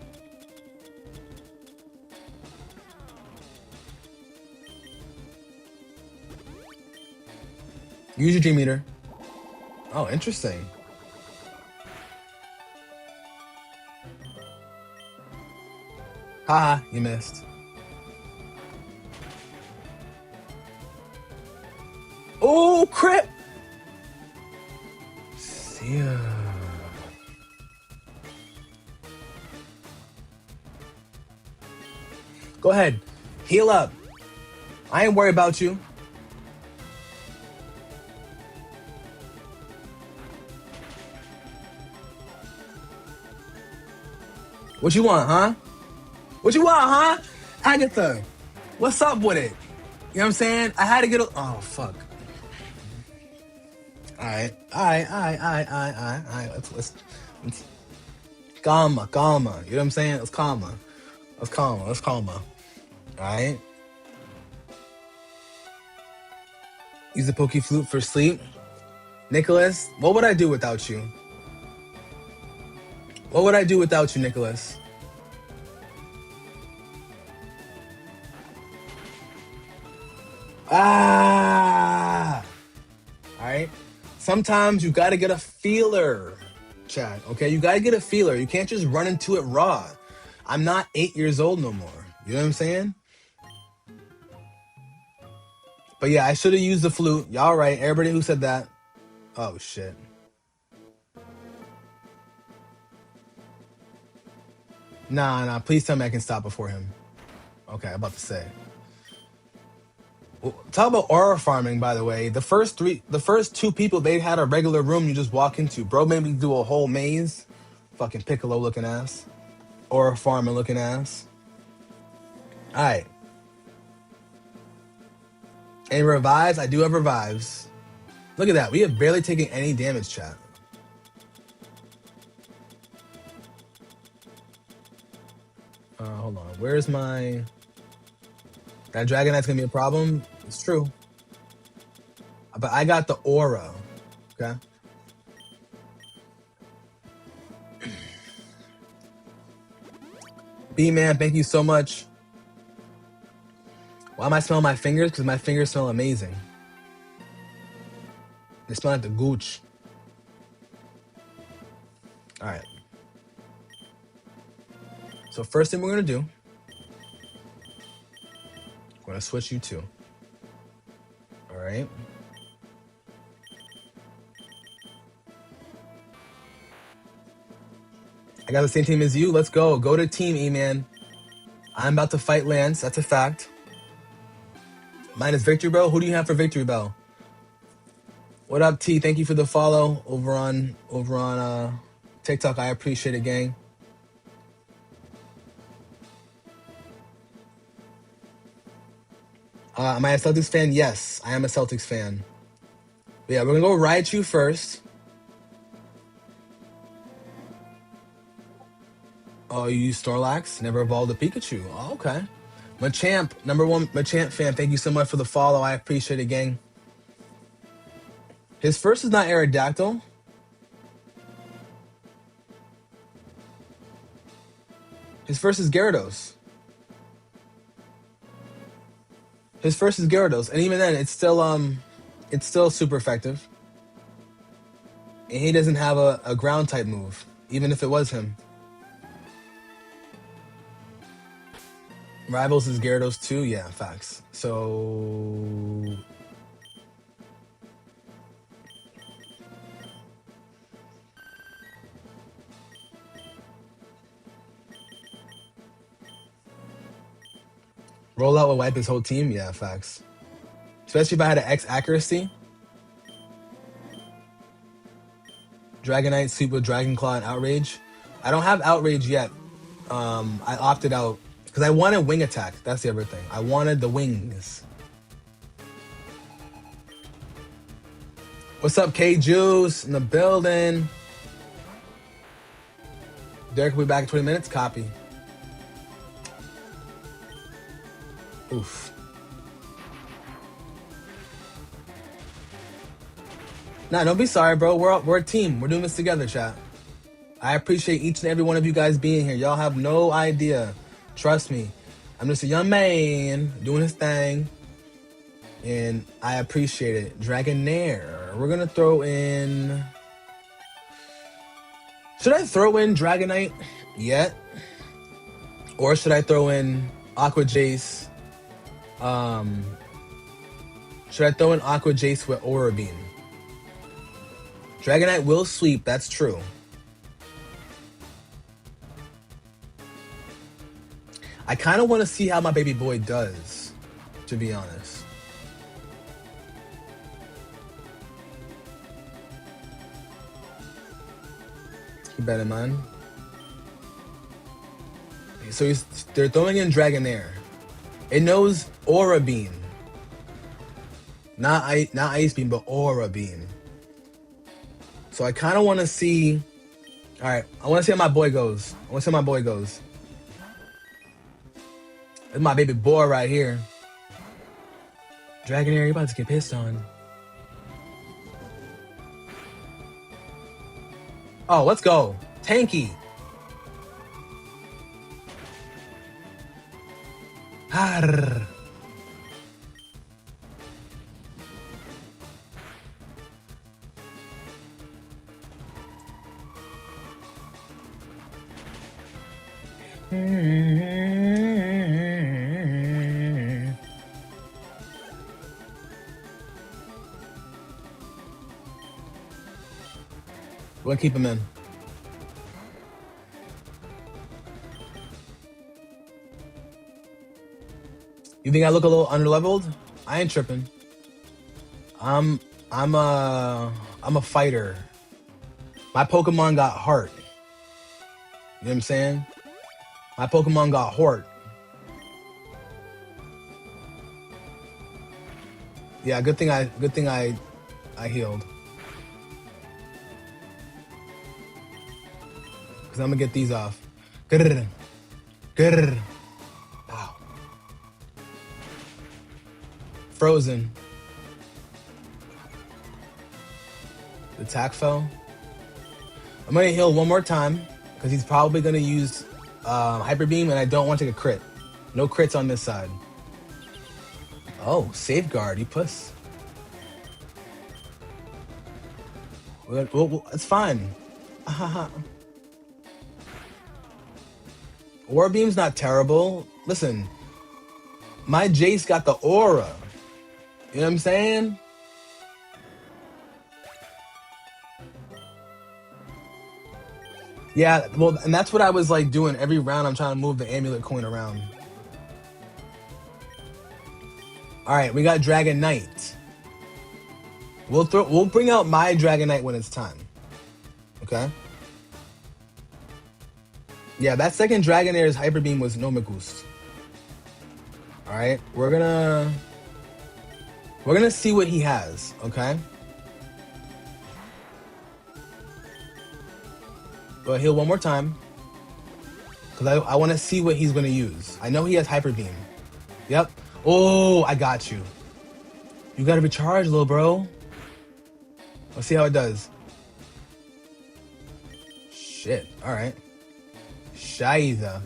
Use your Dream Eater. Oh, interesting. Haha, you missed. Oh, crit! See ya. Go ahead. Heal up. I ain't worried about you. What you want, huh? What you want, huh? Agatha, what's up with it? You know what I'm saying? I had to get a... Oh, fuck. Alright. Alright. Let's calma. You know what I'm saying? Let's calma. Alright? Use the Poke Flute for sleep. Nicholas, what would I do without you? What would I do without you, Nicholas? Ah! Alright? Sometimes you gotta get a feeler, Chad. Okay? You gotta get a feeler. You can't just run into it raw. I'm not 8 years old no more. You know what I'm saying? But yeah, I should have used the flute. Y'all right. Everybody who said that. Oh, shit. Nah. Please tell me I can stop before him. Okay, I'm about to say. Well, talk about aura farming, by the way. The first two people, they had a regular room you just walk into. Bro made me do a whole maze. Fucking Piccolo looking ass. Aura farming looking ass. Alright. Any revives? I do have revives. Look at that. We have barely taken any damage, chat. Hold on. Where's my... That Dragonite's gonna be a problem? It's true. But I got the aura. Okay? B-Man, thank you so much. Why am I smelling my fingers? Because my fingers smell amazing. They smell like the gooch. Alright. So first thing we're going to do, we're going to switch you two. Alright. I got the same team as you. Let's go. Go to team, E-Man. I'm about to fight Lance. That's a fact. Mine is Victory Bell. Who do you have for Victory Bell? What up, T? Thank you for the follow over on TikTok. I appreciate it, gang. Am I a Celtics fan? Yes, I am a Celtics fan. But yeah, we're gonna go Raichu first. Oh, you use Snorlax? Never evolved a Pikachu. Oh, okay. Machamp, #1 Machamp fan. Thank you so much for the follow. I appreciate it, gang. His first is not Aerodactyl. His first is Gyarados. And even then, it's still super effective. And he doesn't have a ground type move, even if it was him. Rivals is Gyarados too. Yeah, facts. So rollout will wipe his whole team. Yeah, facts. Especially if I had an X accuracy. Dragonite, Sweep with Dragon Claw and Outrage. I don't have outrage yet. I opted out because I wanted wing attack. That's the other thing. I wanted the wings. What's up, K Juice in the building? Derek will be back in 20 minutes. Copy. Oof. Nah, don't be sorry, bro. We're a team. We're doing this together, chat. I appreciate each and every one of you guys being here. Y'all have no idea. Trust me. I'm just a young man doing his thing. And I appreciate it. Dragonair. We're gonna throw in. Should I throw in Dragonite yet? Or should I throw in Aqua Jace? Should I throw in Aqua Jace with Aura Beam? Dragonite will sweep, that's true. I kind of want to see how my baby boy does, to be honest. Keep that in mind. So they're throwing in Dragonair. It knows Aura Beam. Not Ice Beam, but Aura Beam. So I kind of want to see... Alright, I want to see how my boy goes. This is my baby boy right here. Dragonair, you're about to get pissed on. Oh, let's go. Tanky. Arr. We'll keep him in. You think I look a little underleveled? I ain't tripping. I'm a fighter. My Pokemon got heart. You know what I'm saying? My Pokemon got heart. Yeah, good thing I healed. Cause I'm gonna get these off. Grrr. Grrr. Ow. Frozen. The attack fell. I'm gonna heal one more time because he's probably gonna use Hyper Beam, and I don't want to take a crit. No crits on this side. Oh, safeguard, you puss. Well, it's fine. Aura Beam's not terrible. Listen, my Jace got the aura. You know what I'm saying? Yeah, well, and that's what I was like doing every round. I'm trying to move the amulet coin around. All right, we got Dragonite. We'll bring out my Dragonite when it's time. Okay. Yeah, that second Dragonair's Hyper Beam was no Magoost. All right, we're gonna see what he has. Okay. But heal one more time. Because I want to see what he's going to use. I know he has Hyper Beam. Yep. Oh, I got you. You got to recharge, little bro. Let's see how it does. Shit. All right. Scheiße.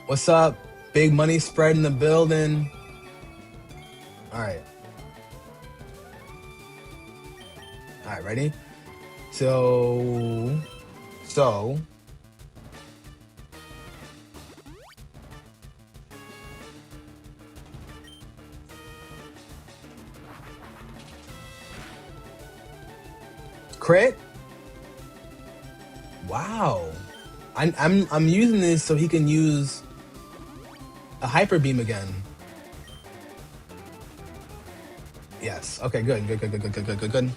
What's up? Big money spread in the building. All right. All right, ready? So crit. Wow. I'm using this so he can use a Hyper Beam again. Yes. Okay, good, good, good, good, good, good, good, good, good.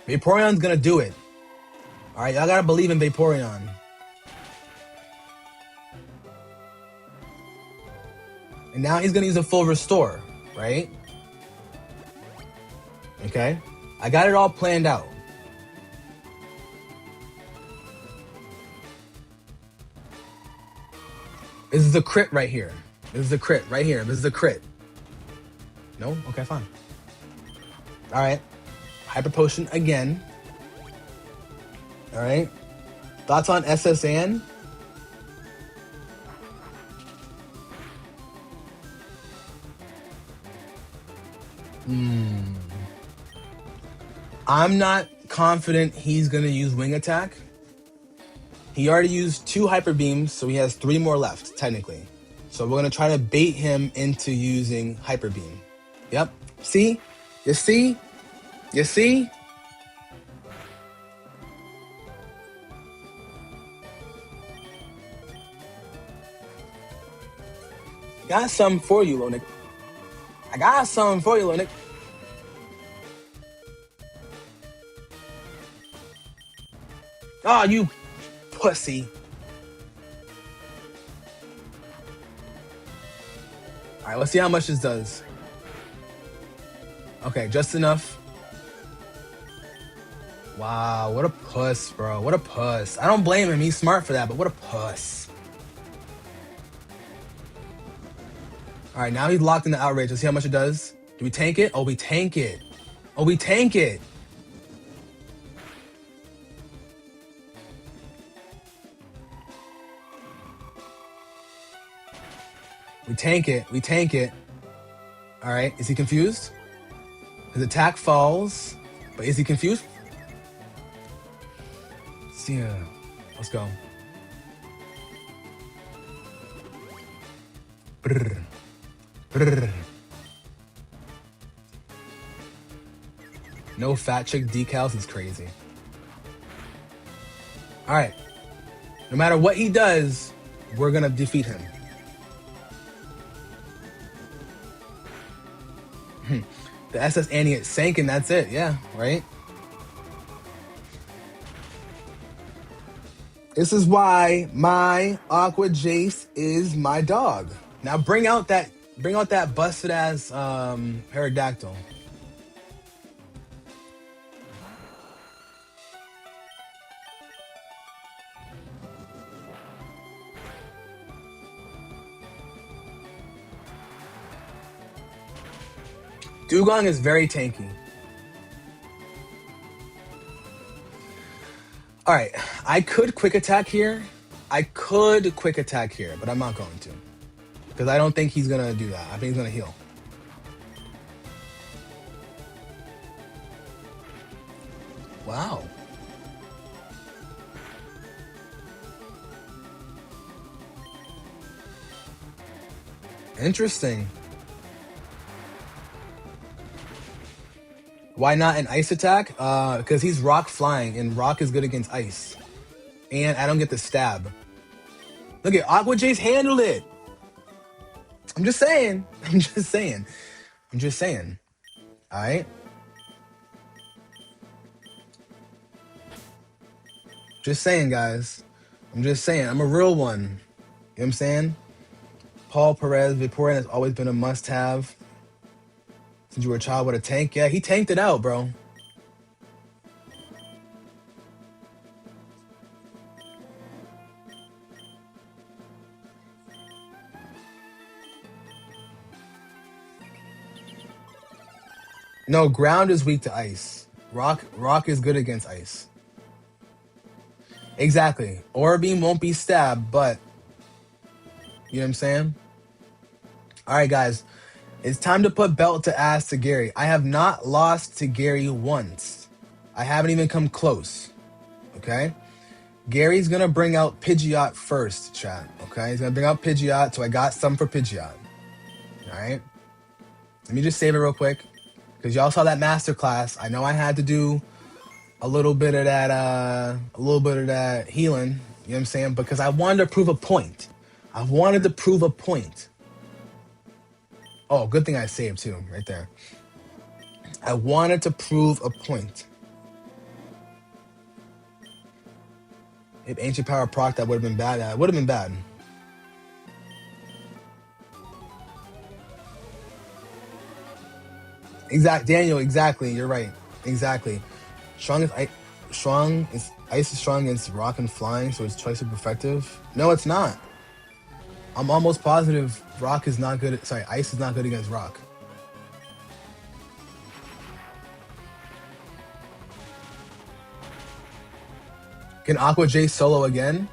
Vaporeon's gonna do it. All right, y'all gotta believe in Vaporeon. And now he's gonna use a full restore, right? Okay. I got it all planned out. This is a crit right here. This is a crit right here. This is a crit. No? Okay, fine. All right. Hyper Potion again. All right. Thoughts on SSN? I'm not confident he's going to use Wing Attack. He already used 2 Hyper Beams, so he has 3 more left, technically. So we're going to try to bait him into using Hyper Beam. Yep. See? You see? You see? Got something for you, Lonick. I got something for you, Lonick. Oh, you pussy. All right, let's see how much this does. Okay, just enough. Wow, what a puss, bro. What a puss. I don't blame him. He's smart for that, but what a puss. All right, now he's locked in the outrage. Let's see how much it does. Do we tank it? Oh, we tank it. Oh, we tank it. We tank it. We tank it. All right, is he confused? His attack falls, but is he confused? See ya. Let's go. Brr. Brr. No fat chick decals is crazy. All right. No matter what he does, we're going to defeat him. The SS Annie it sank and that's it. Yeah, right? This is why my Aqua Jace is my dog. Now bring out that busted ass Aerodactyl. Dugong is very tanky. All right, I could quick attack here. But I'm not going to. Because I don't think he's going to do that. I think he's going to heal. Wow. Interesting. Why not an ice attack? Because he's rock flying, and rock is good against ice. And I don't get the stab. Look at Aqua Jace handled it. I'm just saying. I'm just saying. I'm just saying. All right. Just saying, guys. I'm just saying. I'm a real one. You know what I'm saying? Paul Perez, Vaporeon has always been a must-have. Since you were a child with a tank. Yeah, he tanked it out, bro. No, ground is weak to ice. Rock is good against ice. Exactly. Aura Beam won't be stabbed, but you know what I'm saying? All right, guys. It's time to put belt to ass to Gary. I have not lost to Gary once. I haven't even come close. Okay? Gary's going to bring out Pidgeot first, chat. Okay? He's going to bring out Pidgeot, so I got some for Pidgeot. All right? Let me just save it real quick. Because y'all saw that masterclass. I know I had to do a little bit of that healing. You know what I'm saying? Because I wanted to prove a point. I wanted to prove a point. Oh, good thing I saved too, right there. I wanted to prove a point. If Ancient Power proc, that would have been bad. That would have been bad. Daniel, exactly. You're right. Exactly. Strong is ice is strong against rock and flying, so it's twice as effective. No, it's not. I'm almost positive rock is not good. Sorry, ice is not good against rock. Can Aqua J solo again?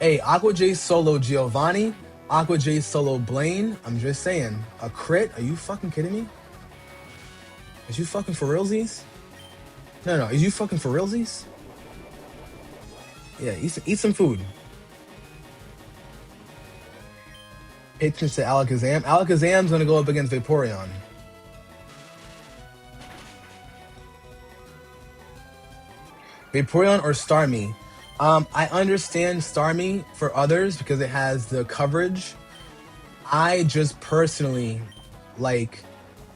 Hey, Aqua J solo Giovanni. Aqua J solo Blaine. I'm just saying. A crit? Are you fucking kidding me? Is you fucking for realsies? No. Is you fucking for realsies? Yeah, eat some food. Patron to Alakazam. Alakazam's gonna go up against Vaporeon. Vaporeon or Starmie? I understand Starmie for others because it has the coverage. I just personally like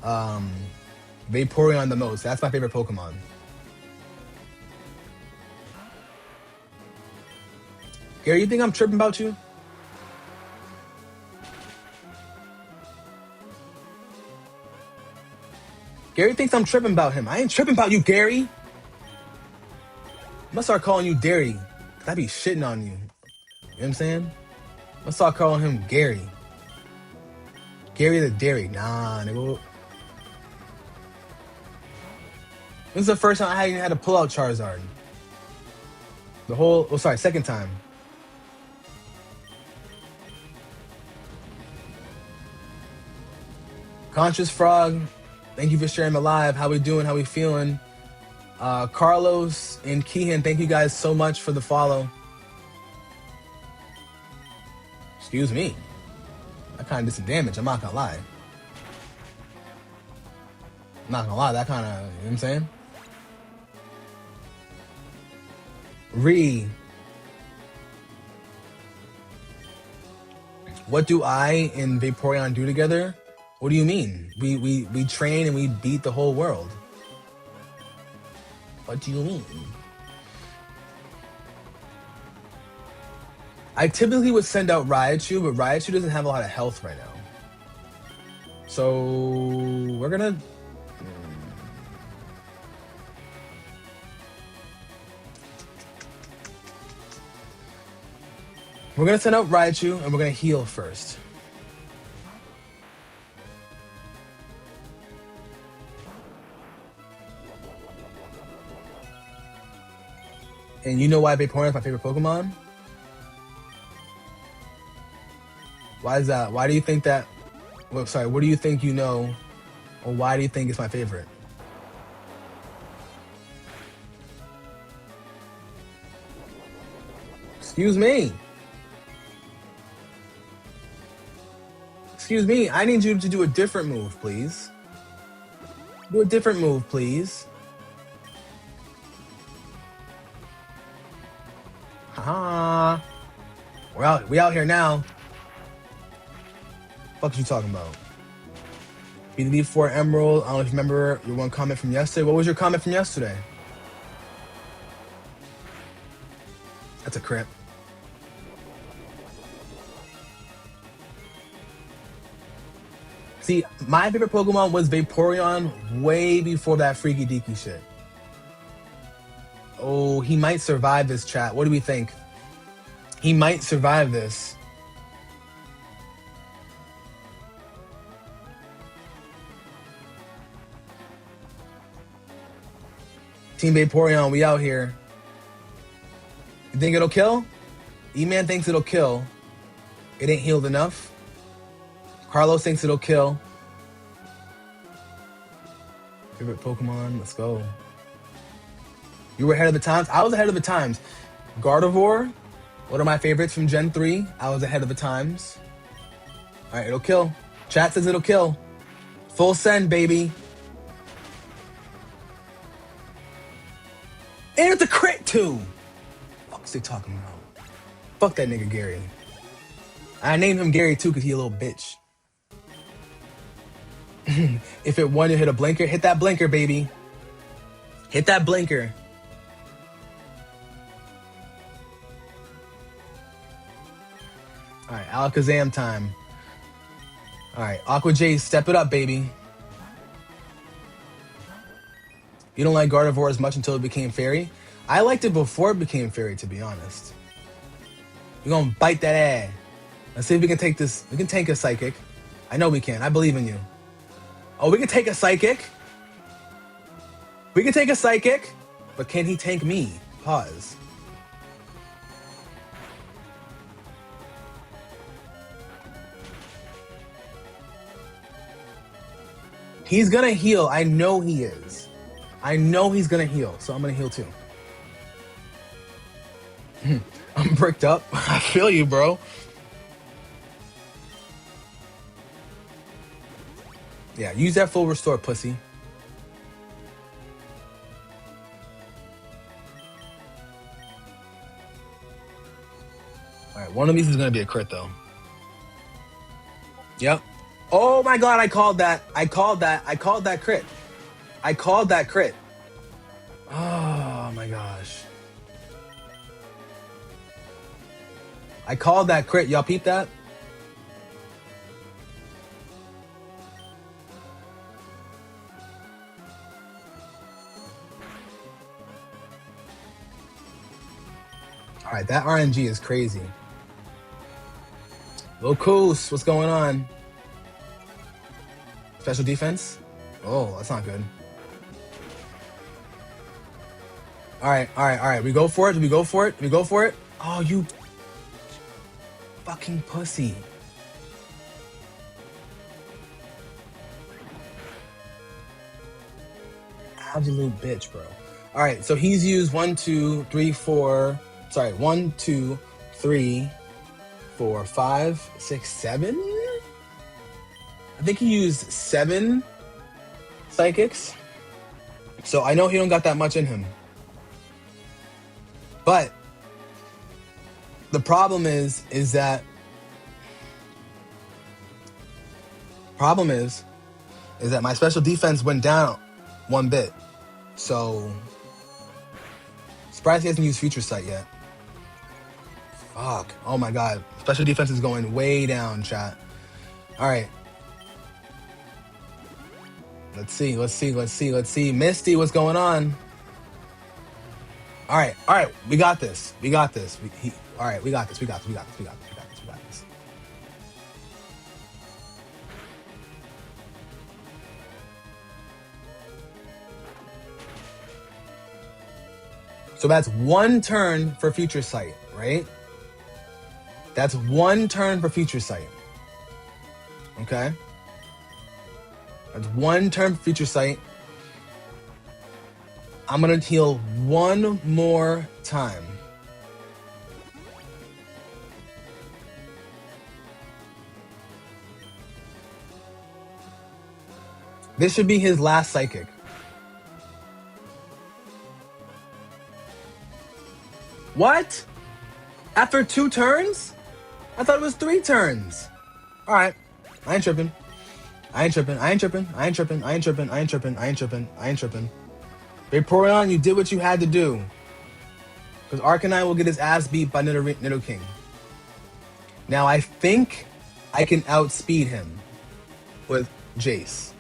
Vaporeon the most. That's my favorite Pokemon. Gary, you think I'm tripping about you? Gary thinks I'm tripping about him. I ain't tripping about you, Gary. I'm gonna start calling you Dairy. Cause I be shitting on you. You know what I'm saying? I'm gonna start calling him Gary. Gary the Dairy. Nah, nigga. This is the first time I even had to pull out Charizard. Second time. Conscious Frog, thank you for sharing the live. How we doing? How we feeling? Carlos and Keehan, thank you guys so much for the follow. Excuse me. That kind of did some damage. I'm not gonna lie. I'm not gonna lie. That kind of, you know what I'm saying? What do I and Vaporeon do together? What do you mean? We train and we beat the whole world. What do you mean? I typically would send out Raichu, but Raichu doesn't have a lot of health right now. So we're gonna send out Raichu and we're gonna heal first. And you know why Vaporeon is my favorite Pokemon? Why is that? Why do you think that? Well, sorry, what do you think you know? Or why do you think it's my favorite? Excuse me. Excuse me, I need you to do a different move, please. Do a different move, please. Haha. We out here now. Fuck you talking about? BDD 4 Emerald. I don't know if you remember your one comment from yesterday. What was your comment from yesterday? That's a crit. See, my favorite Pokemon was Vaporeon way before that Freaky Deaky shit. Oh, he might survive this, chat. What do we think? He might survive this. Team Vaporeon, we out here. You think it'll kill? E-Man thinks it'll kill. It ain't healed enough. Carlos thinks it'll kill. Favorite Pokemon, let's go. You were ahead of the times? I was ahead of the times. Gardevoir, one of my favorites from Gen 3. I was ahead of the times. Alright, it'll kill. Chat says it'll kill. Full send, baby. And it's a crit too. What the fuck's they talking about? Fuck that nigga Gary. I named him Gary too because he a little bitch. If it won, you hit a blinker. Hit that blinker, baby. Hit that blinker. All right, Alakazam time. All right, Aqua J, step it up, baby. You don't like Gardevoir as much until it became Fairy? I liked it before it became Fairy, to be honest. We're gonna bite that ass. Let's see if we can take this. We can tank a Psychic. I know we can. I believe in you. Oh, we can take a Psychic. We can take a Psychic. But can he tank me? Pause. He's gonna heal. I know he is. I know he's gonna heal, so I'm gonna heal too. I'm bricked up. I feel you, bro. Yeah, use that full restore, pussy. All right, one of these is gonna be a crit though. Yep. Oh my god, I called that. I called that. I called that crit. I called that crit. Oh my gosh. I called that crit. Y'all peep that? All right, that RNG is crazy. Lil Coos, what's going on? Special defense? Oh, that's not good. All right, all right, all right. We go for it. Do we go for it? Do we go for it? Oh, you fucking pussy. Absolute bitch, bro. All right, so he's used 1, 2, 3, 4. Sorry, 1, 2, 3, 4, 5, 6, 7. I think he used 7 psychics. So I know he don't got that much in him. But the problem is that my special defense went down 1 bit. So surprised he hasn't used Future Sight yet. Fuck. Oh my god. Special defense is going way down, chat. Alright. Let's see. Misty, what's going on? Alright. We got this. Alright, we got this. So that's 1 turn for Future Sight, right? That's 1 turn for Future Sight. Okay? That's 1 turn for Future Sight. I'm gonna heal 1 more time. This should be his last Psychic. What? After 2 turns? I thought it was 3 turns. Alright. I ain't tripping. Vaporeon, you did what you had to do. Because Arcanine will get his ass beat by Nidoking. Now I think I can outspeed him with Jace.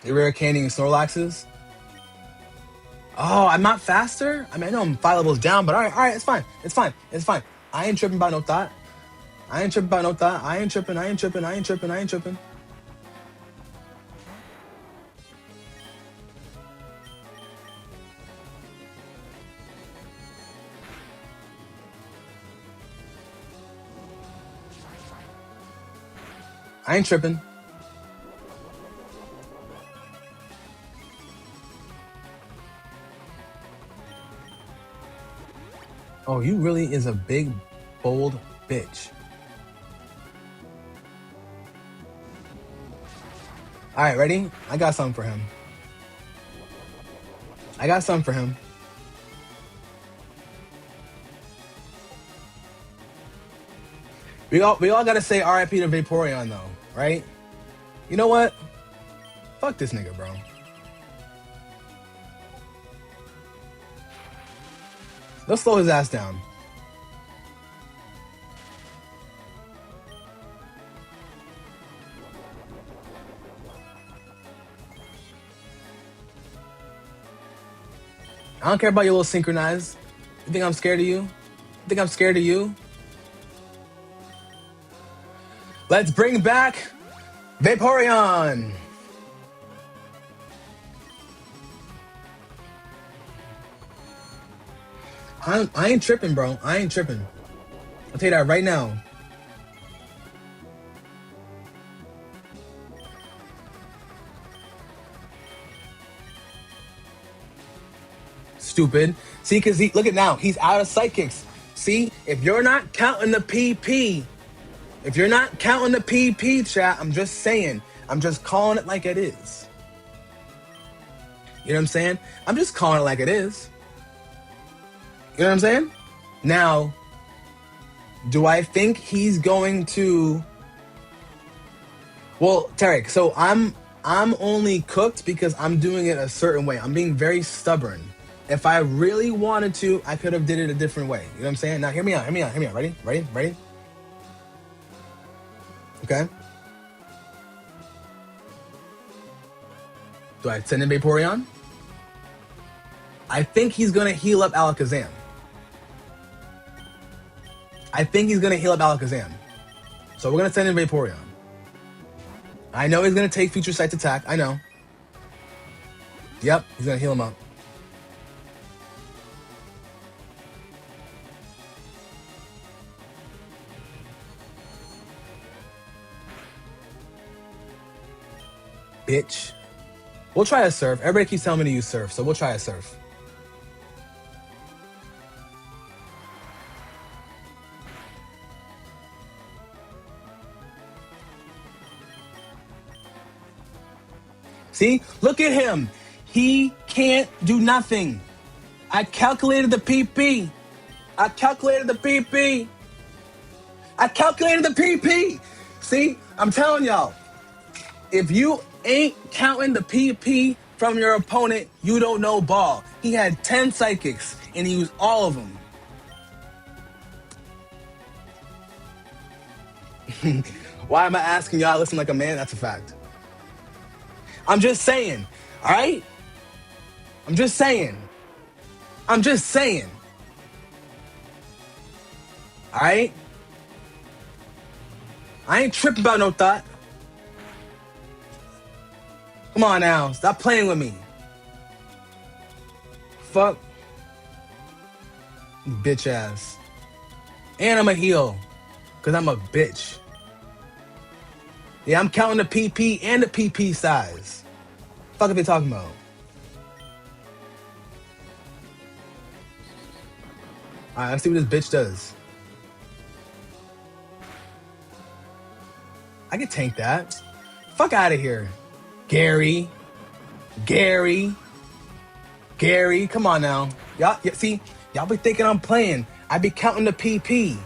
The rare candy and Snorlaxes. Oh, I'm not faster? I mean, I know I'm 5 levels down, but alright, it's fine. I ain't tripping about no thought. I ain't tripping. Oh, you really is a big, bold bitch. All right, ready? I got something for him. We all gotta say RIP to Vaporeon though, right? You know what? Fuck this nigga, bro. Let's slow his ass down. I don't care about your little synchronized. You think I'm scared of you? You think I'm scared of you? Let's bring back Vaporeon! I ain't tripping, bro. I ain't tripping. I'll tell you that right now. Stupid. See, because look at now. He's out of psychics. See, if you're not counting the PP, if you're not counting the PP, chat, I'm just saying. I'm just calling it like it is. You know what I'm saying? I'm just calling it like it is. You know what I'm saying? Now, do I think he's going to... Well, Tarek, so I'm only cooked because I'm doing it a certain way. I'm being very stubborn. If I really wanted to, I could have did it a different way. You know what I'm saying? Now, hear me out. Ready? Okay. Do I send in Vaporeon? I think he's going to heal up Alakazam. So we're going to send in Vaporeon. I know he's going to take Future Sight's attack. I know. Yep, he's going to heal him up. Bitch. We'll try a surf. Everybody keeps telling me to use surf, so we'll try a surf. See? Look at him. He can't do nothing. I calculated the PP. See? I'm telling y'all. If you ain't counting the PP from your opponent, you don't know ball. He had 10 psychics, and he used all of them. Why am I asking y'all to listen like a man? That's a fact. I'm just saying, all right? I'm just saying. All right? I ain't tripping about no thought. Come on now. Stop playing with me. Fuck. Bitch ass. And I'm a heel. Because I'm a bitch. Yeah, I'm counting the PP and the PP size. Fuck are they talking about? Alright, let's see what this bitch does. I can tank that. Fuck out of here. Gary, come on now. Y'all, see, y'all be thinking I'm playing. I be counting the PP. You know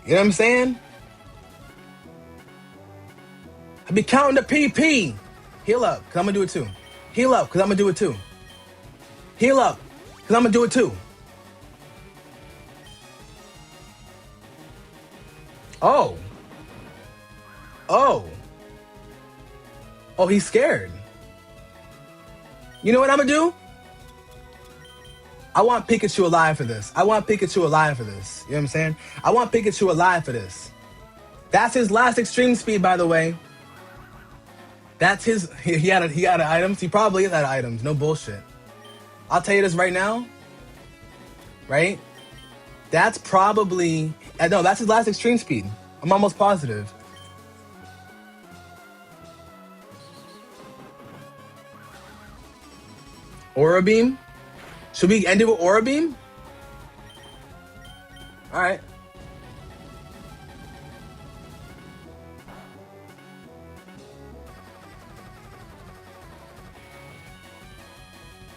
what I'm saying? I be counting the PP. Heal up, because I'm going to do it too. Heal up, because I'm going to do it too. Heal up, because I'm going to do it too. Oh. Oh, he's scared. You know what I'm going to do? I want Pikachu alive for this. You know what I'm saying? I want Pikachu alive for this. That's his last extreme speed, by the way. That's his... He had items. He probably is out of items. No bullshit. I'll tell you this right now. Right? That's probably... No, that's his last extreme speed. I'm almost positive. Aura Beam? Should we end it with Aura Beam? Alright.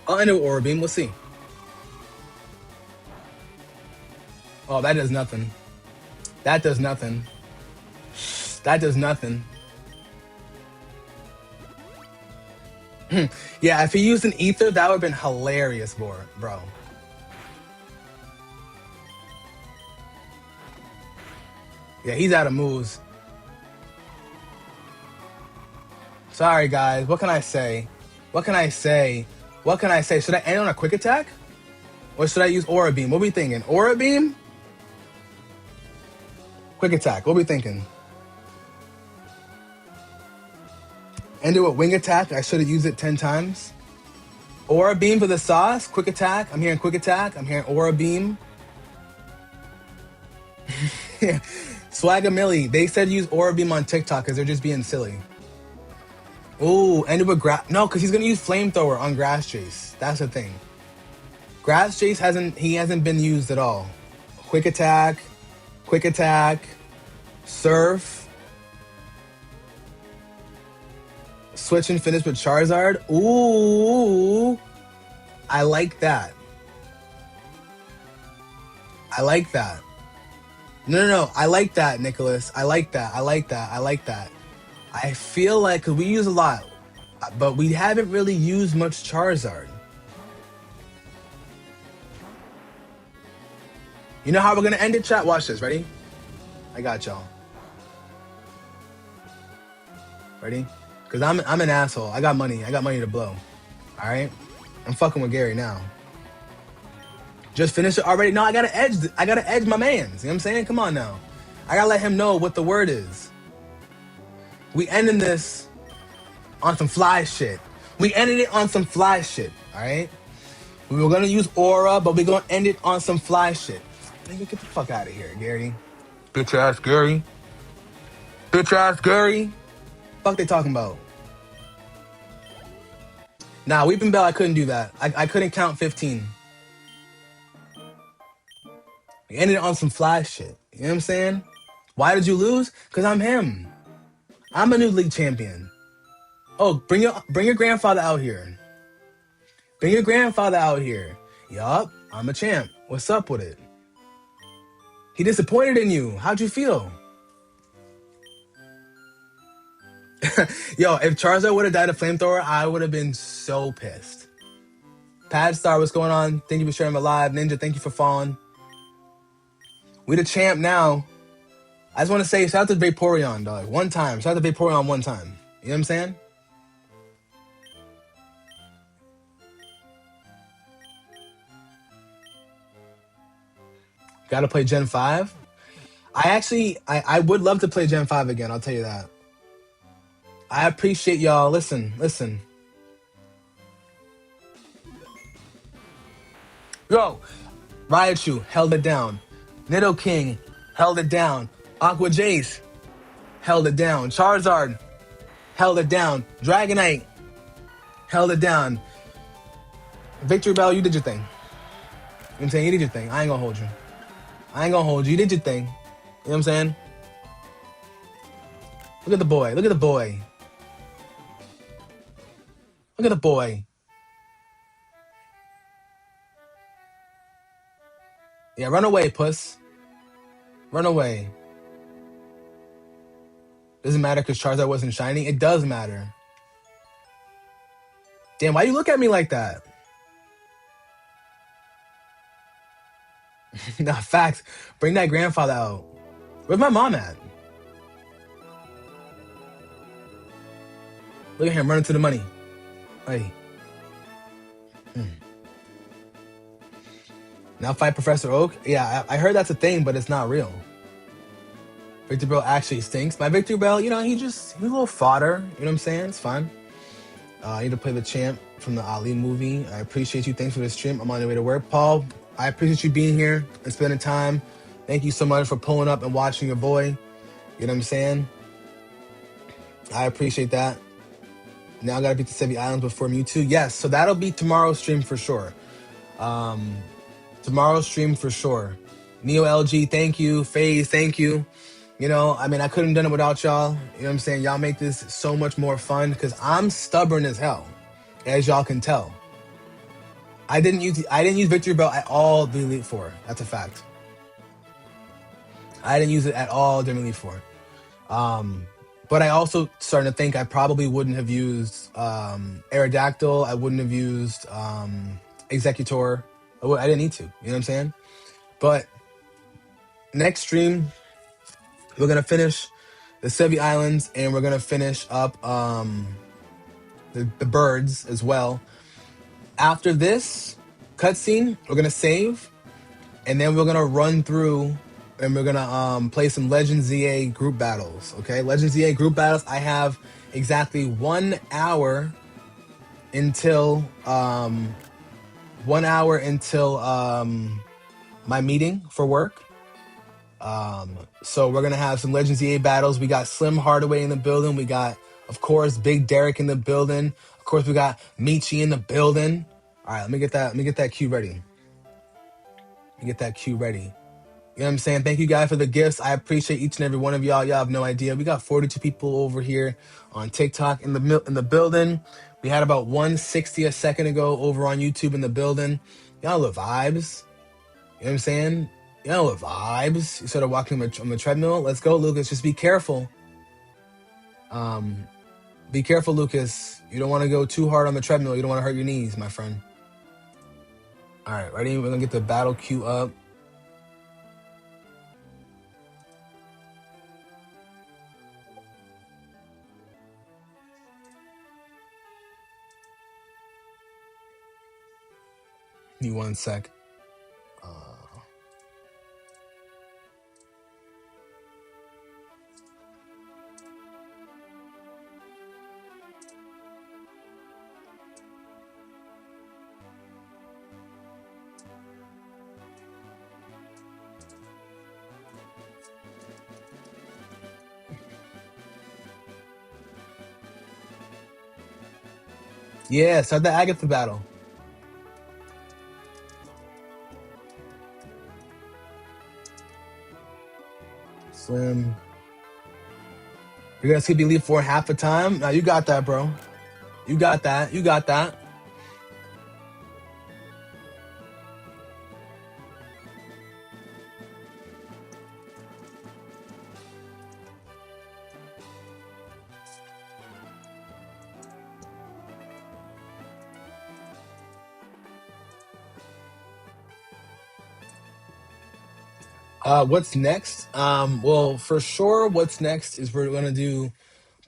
I'll end it with Aura Beam. We'll see. Oh, that does nothing. That does nothing. That does nothing. Yeah, if he used an ether, that would have been hilarious, bro. Yeah, he's out of moves. Sorry, guys. What can I say? What can I say? What can I say? Should I end on a quick attack? Or should I use Aura Beam? What are we thinking? Aura Beam? Quick attack. What are we thinking? End it with Wing Attack. I should have used it 10 times. Aura Beam for the sauce. Quick attack. I'm hearing Quick Attack. I'm hearing Aura Beam. Swagamilly. They said use Aura Beam on TikTok because they're just being silly. Ooh, end it with No, because he's going to use Flamethrower on Grass Chase. That's the thing. Grass Chase hasn't been used at all. Quick attack, surf, switch and finish with Charizard. Ooh, I like that. I like that. No. I like that, Nicholas. I like that. I feel like, because we use a lot, but we haven't really used much Charizard. You know how we're going to end it, chat? Watch this. Ready? I got y'all. Ready? Because I'm an asshole. I got money. I got money to blow. All right? I'm fucking with Gary now. Just finish it already. No, I got to edge my mans. You know what I'm saying? Come on now. I got to let him know what the word is. We ending this on some fly shit. We ended it on some fly shit. All right? We were going to use Aura, but we're going to end it on some fly shit. Nigga, get the fuck out of here, Gary. Bitch ass Gary. Bitch ass Gary. Fuck they talking about? Nah, Weeping Bell, I couldn't do that. I couldn't count 15. We ended it on some fly shit. You know what I'm saying? Why did you lose? Because I'm him. I'm a new league champion. Oh, bring your grandfather out here. Bring your grandfather out here. Yup, I'm a champ. What's up with it? He disappointed in you. How'd you feel? Yo, if Charizard would have died of Flamethrower, I would have been so pissed. Pad Star, what's going on? Thank you for sharing my live. Ninja, thank you for following. We the champ now. I just want to say shout out to Vaporeon, dog. One time. Shout out to Vaporeon one time. You know what I'm saying? Gotta play Gen 5. I would love to play Gen 5 again, I'll tell you that. I appreciate y'all. Listen. Yo, Raichu held it down. Nidoking held it down. Aqua Jace held it down. Charizard held it down. Dragonite held it down. Victory Bell, you did your thing. You know what I'm saying? You did your thing. I ain't gonna hold you. You did your thing. You know what I'm saying? Look at the boy. Yeah, run away, puss. Run away. Doesn't matter because Charizard wasn't shiny. It does matter. Damn, why you look at me like that? Nah, facts. Bring that grandfather out. Where's my mom at? Look at him running to the money. Hey. Now fight Professor Oak? Yeah, I heard that's a thing, but it's not real. Victory Bell actually stinks. My Victory Bell, you know, he's a little fodder. You know what I'm saying? It's fine. I need to play the champ from the Ali movie. I appreciate you. Thanks for the stream. I'm on the way to work. Paul, I appreciate you being here and spending time. Thank you so much for pulling up and watching your boy. You know what I'm saying? I appreciate that. Now I gotta beat the Sevi Islands before Mewtwo. Yes, so that'll be tomorrow's stream for sure. Tomorrow's stream for sure. Neo LG, thank you. FaZe, thank you. You know, I mean, I couldn't have done it without y'all. You know what I'm saying? Y'all make this so much more fun because I'm stubborn as hell, as y'all can tell. I didn't use Victory Bell at all the Elite Four. That's a fact. I didn't use it at all during Elite Four. But I also starting to think I probably wouldn't have used Aerodactyl. I wouldn't have used Executor. I didn't need to. You know what I'm saying? But next stream, we're gonna finish the Sevi Islands, and we're gonna finish up the birds as well. After this cutscene, we're gonna save, and then we're gonna run through, and we're gonna play some Legend ZA group battles. Okay, Legend ZA group battles. I have exactly 1 hour until 1 hour until my meeting for work. So we're gonna have some Legend ZA battles. We got Slim Hardaway in the building. We got, of course, Big Derek in the building. Of course, we got Michi in the building. All right, let me get that queue ready. Let me get that queue ready. You know what I'm saying? Thank you guys for the gifts. I appreciate each and every one of y'all. Y'all have no idea. We got 42 people over here on TikTok in the building. We had about 160 a second ago over on YouTube in the building. Y'all love vibes. You know what I'm saying? Y'all love vibes. You started walking on the treadmill. Let's go, Lucas. Just be careful. Be careful, Lucas. You don't want to go too hard on the treadmill. You don't want to hurt your knees, my friend. All right, ready? We're gonna get the battle queue up. Give me 1 sec. Yeah, start the Agatha battle. Slim. You're gonna skip Elite Four half the time? Now you got that, bro. You got that. You got that. What's next? Well, for sure, what's next is we're gonna do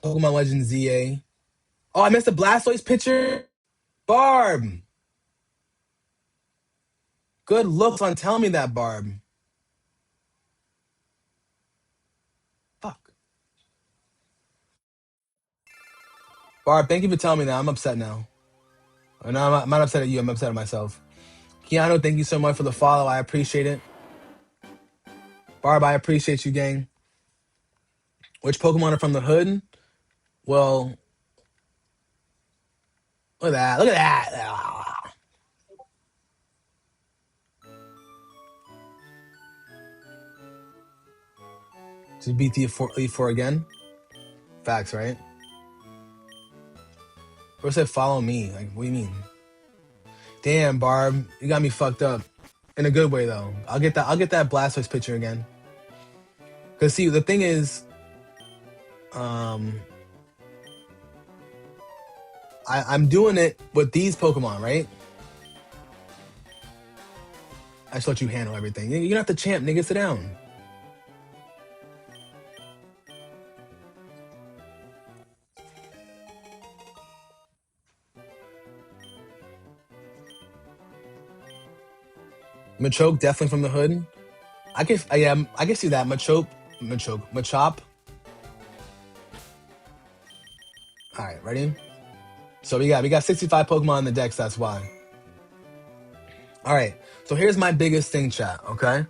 Pokemon Legends ZA. Oh, I missed the Blastoise picture. Barb. Good looks on telling me that, Barb. Fuck. Barb, thank you for telling me that. I'm upset now. No, I'm not upset at you. I'm upset at myself. Keanu, thank you so much for the follow. I appreciate it. Barb, I appreciate you, gang. Which Pokemon are from the hood? Well, look at that. Look at that. To beat the E4 again? Facts, right? Or said follow me. Like, what do you mean? Damn, Barb, you got me fucked up. In a good way though. I'll get that Blastoise picture again. Cause see, the thing is, I'm doing it with these Pokemon, right? I just let you handle everything. You're not the champ, nigga. Sit down. Machoke, definitely from the hood. I can see that. Machop. All right, ready? So we got 65 Pokemon in the decks. That's why. All right. So here's my biggest thing, chat. Okay,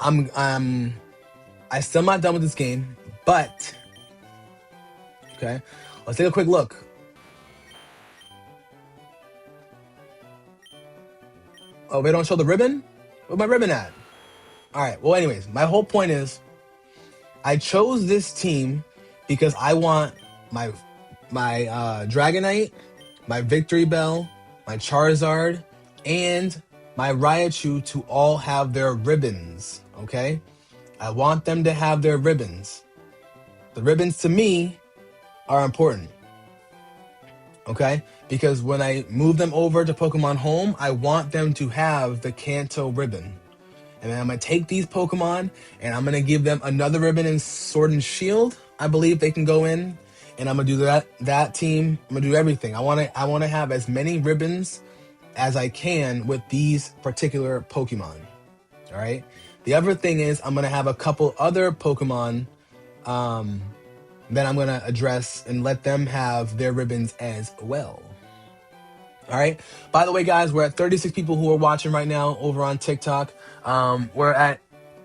I still not done with this game, but okay, let's take a quick look. Oh, they don't show the ribbon? Where's my ribbon at? All right. Well, anyways, my whole point is I chose this team because I want my Dragonite, my Victory Bell, my Charizard, and my Raichu to all have their ribbons, okay? I want them to have their ribbons. The ribbons to me are important. Okay? Because when I move them over to Pokemon Home, I want them to have the Kanto ribbon. And then I'm going to take these Pokemon and I'm going to give them another ribbon in Sword and Shield. I believe they can go in. And I'm going to do that team. I'm going to do everything. I want to have as many ribbons as I can with these particular Pokemon. All right? The other thing is I'm going to have a couple other Pokemon that I'm going to address and let them have their ribbons as well. All right. By the way, guys, we're at 36 people who are watching right now over on TikTok. We're at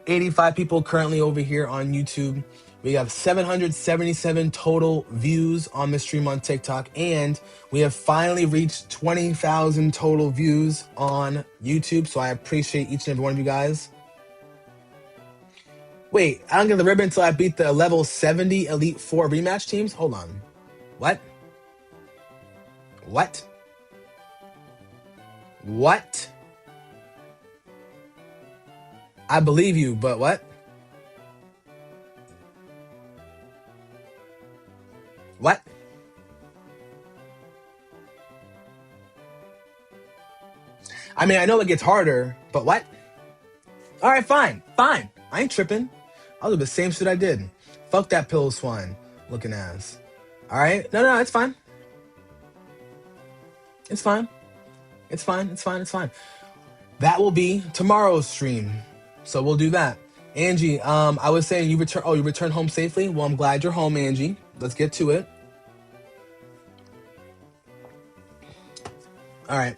85 people currently over here on YouTube. We have 777 total views on the stream on TikTok, and we have finally reached 20,000 total views on YouTube. So I appreciate each and every one of you guys. Wait, I don't get the ribbon until I beat the level 70 Elite Four rematch teams? Hold on. What? What? What? I believe you, but what? What? I mean, I know it gets harder, but what? All right, fine. Fine. I ain't tripping. I'll do the same shit I did. Fuck that pillow swine looking ass. All right? No, it's fine. It's fine. It's fine. It's fine. It's fine. That will be tomorrow's stream. So we'll do that. Angie, I was saying you returned home safely? Well, I'm glad you're home, Angie. Let's get to it. All right.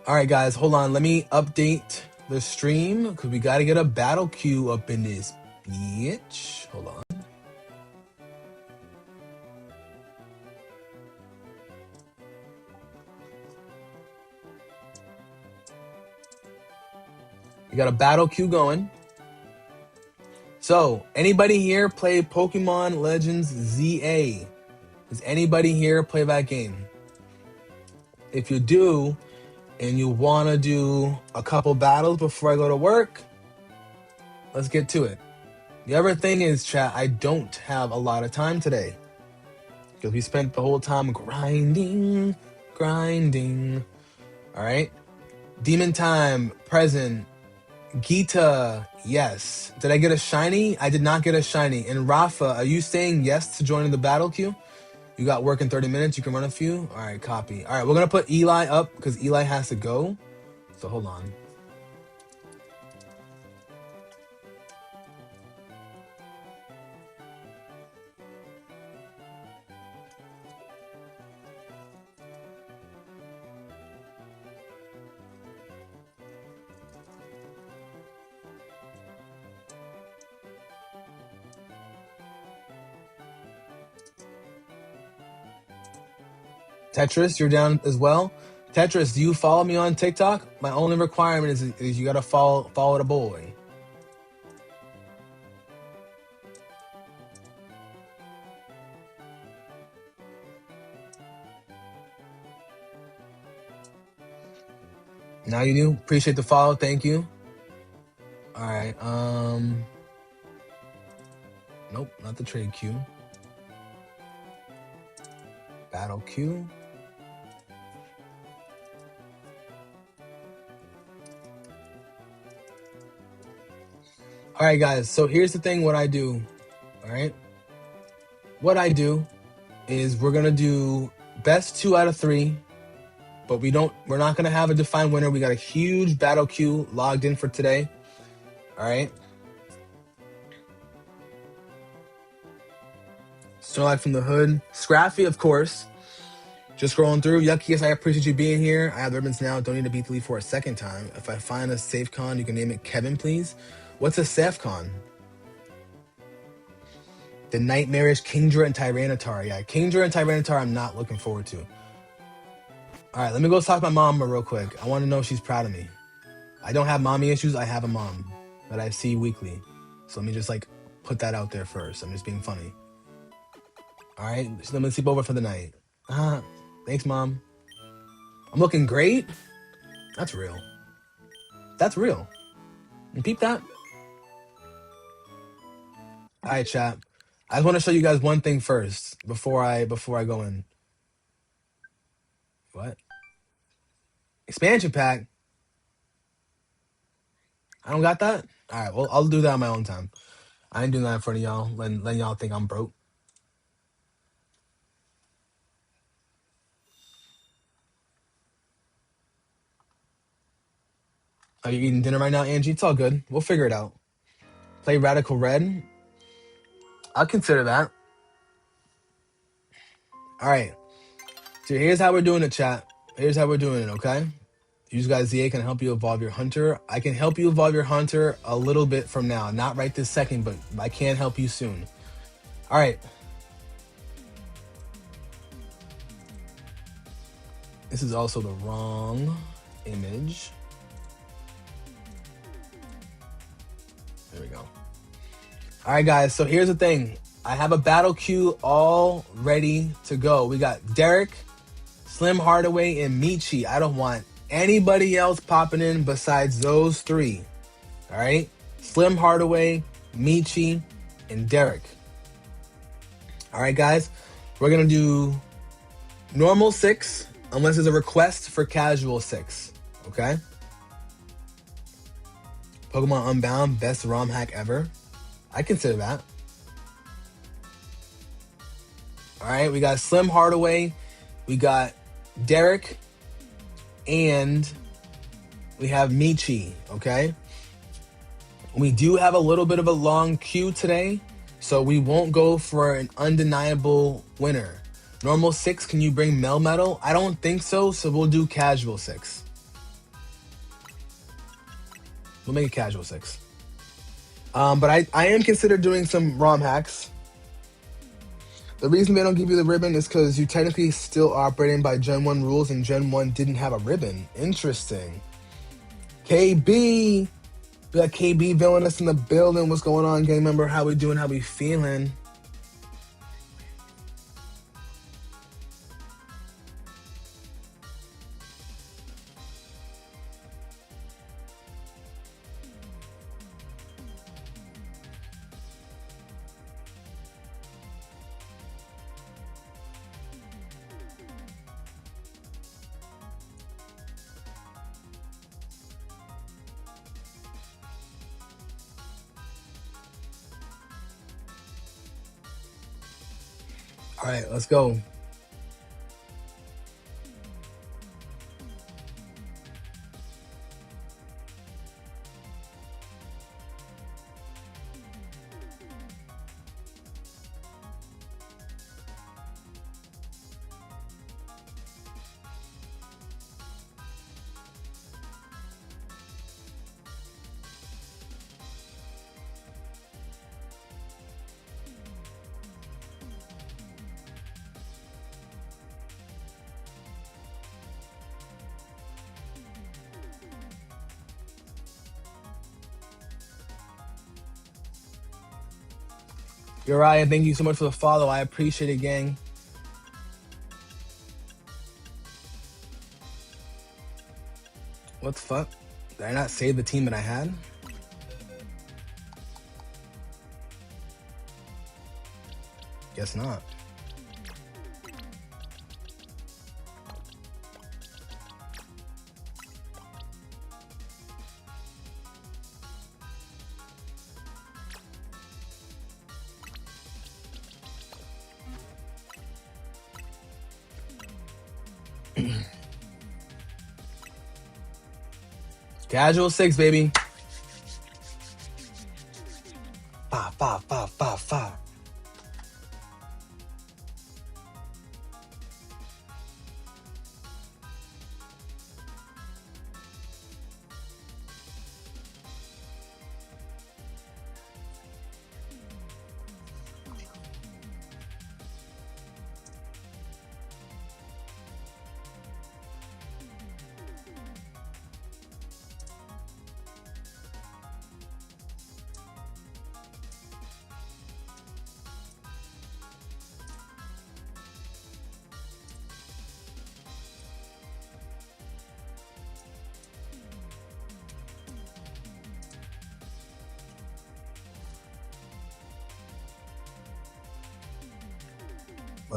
All right, guys, hold on. Let me update the stream because we got to get a battle queue up in this bitch. Hold on. We got a battle queue going. So, anybody here play Pokemon Legends ZA? Does anybody here play that game? If you do, and you want to do a couple battles before I go to work, let's get to it. The other thing is, chat, I don't have a lot of time today because we spent the whole time grinding. All right. Demon Time, present. Gita, yes. Did I get a shiny? I did not get a shiny. And Rafa, are you saying yes to joining the battle queue? You got work in 30 minutes. You can run a few. All right, copy. All right, we're going to put Eli up because Eli has to go. So hold on. Tetris, you're down as well. Tetris, do you follow me on TikTok? My only requirement is you got to follow the boy. Now you do. Appreciate the follow. Thank you. All right. Nope, not the trade queue. Battle queue. All right, guys. So here's the thing. What I do. All right. What I do is we're gonna do best 2 out of 3, but we're not gonna have a defined winner. We got a huge battle queue logged in for today. All right. Starlight from the Hood. Scraffy, of course. Just scrolling through. Yuckiest, I appreciate you being here. I have the ribbons now. Don't need to beat the lead for a second time. If I find a safe con, you can name it Kevin, please. What's a safe con? The Nightmarish Kingdra and Tyranitar. Yeah, Kingdra and Tyranitar I'm not looking forward to. All right, let me go talk to my mom real quick. I want to know if she's proud of me. I don't have mommy issues. I have a mom that I see weekly. So let me just put that out there first. I'm just being funny. All right, so let me sleep over for the night. Thanks, Mom. I'm looking great? That's real. That's real. And peep that. All right, chat. I just want to show you guys one thing first before I go in. What? Expansion pack? I don't got that? All right, well, I'll do that on my own time. I ain't doing that in front of y'all, letting y'all think I'm broke. Are you eating dinner right now, Angie? It's all good. We'll figure it out. Play Radical Red? I'll consider that. All right. So here's how we're doing it, chat. Here's how we're doing it, okay? Use guys ZA can help you evolve your hunter. I can help you evolve your hunter a little bit from now. Not right this second, but I can help you soon. All right. This is also the wrong image. There we go. All right, guys. So here's the thing. I have a battle queue all ready to go. We got Derek, Slim Hardaway, and Michi. I don't want anybody else popping in besides those three. All right? Slim Hardaway, Michi, and Derek. All right, guys. We're going to do normal 6 unless there's a request for casual 6. Okay? Pokemon Unbound, best ROM hack ever. I consider that. All right, we got Slim Hardaway, we got Derek, and we have Michi, okay? We do have a little bit of a long queue today, so we won't go for an undeniable winner. Normal 6, can you bring Melmetal? I don't think so, so we'll do casual 6. We'll make it casual 6. But I am considered doing some ROM hacks. The reason they don't give you the ribbon is because you technically still operating by Gen 1 rules and Gen 1 didn't have a ribbon. Interesting. KB! We got KB villainous in the building. What's going on, gang member? How we doing? How we feeling? All right, let's go. Uriah, thank you so much for the follow. I appreciate it, gang. What the fuck? Did I not save the team that I had? Guess not. Casual 6, baby. 5, 5, 5, 5, 5.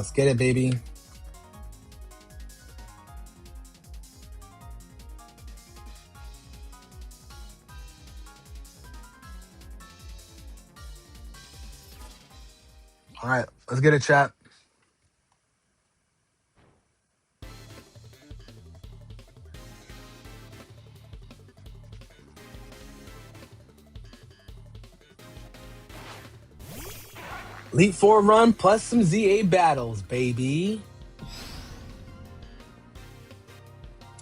Let's get it, baby. All right, let's get it, chat. Elite Four run plus some ZA battles, baby.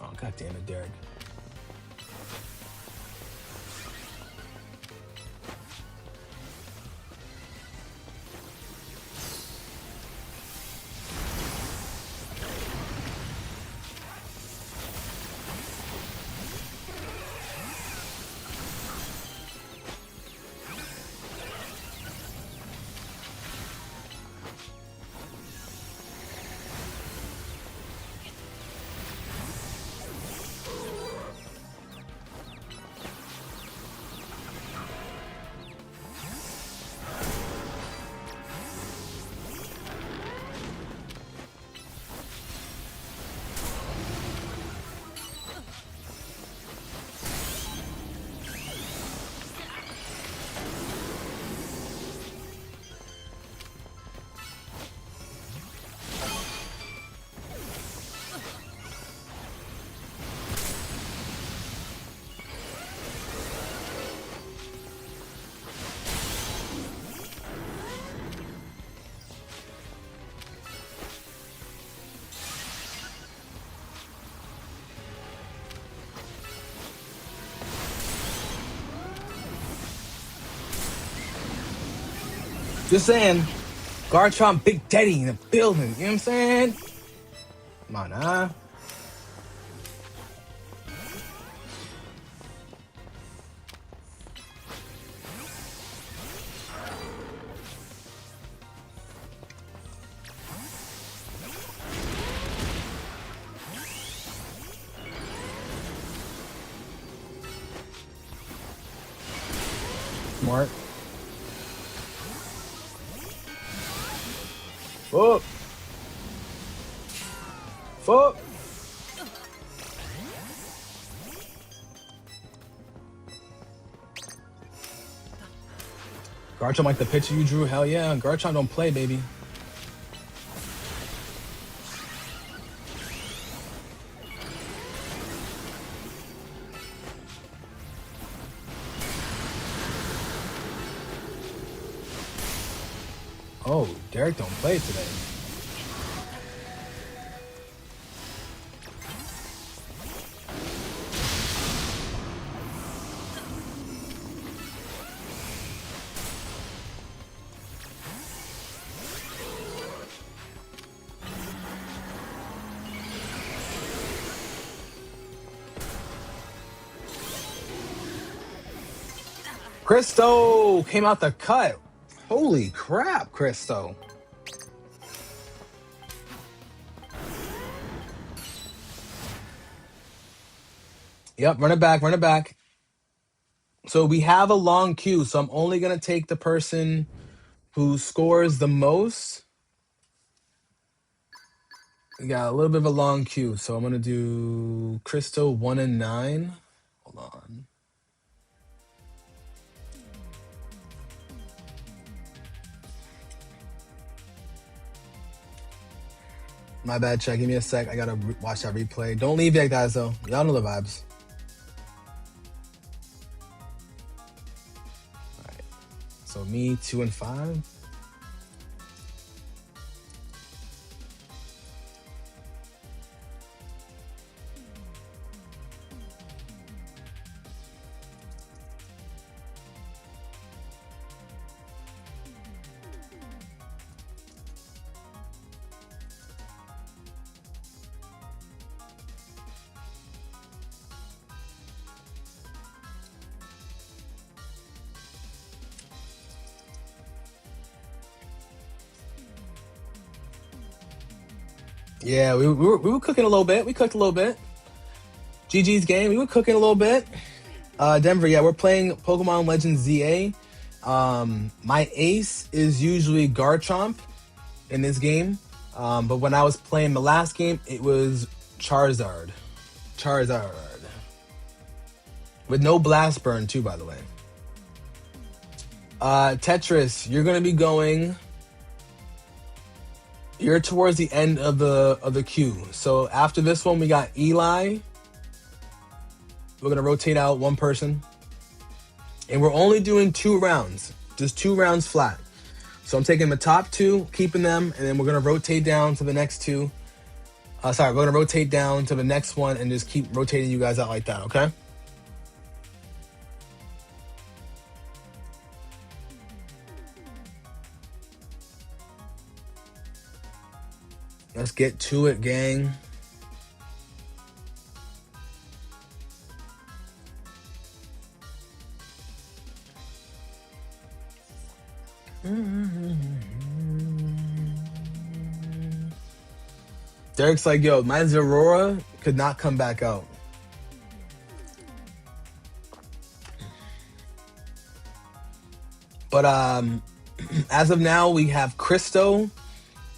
Oh, god damn it, Derek. Just saying, Garchomp Big Daddy in the building. You know what I'm saying? Come on, huh? Smart. Fuck. Fuck. Garchomp like the picture you drew? Hell yeah. Garchomp don't play, baby. Oh, Derek don't play today. Christo came out the cut. Holy crap, Christo. Yep, run it back, run it back. So we have a long queue, so I'm only going to take the person who scores the most. We got a little bit of a long queue, so I'm going to do Christo 1 and 9. Hold on. My bad, chat. Give me a sec. I got to watch that replay. Don't leave yet, guys, though. Y'all know the vibes. All right. So me, 2 and 5. Yeah, we were cooking a little bit. We cooked a little bit. GG's game, we were cooking a little bit. Denver, yeah, we're playing Pokemon Legends ZA. My ace is usually Garchomp in this game. But when I was playing the last game, it was Charizard. Charizard. With no blast burn too, by the way. Tetris, you're gonna be going. You're towards the end of the queue. So after this one, we got Eli. We're gonna rotate out one person, and we're only doing 2 rounds, just 2 rounds flat. So I'm taking the top 2, keeping them, and then we're gonna rotate down to the next 2. Sorry, we're gonna rotate down to the next one and just keep rotating you guys out like that. Okay. Let's get to it, gang. Derek's like, yo, my Aurora could not come back out. But as of now, we have Christo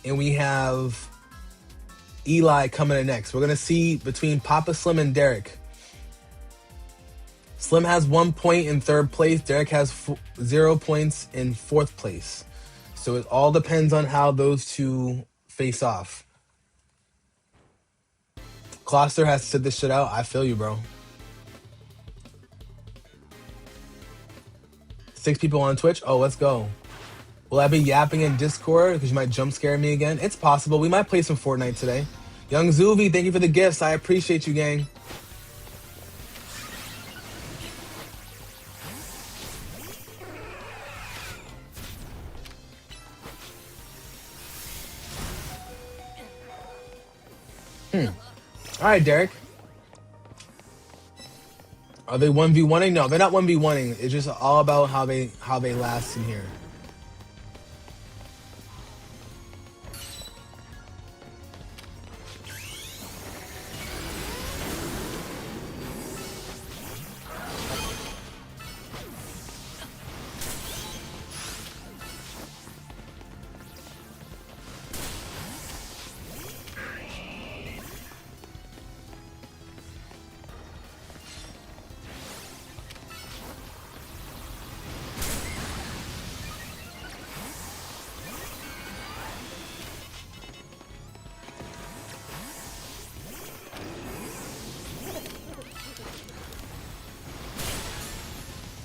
and we have Eli coming in next. We're gonna see between Papa Slim and Derek. Slim has 1 point in 3rd place. Derek has 0 points in 4th place. So it all depends on how those two face off. Kloster has to sit this shit out. I feel you, bro. 6 people on Twitch. Oh, let's go. Will I be yapping in Discord because you might jump scare me again? It's possible. We might play some Fortnite today. Young Zuvi, thank you for the gifts. I appreciate you, gang. All right, Derek. Are they 1v1ing? No, they're not 1v1ing. It's just all about how they last in here.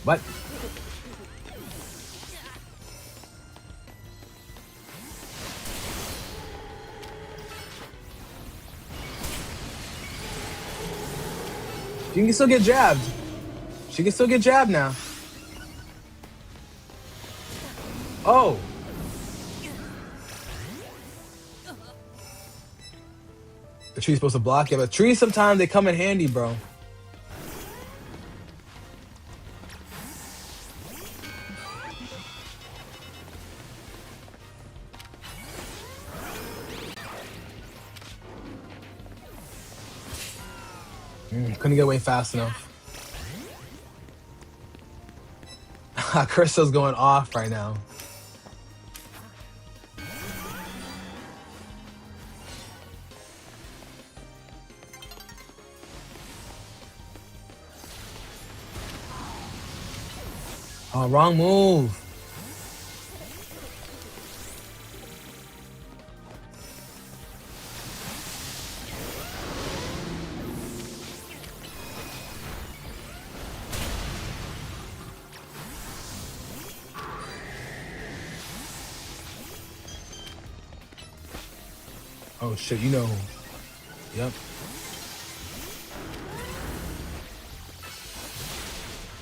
What? She can still get jabbed. She can still get jabbed now. Oh. The tree's supposed to block it, but trees sometimes they come in handy, bro. Couldn't get away fast enough. Crystal's going off right now. Oh, wrong move. Oh shit, you know. Yep.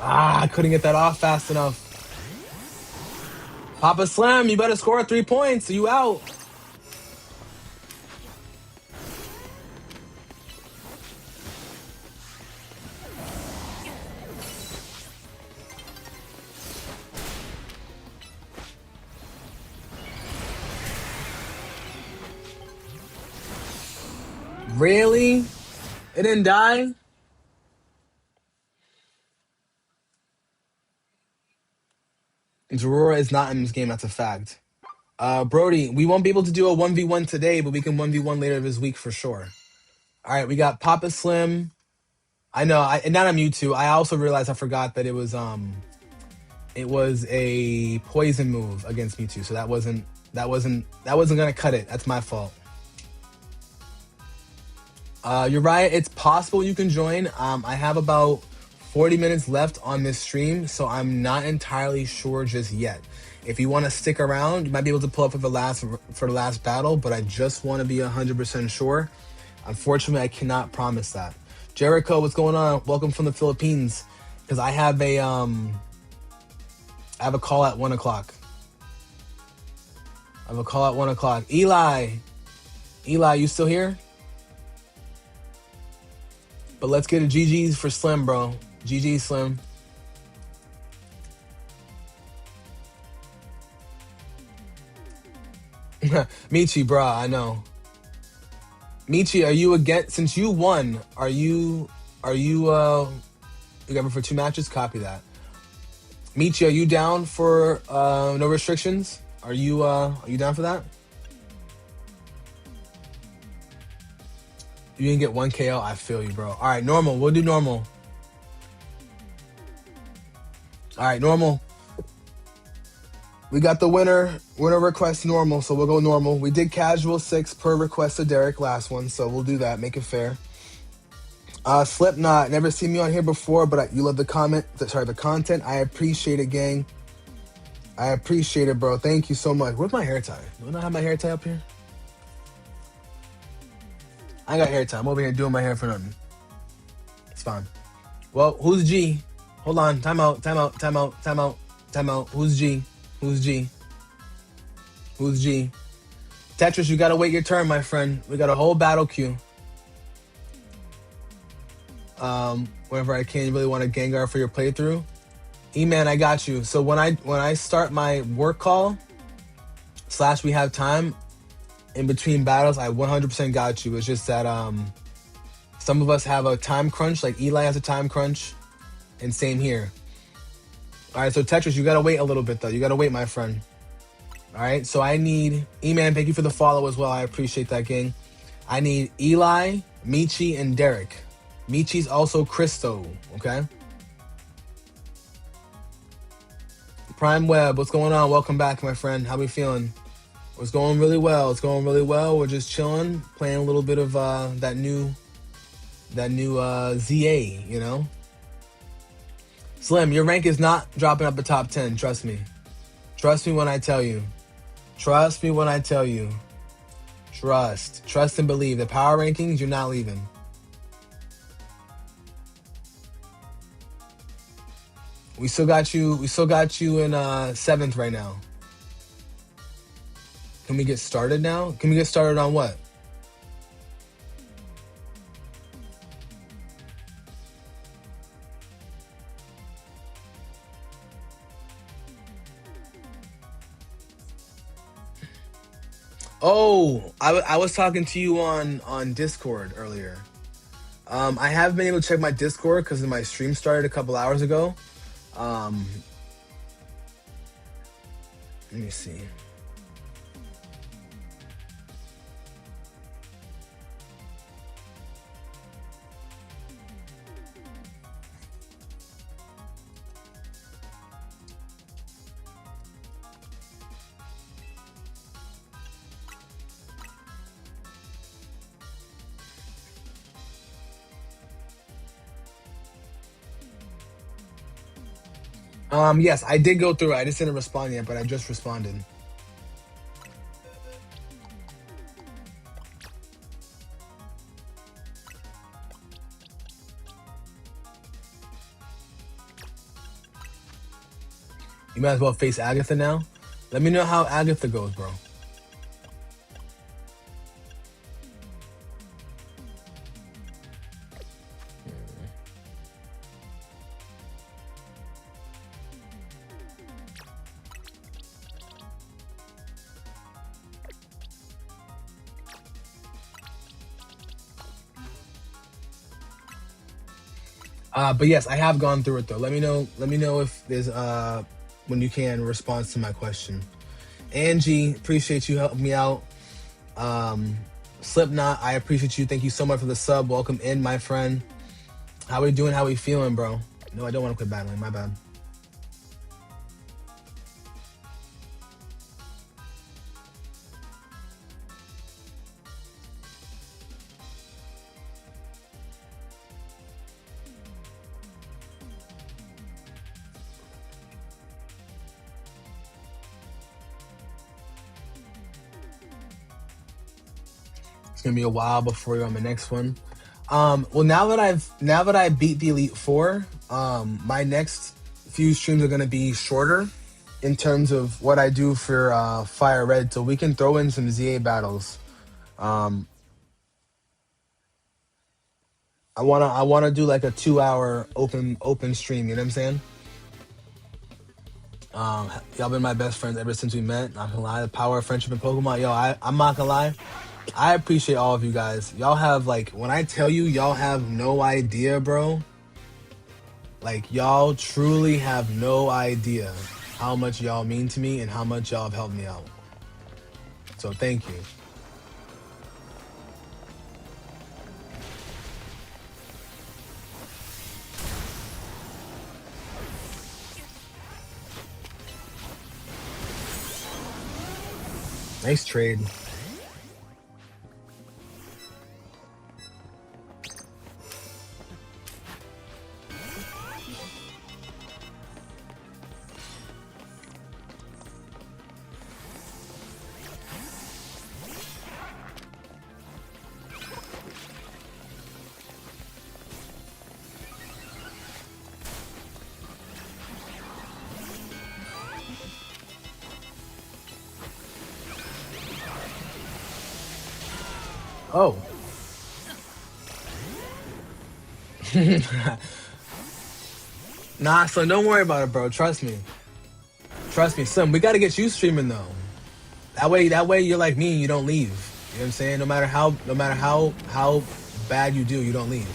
I couldn't get that off fast enough. Papa Slam, you better score 3 points. You out. Really? It didn't die? Aurora is not in this game, that's a fact. Brody, we won't be able to do a 1v1 today, but we can 1v1 later this week for sure. All right, we got Papa Slim. I know, and not on Mewtwo. I also realized I forgot that it was a poison move against Mewtwo, so that wasn't gonna cut it. That's my fault. Uriah, it's possible you can join. I have about 40 minutes left on this stream, so I'm not entirely sure just yet. If you want to stick around, you might be able to pull up for the last battle, but I just want to be 100% sure. Unfortunately, I cannot promise that. Jericho, what's going on? Welcome from the Philippines. Because I have a call at 1 o'clock. I have a call at 1 o'clock. Eli, you still here? But let's get a GG's for Slim, bro. GG, Slim. Michi, bro, I know. Michi, are you again? Since you won, are you together for 2 matches? Copy that. Michi, are you down for no restrictions? Are you down for that? You didn't get 1 KO. I feel you, bro. All right, normal. We'll do normal. All right, normal. We got the winner request normal, so we'll go normal. We did casual 6 per request of Derek last one, so we'll do that. Make it fair. Slipknot, never seen me on here before, but you love the content. I appreciate it, gang. I appreciate it, bro. Thank you so much. Where's my hair tie? Do I not have my hair tie up here? I got hair tie. I'm over here doing my hair for nothing. It's fine. Well, who's G? Hold on. Time out. Who's G? Tetris, you gotta wait your turn, my friend. We got a whole battle queue. Whenever I can, you really want a Gengar for your playthrough? E-Man, I got you. So when I start my work call / we have time in between battles, I 100% got you. It's just that some of us have a time crunch, like Eli has a time crunch, and same here. All right, so Tetris, you gotta wait a little bit though. You gotta wait, my friend. All right, so I need E-Man. Thank you for the follow as well. I appreciate that, gang. I need Eli, Michi, and Derek. Michi's also Christo. Okay. Prime Web, what's going on? Welcome back, my friend. How we feeling? It's going really well. We're just chilling, playing a little bit of that new ZA, you know? Slim, your rank is not dropping up the top 10. Trust me. Trust me when I tell you. Trust and believe. The power rankings, you're not leaving. We still got you in 7th right now. Can we get started now? Can we get started on what? Oh, I was talking to you on Discord earlier. I haven't been able to check my Discord because my stream started a couple hours ago. Let me see. Yes, I did go through it. I just didn't respond yet, but I just responded. You might as well face Agatha now. Let me know how Agatha goes, bro. But yes, I have gone through it though. Let me know if there's when you can respond to my question. Angie, appreciate you helping me out. Slipknot, I appreciate you. Thank you so much for the sub. Welcome in, my friend. How we doing? How we feeling, bro? No, I don't want to quit battling. My bad. It's gonna be a while before you're on the next one. Well, now that I beat the Elite Four, my next few streams are gonna be shorter in terms of what I do for Fire Red, so we can throw in some ZA battles. Um, I wanna do like a 2 hour open stream. You know what I'm saying? Y'all been my best friends ever since we met. Not gonna lie, the power of friendship and Pokemon. Yo, I'm not gonna lie. I appreciate all of you guys. Y'all have like when I tell you y'all have no idea, bro. Like y'all truly have no idea how much y'all mean to me and how much y'all have helped me out. So thank you. Nice trade. Oh. Nah, son, don't worry about it, bro. Trust me. Trust me, son. We gotta get you streaming though. That way you're like me and you don't leave. You know what I'm saying? No matter how bad you do, you don't leave.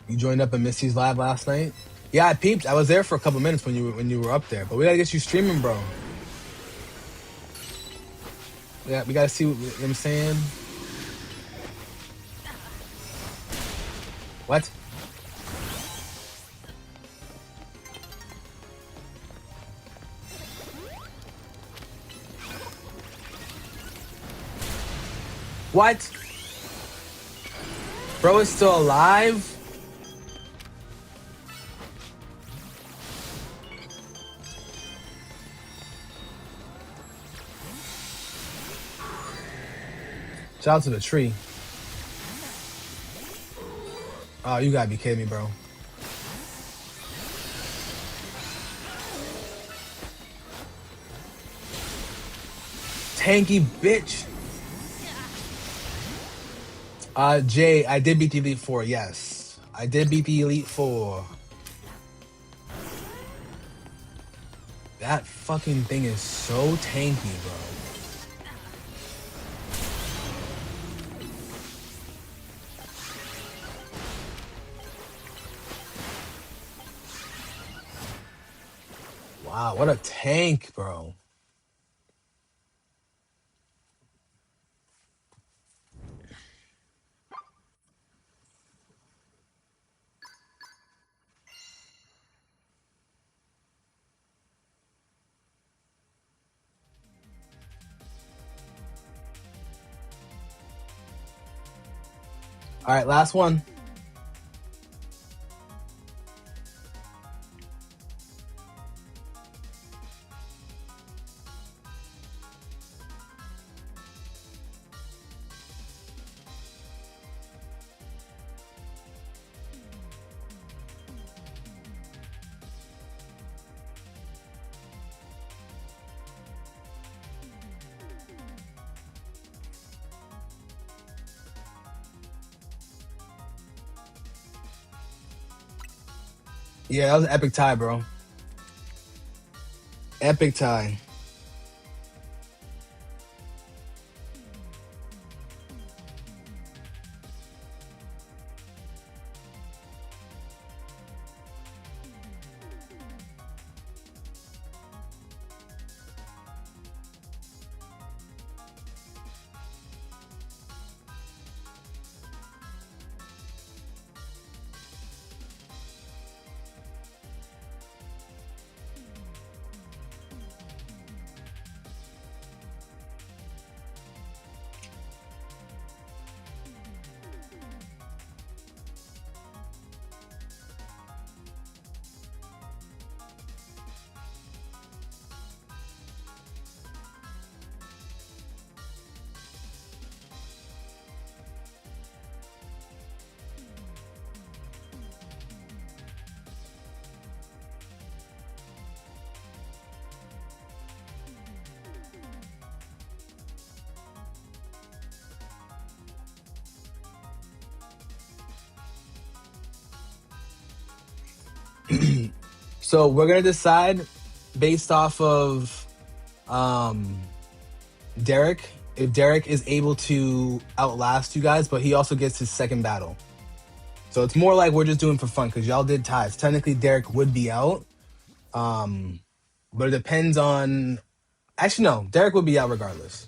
You joined up in Missy's live last night? Yeah, I peeped. I was there for a couple minutes when you were up there. But we gotta get you streaming, bro. Yeah, we gotta see what, you know what I'm saying. What? What? Bro is still alive? Shout out to the tree. Oh, you gotta be kidding me, bro. Tanky bitch. Jay, I did beat the Elite Four, yes. I did beat the Elite Four. That fucking thing is so tanky, bro. Wow, what a tank, bro. All right, last one. Yeah, that was an epic tie, bro. Epic tie. So we're gonna decide based off of um Derek, if Derek is able to outlast you guys, but he also gets his second battle. So it's more like we're just doing for fun because y'all did ties. Technically, Derek would be out, um, but it depends on. Actually, no, Derek would be out regardless.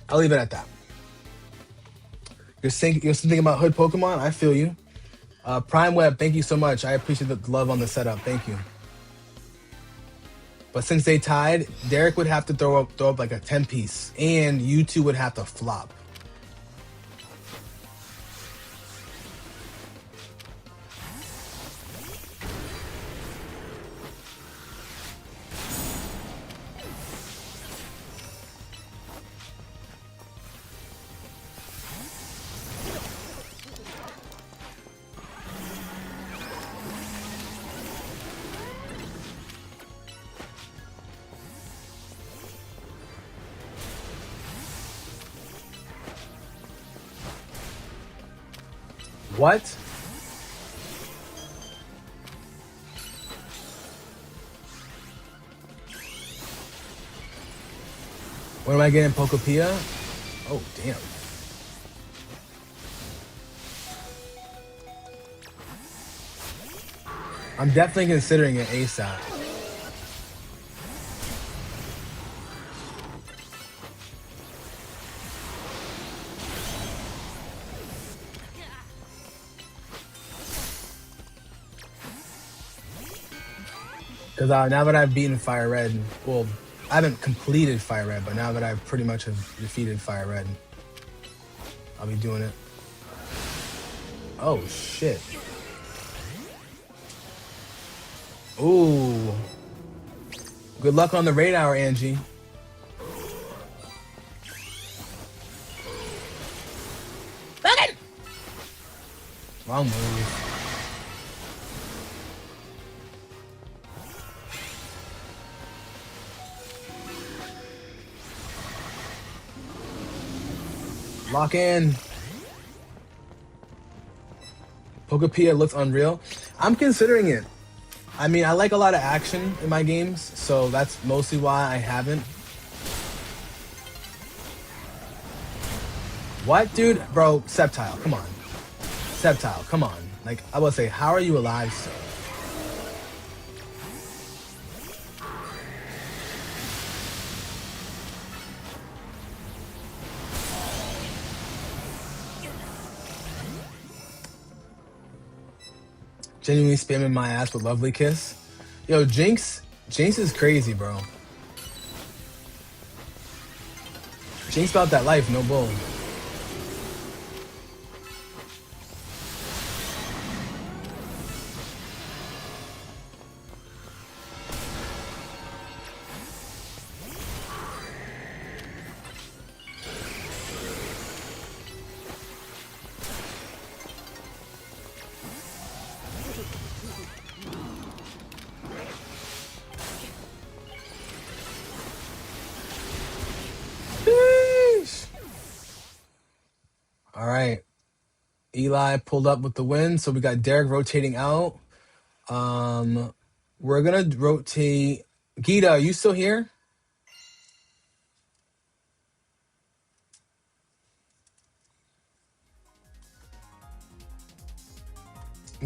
I'll leave it at that. You're thinking about hood Pokemon. I feel you. Prime Web, thank you so much. I appreciate the love on the setup. Thank you. But since they tied, Derek would have to throw up like a 10 piece, and you two would have to flop. What? What am I getting, Pokopia? Oh, damn. I'm definitely considering it ASAP. Because now that I've beaten Fire Red, well, I haven't completed Fire Red, but now that I pretty much have defeated Fire Red, I'll be doing it. Oh, shit. Ooh. Good luck on the raid hour, Angie. Wrong move. Lock in. Pokopia looks unreal. I'm considering it. I mean, I like a lot of action in my games, so that's mostly why I haven't. What, dude? Bro, Sceptile, come on. Sceptile, come on. Like, I would say, how are you alive still? Genuinely spamming my ass with Lovely Kiss. Yo, Jinx is crazy, bro. Jinx about that life, no bull. All right. Eli pulled up with the win, so we got Derek rotating out. We're gonna rotate. Gita, are you still here?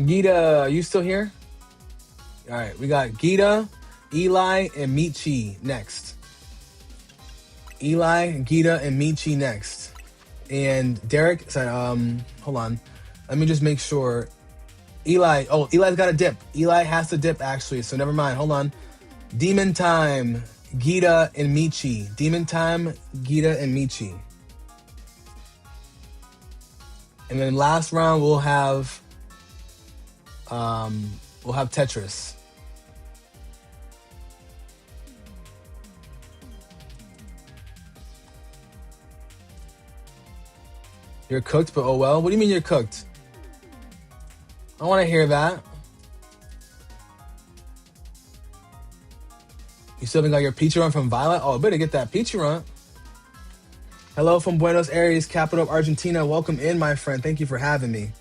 Gita, are you still here? All right, we got Gita, Eli, and Michi next. Eli, Gita, and Michi next. And Derek said, hold on. Let me just make sure. Eli, oh, Eli's got a dip. Eli has to dip actually, so never mind. Hold on. Demon time, Gita and Michi. Demon time, Gita and Michi. And then last round we'll have Tetris. You're cooked, but oh well. What do you mean you're cooked? I want to hear that. You still haven't got your peachy run from Violet? Oh, I better get that peachy run. Hello from Buenos Aires, capital of Argentina. Welcome in, my friend. Thank you for having me.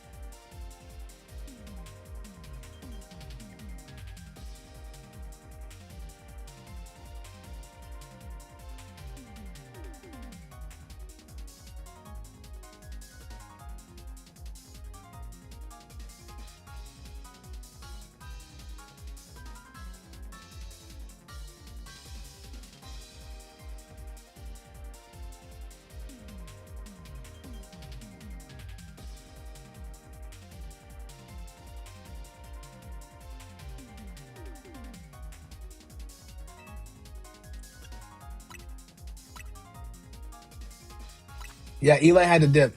Yeah, Eli had to dip.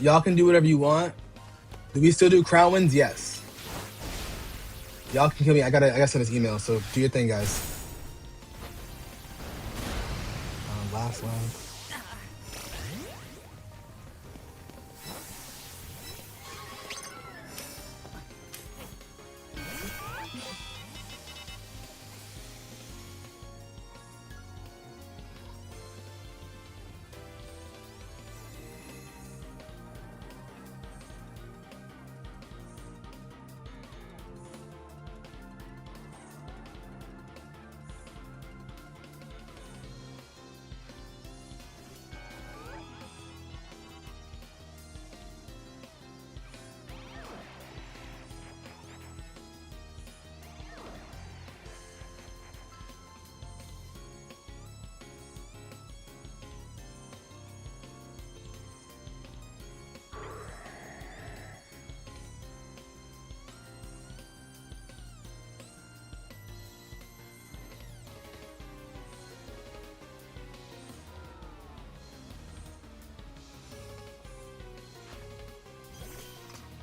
Y'all can do whatever you want. Do we still do crown wins? Yes. Y'all can kill me. I gotta send this email. So do your thing, guys. Last round.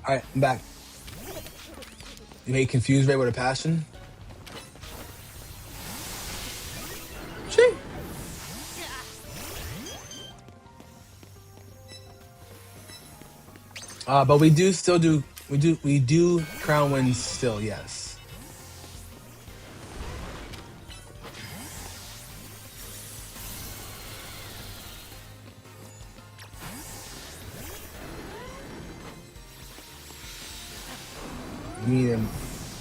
All right, I'm back. You made confused Ray with a passion. Gee. But we do still do we do crown wins still, yes. You need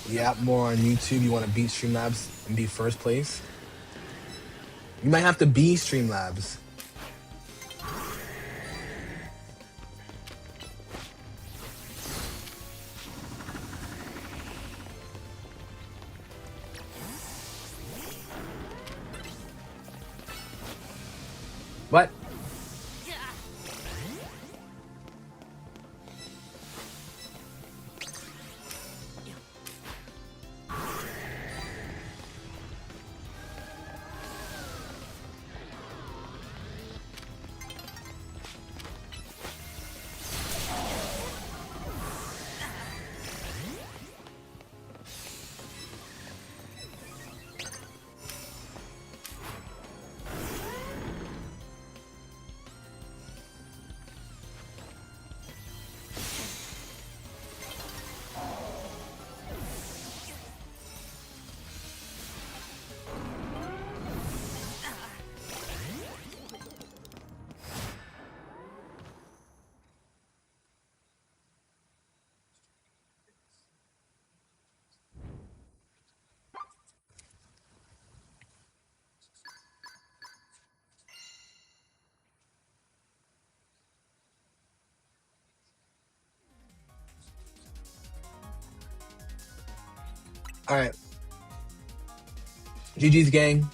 to yap more on YouTube. You want to beat Streamlabs and be first place. You might have to be Streamlabs. What? All right. GG's gang.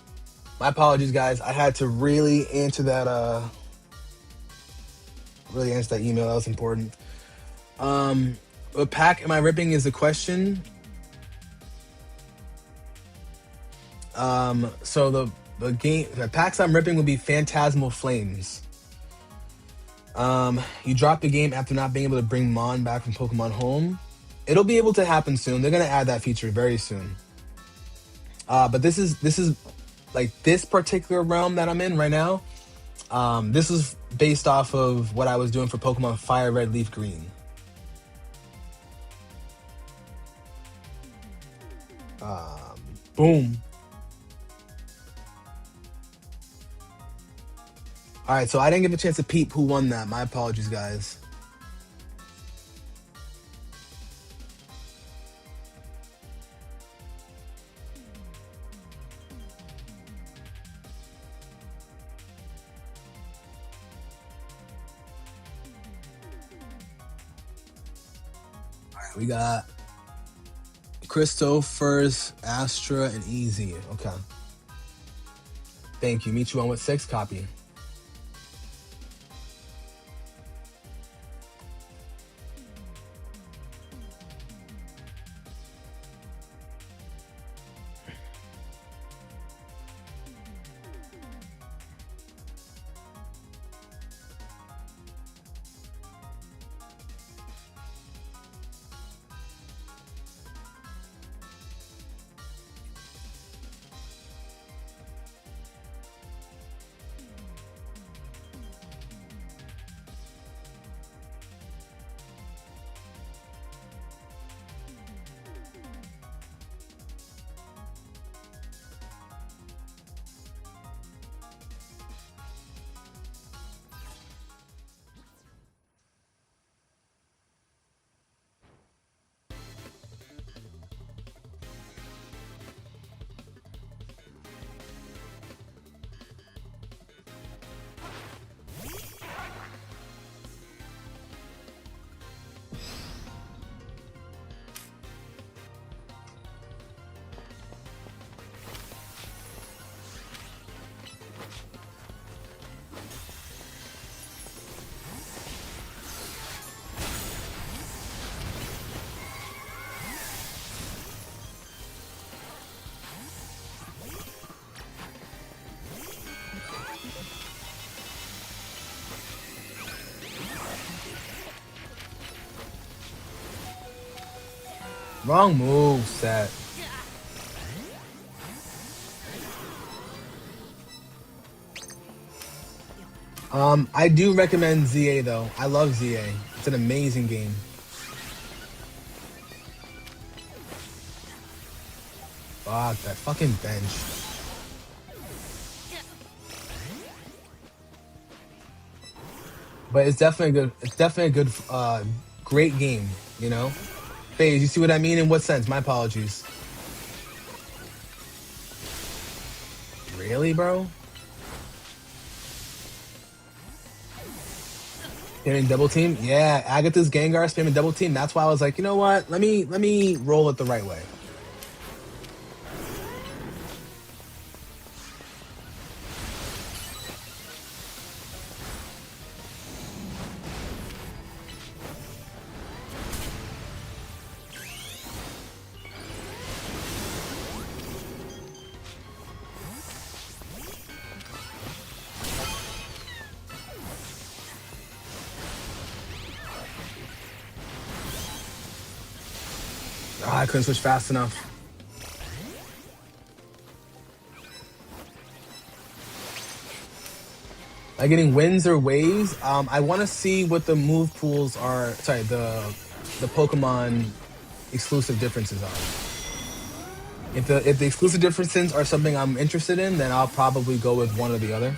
My apologies, guys. I had to really answer that. Really answer that email. That was important. What pack am I ripping is the question. So the packs I'm ripping will be Phantasmal Flames. You drop the game after not being able to bring Mon back from Pokemon Home. It'll be able to happen soon. They're gonna add that feature very soon. But this is like this particular realm that I'm in right now. This is based off of what I was doing for Pokemon Fire Red, Leaf Green. Boom. All right, so I didn't get a chance to peep who won that. My apologies, guys. All right, we got Crystal, First, Astra, and Easy. Okay. Thank you. Meet you on with 6 copy. Wrong move set. I do recommend ZA though. I love ZA. It's an amazing game. Fuck that fucking bench. But it's definitely good. It's definitely a good, great game. You know, phase. You see what I mean? In what sense? My apologies. Really, bro? Spamming double team? Yeah, Agatha's Gengar spamming double team. That's why I was like, you know what? Let me roll it the right way. Oh, I couldn't switch fast enough. Like getting wins or waves. I want to see what the move pools are. Sorry, the Pokemon exclusive differences are. If the exclusive differences are something I'm interested in, then I'll probably go with one or the other.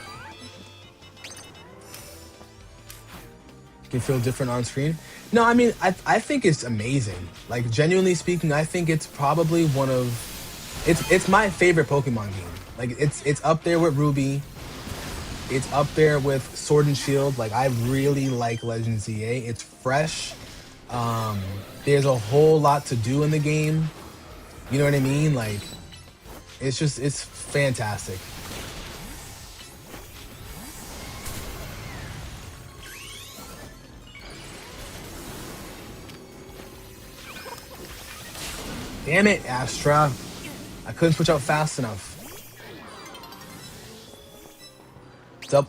Can feel different on screen. No, I mean I think it's amazing. Like genuinely speaking, I think it's probably one of it's my favorite Pokemon game. Like it's up there with Ruby. It's up there with Sword and Shield. Like I really like Legend ZA. It's fresh. There's a whole lot to do in the game. You know what I mean? Like it's fantastic. Damn it, Astra. I couldn't switch out fast enough.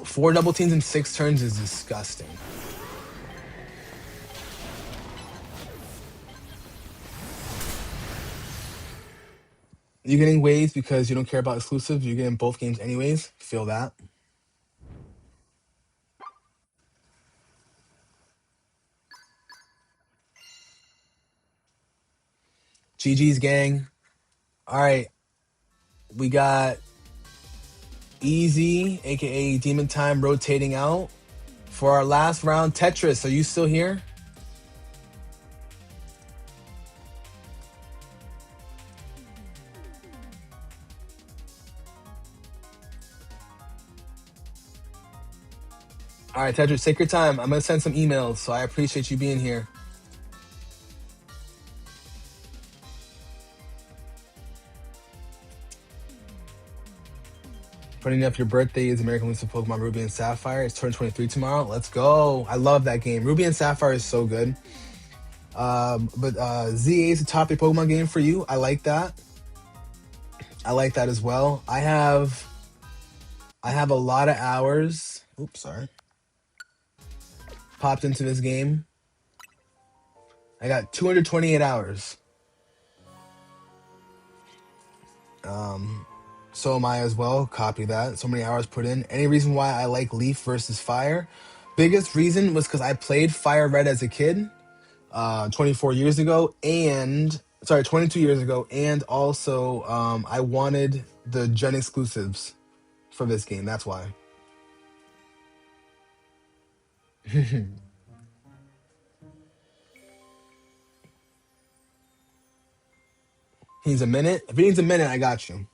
Four double teams in 6 turns is disgusting. You're getting waves because you don't care about exclusives. You're getting both games anyways. Feel that. GG's gang. All right. We got Easy, aka Demon Time, rotating out. For our last round, Tetris, are you still here? All right, Tetris, take your time. I'm going to send some emails, so I appreciate you being here. Funny enough, your birthday is American Wings of Pokemon Ruby and Sapphire. It's turn 23 tomorrow. Let's go. I love that game. Ruby and Sapphire is so good. But ZA is the top 8 Pokemon game for you. I like that. I like that as well. I have a lot of hours. Oops, sorry. Popped into this game. I got 228 hours. So am I as well. Copy that. So many hours put in. Any reason why I like Leaf versus Fire? Biggest reason was because I played Fire Red as a kid, 24 years ago, and 22 years ago, and also I wanted the Gen exclusives for this game. That's why. He needs a minute. If he needs a minute, I got you.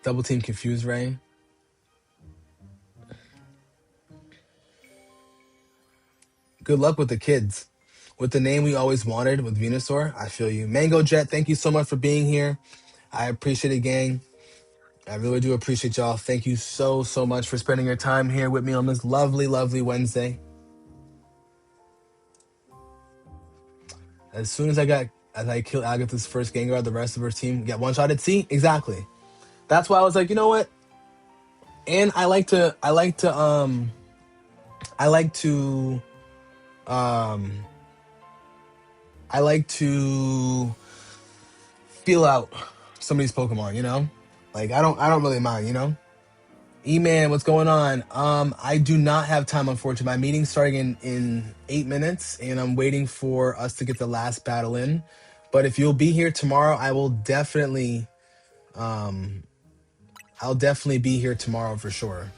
Double team confused Ray. Good luck with the kids. With the name we always wanted with Venusaur, I feel you. Mango Jet, thank you so much for being here. I appreciate it, gang. I really do appreciate y'all. Thank you so, so much for spending your time here with me on this lovely, lovely Wednesday. As I killed Agatha's first Gengar, the rest of her team get one-shotted. See? Exactly. That's why I was like, you know what? And I like to, um, I like to feel out some of these Pokemon, you know? Like, I don't really mind, you know? E-Man, what's going on? I do not have time, unfortunately. My meeting's starting in 8 minutes, and I'm waiting for us to get the last battle in. But if you'll be here tomorrow, I'll definitely be here tomorrow for sure.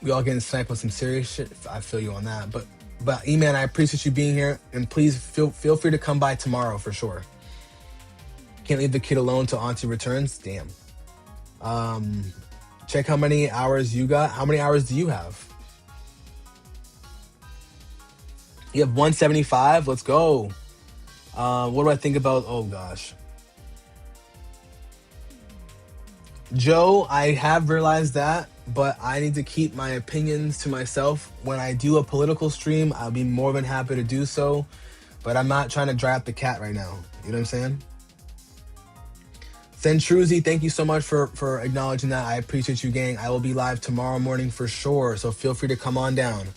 We all getting sniped with some serious shit. I feel you on that. But E-Man, I appreciate you being here, and please feel free to come by tomorrow for sure. Can't leave the kid alone till Auntie returns. Damn. Check how many hours you got. How many hours do you have? You have 175. Let's go. What do I think about? Oh gosh. Joe, I have realized that, but I need to keep my opinions to myself. When I do a political stream, I'll be more than happy to do so, but I'm not trying to dry up the cat right now. You know what I'm saying? Centruzi, thank you so much for acknowledging that. I appreciate you, gang. I will be live tomorrow morning for sure, so feel free to come on down.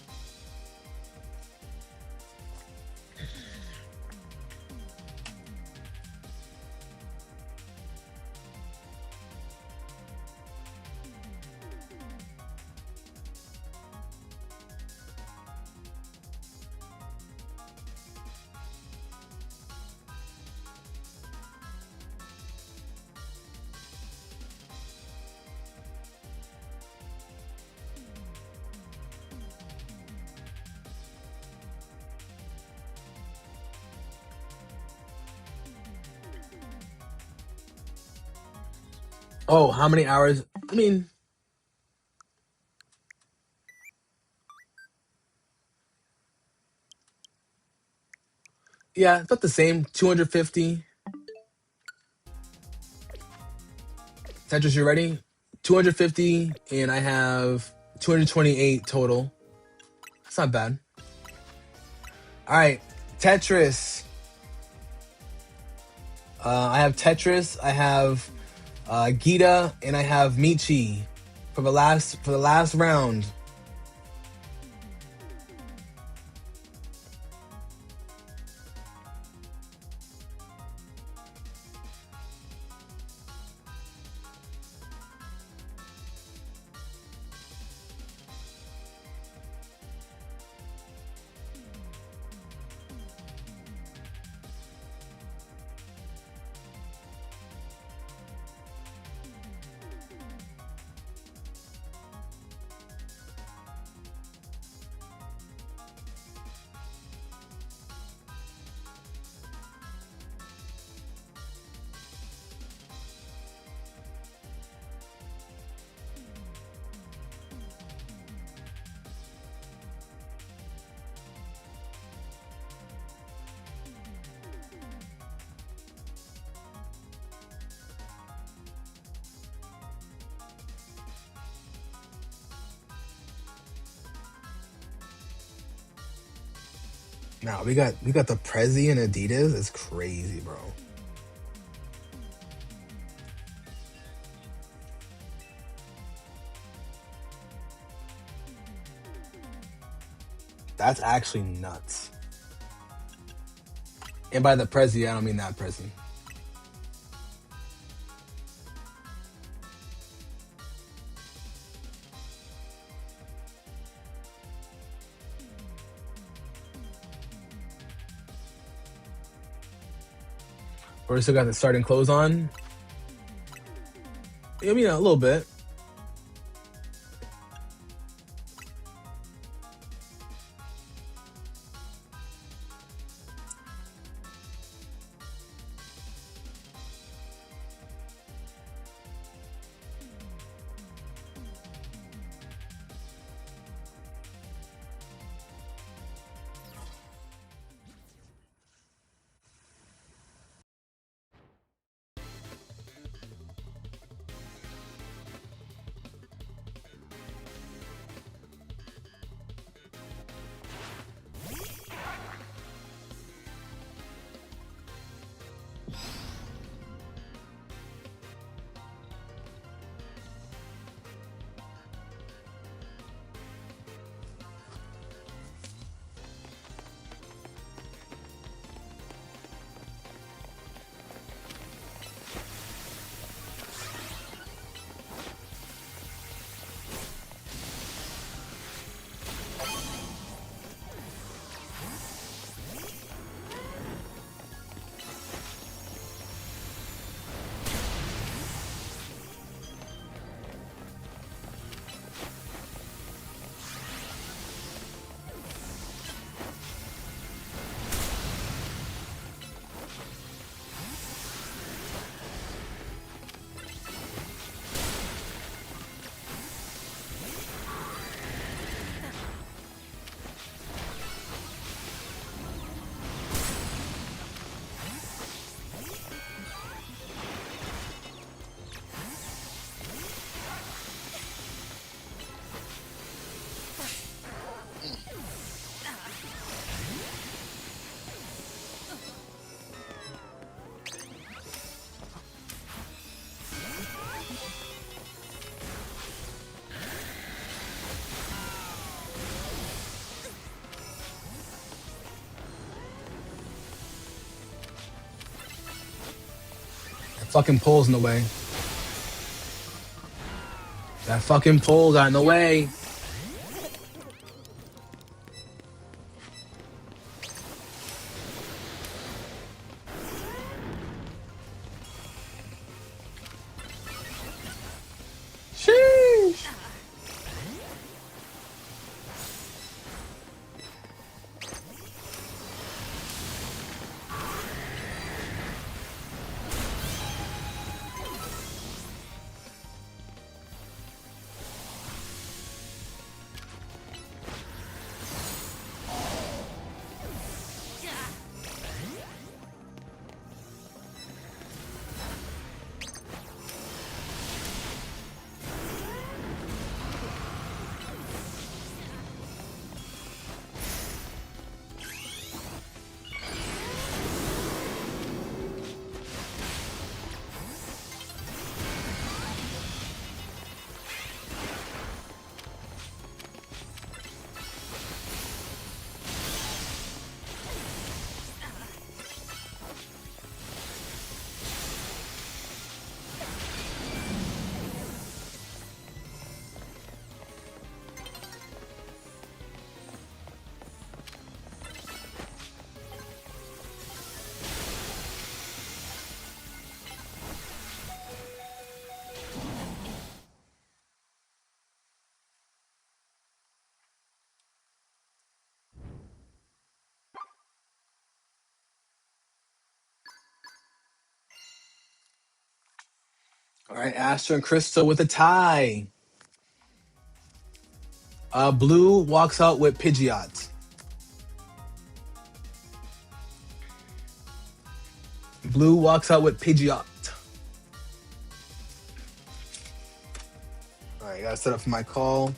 Oh, how many hours? I mean, yeah, it's about the same. 250. Tetris, you ready? 250, and I have 228 total. That's not bad. All right, Tetris. I have Tetris. I have Gita, and I have Michi for the last round. Now we got the Prezi and Adidas. It's crazy, bro. That's actually nuts. And by the Prezi, I don't mean that Prezi. Or still got the starting clothes on. I mean, a little bit. Fucking pole's in the way. That fucking pole got in the way. Sheesh. All right, Astra and Crystal with a tie. Blue walks out with Pidgeot. Blue walks out with Pidgeot. All right, gotta set up for my call.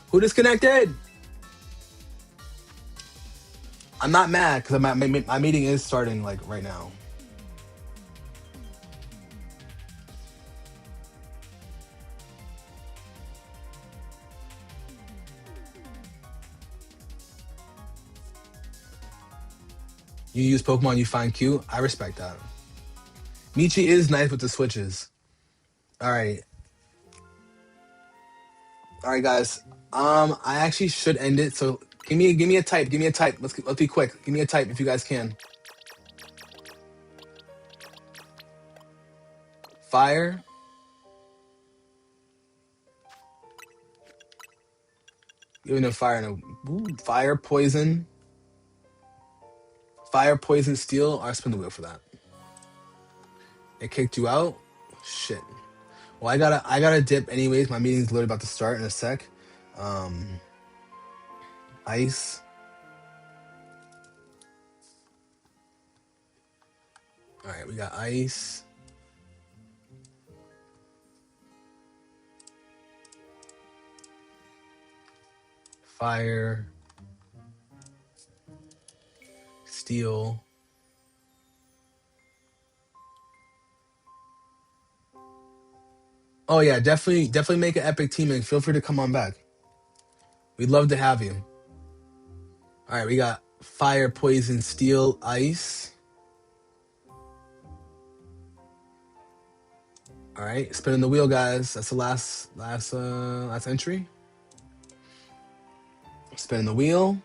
Who disconnected? I'm not mad because my meeting is starting like right now. You use Pokemon you find cute. I respect that. Michi is nice with the switches. All right. All right, guys. I actually should end it. So give me a type. Give me a type. Let's be quick. Give me a type if you guys can. Fire. Even a fire. No. Ooh, fire, poison. Fire, poison, steel. I'll spin the wheel for that. It kicked you out. Shit. Well, I gotta dip anyways. My meeting's literally about to start in a sec. Um, ice. All right, we got ice. Fire. Steel. Oh yeah, definitely make an epic team and feel free to come on back. We'd love to have you. All right, we got fire, poison, steel, ice. All right, spinning the wheel, guys. That's the last entry. Spinning the wheel.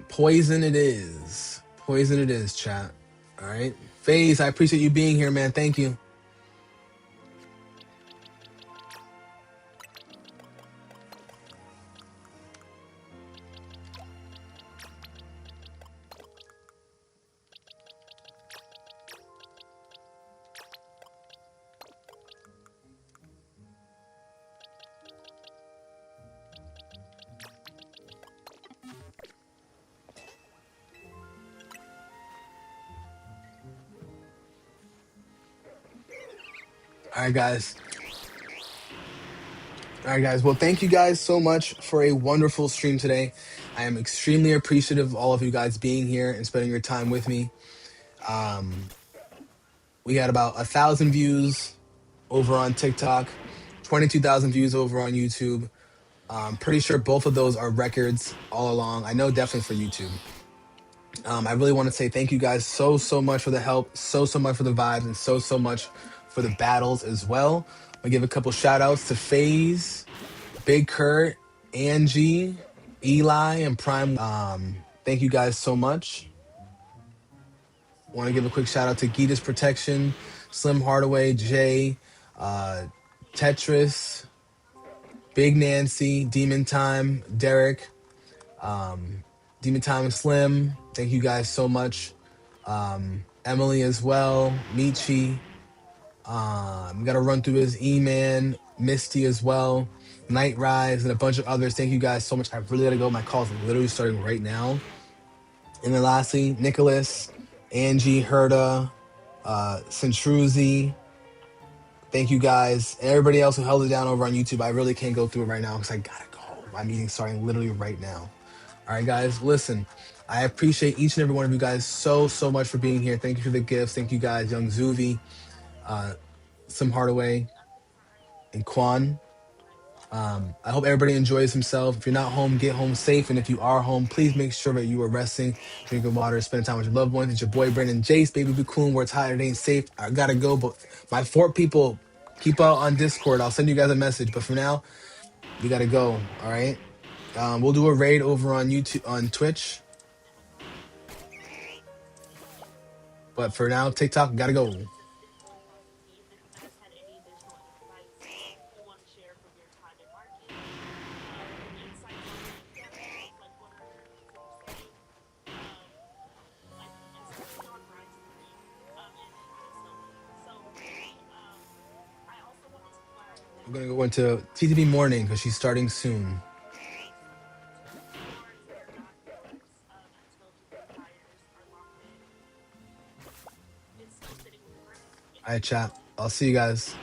Poison it is. Poison it is, chat. All right. FaZe, I appreciate you being here, man. Thank you. All right, guys. All right, guys. Well, thank you guys so much for a wonderful stream today. I am extremely appreciative of all of you guys being here and spending your time with me. Um, we had about 1,000 views over on TikTok, 22,000 views over on YouTube. Pretty sure both of those are records all along. I know definitely for YouTube. I really want to say thank you guys so much for the help, so much for the vibes, and so much for the battles as well. I'll give a couple shout outs to FaZe, Big Kurt, Angie, Eli, and Prime. Thank you guys so much. Want to give a quick shout out to Gitas Protection, Slim Hardaway, Jay, uh, Tetris, Big Nancy, Demon Time, Derek, Demon Time and Slim. Thank you guys so much. Emily as well, Michi. Got to run through his E-Man, Misty as well, Night Rise, and a bunch of others. Thank you guys so much. I really got to go. My call's literally starting right now. And then lastly, Nicholas, Angie, Herda, Centruzi. Thank you guys. And everybody else who held it down over on YouTube. I really can't go through it right now because I got to go. My meeting's starting literally right now. All right, guys, listen. I appreciate each and every one of you guys so much for being here. Thank you for the gifts. Thank you guys, Young Zuvi, Sim Hardaway, and Quan. I hope everybody enjoys himself. If you're not home, get home safe. And if you are home, please make sure that you are resting, drinking water, spending time with your loved ones. It's your boy, Brandon Jace. Baby, be cool. Where it's hot, it ain't safe. I gotta go. But my Fort people, keep out on Discord. I'll send you guys a message. But for now, we gotta go. All right. We'll do a raid over on YouTube, on Twitch. But for now, TikTok, gotta go. We're gonna go into TTB morning because she's starting soon. All right, chat. I'll see you guys.